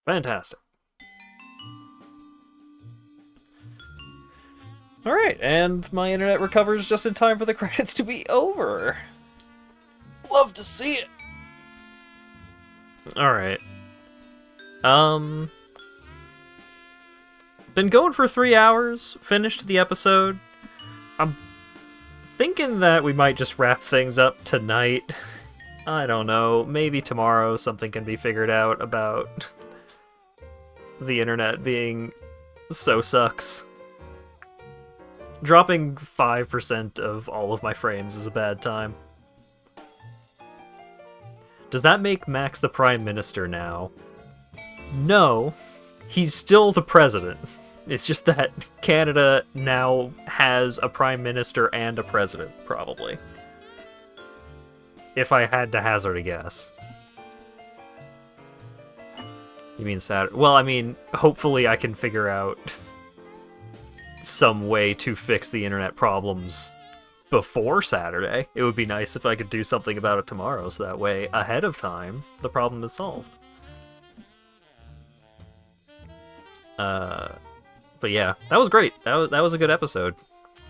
Fantastic. Alright, and my internet recovers just in time for the credits to be over. Love to see it. Alright. Been going for 3 hours, finished the episode. I'm thinking that we might just wrap things up tonight. I don't know, maybe tomorrow something can be figured out about the internet being so sucks. Dropping 5% of all of my frames is a bad time. Does that make Max the Prime Minister now? No, he's still the president. It's just that Canada now has a Prime Minister and a president, probably. If I had to hazard a guess. You mean Saturday? Well, I mean, hopefully I can figure out some way to fix the internet problems before Saturday. It would be nice if I could do something about it tomorrow, so that way, ahead of time, the problem is solved. But yeah, that was great. That was a good episode.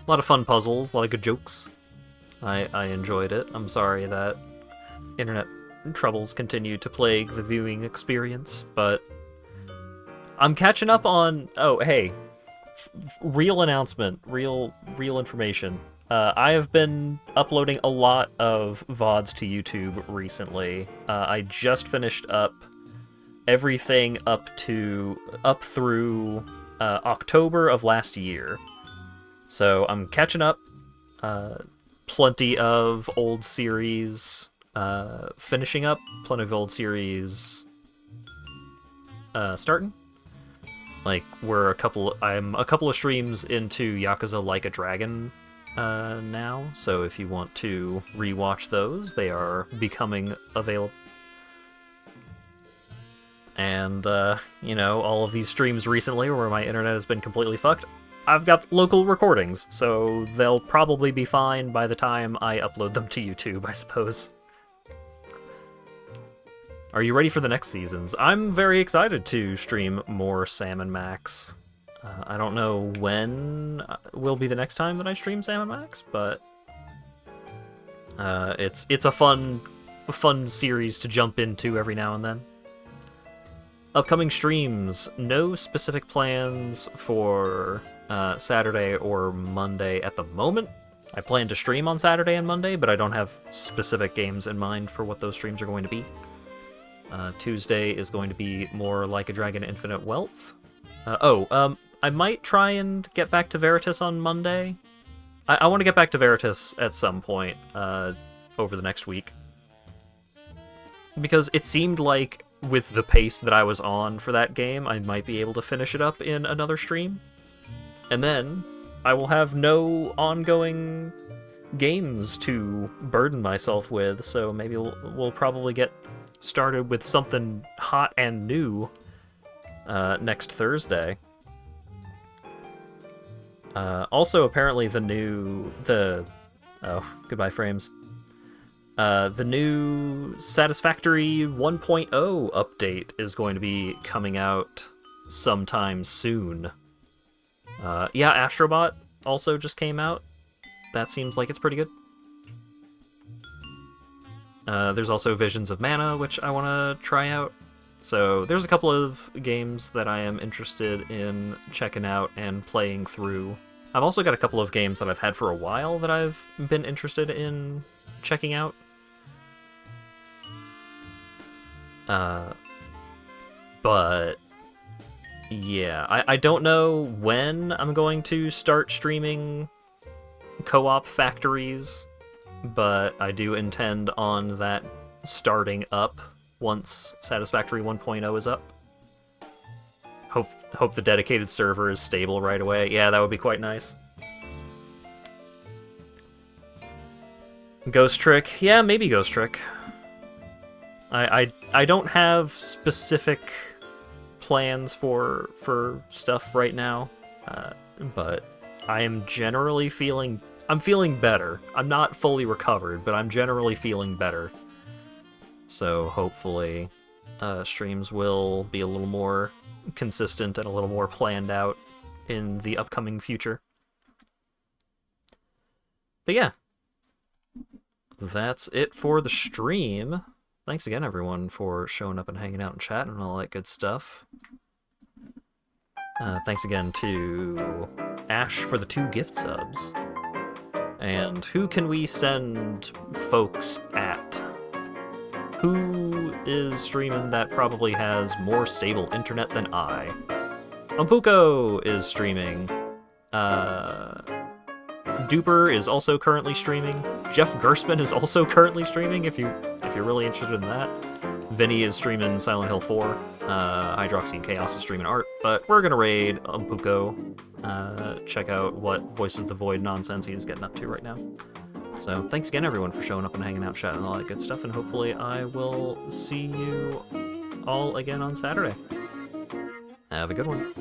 A lot of fun puzzles, a lot of good jokes. I enjoyed it. I'm sorry that internet troubles continue to plague the viewing experience, but I'm catching up on... Oh, hey. Real announcement. Real information. I have been uploading a lot of VODs to YouTube recently. I just finished up everything up through October of last year. So I'm catching up. Plenty of old series finishing up. Plenty of old series starting. Like, I'm a couple of streams into Yakuza Like a Dragon now, so if you want to rewatch those, they are becoming available. And, you know, all of these streams recently where my internet has been completely fucked, I've got local recordings, so they'll probably be fine by the time I upload them to YouTube, I suppose. Are you ready for the next seasons? I'm very excited to stream more Sam and Max. I don't know when will be the next time that I stream Sam and Max, but it's a fun series to jump into every now and then. Upcoming streams, no specific plans for Saturday or Monday at the moment. I plan to stream on Saturday and Monday, but I don't have specific games in mind for what those streams are going to be. Tuesday is going to be more Like a Dragon Infinite Wealth. I might try and get back to Veritas on Monday. I want to get back to Veritas at some point over the next week. Because it seemed like, with the pace that I was on for that game, I might be able to finish it up in another stream. And then I will have no ongoing games to burden myself with, so maybe we'll probably get started with something hot and new next Thursday. Also, apparently goodbye frames. The new Satisfactory 1.0 update is going to be coming out sometime soon. Astrobot also just came out. That seems like it's pretty good. There's also Visions of Mana, which I want to try out. So there's a couple of games that I am interested in checking out and playing through. I've also got a couple of games that I've had for a while that I've been interested in checking out. But yeah, I don't know when I'm going to start streaming Co-op Factories, but I do intend on that starting up once Satisfactory 1.0 is up. Hope the dedicated server is stable right away. Yeah, that would be quite nice. Ghost Trick. Yeah, maybe Ghost Trick. I don't have specific plans for stuff right now, but I am generally feeling better. I'm not fully recovered, but I'm generally feeling better. So hopefully streams will be a little more consistent and a little more planned out in the upcoming future. But yeah, that's it for the stream. Thanks again, everyone, for showing up and hanging out and chatting and all that good stuff. Thanks again to Ash for the 2 gift subs. And who can we send folks at? Who is streaming that probably has more stable internet than I? Umpuko is streaming. Duper is also currently streaming. Jeff Gersman is also currently streaming, if you're really interested in that. Vinny is streaming Silent Hill 4. Hydroxy and Chaos is streaming art. But we're gonna raid Umpuko. Check out what Voices of the Void nonsense he is getting up to right now. So thanks again, everyone, for showing up and hanging out, chatting, and all that good stuff. And hopefully I will see you all again on Saturday. Have a good one.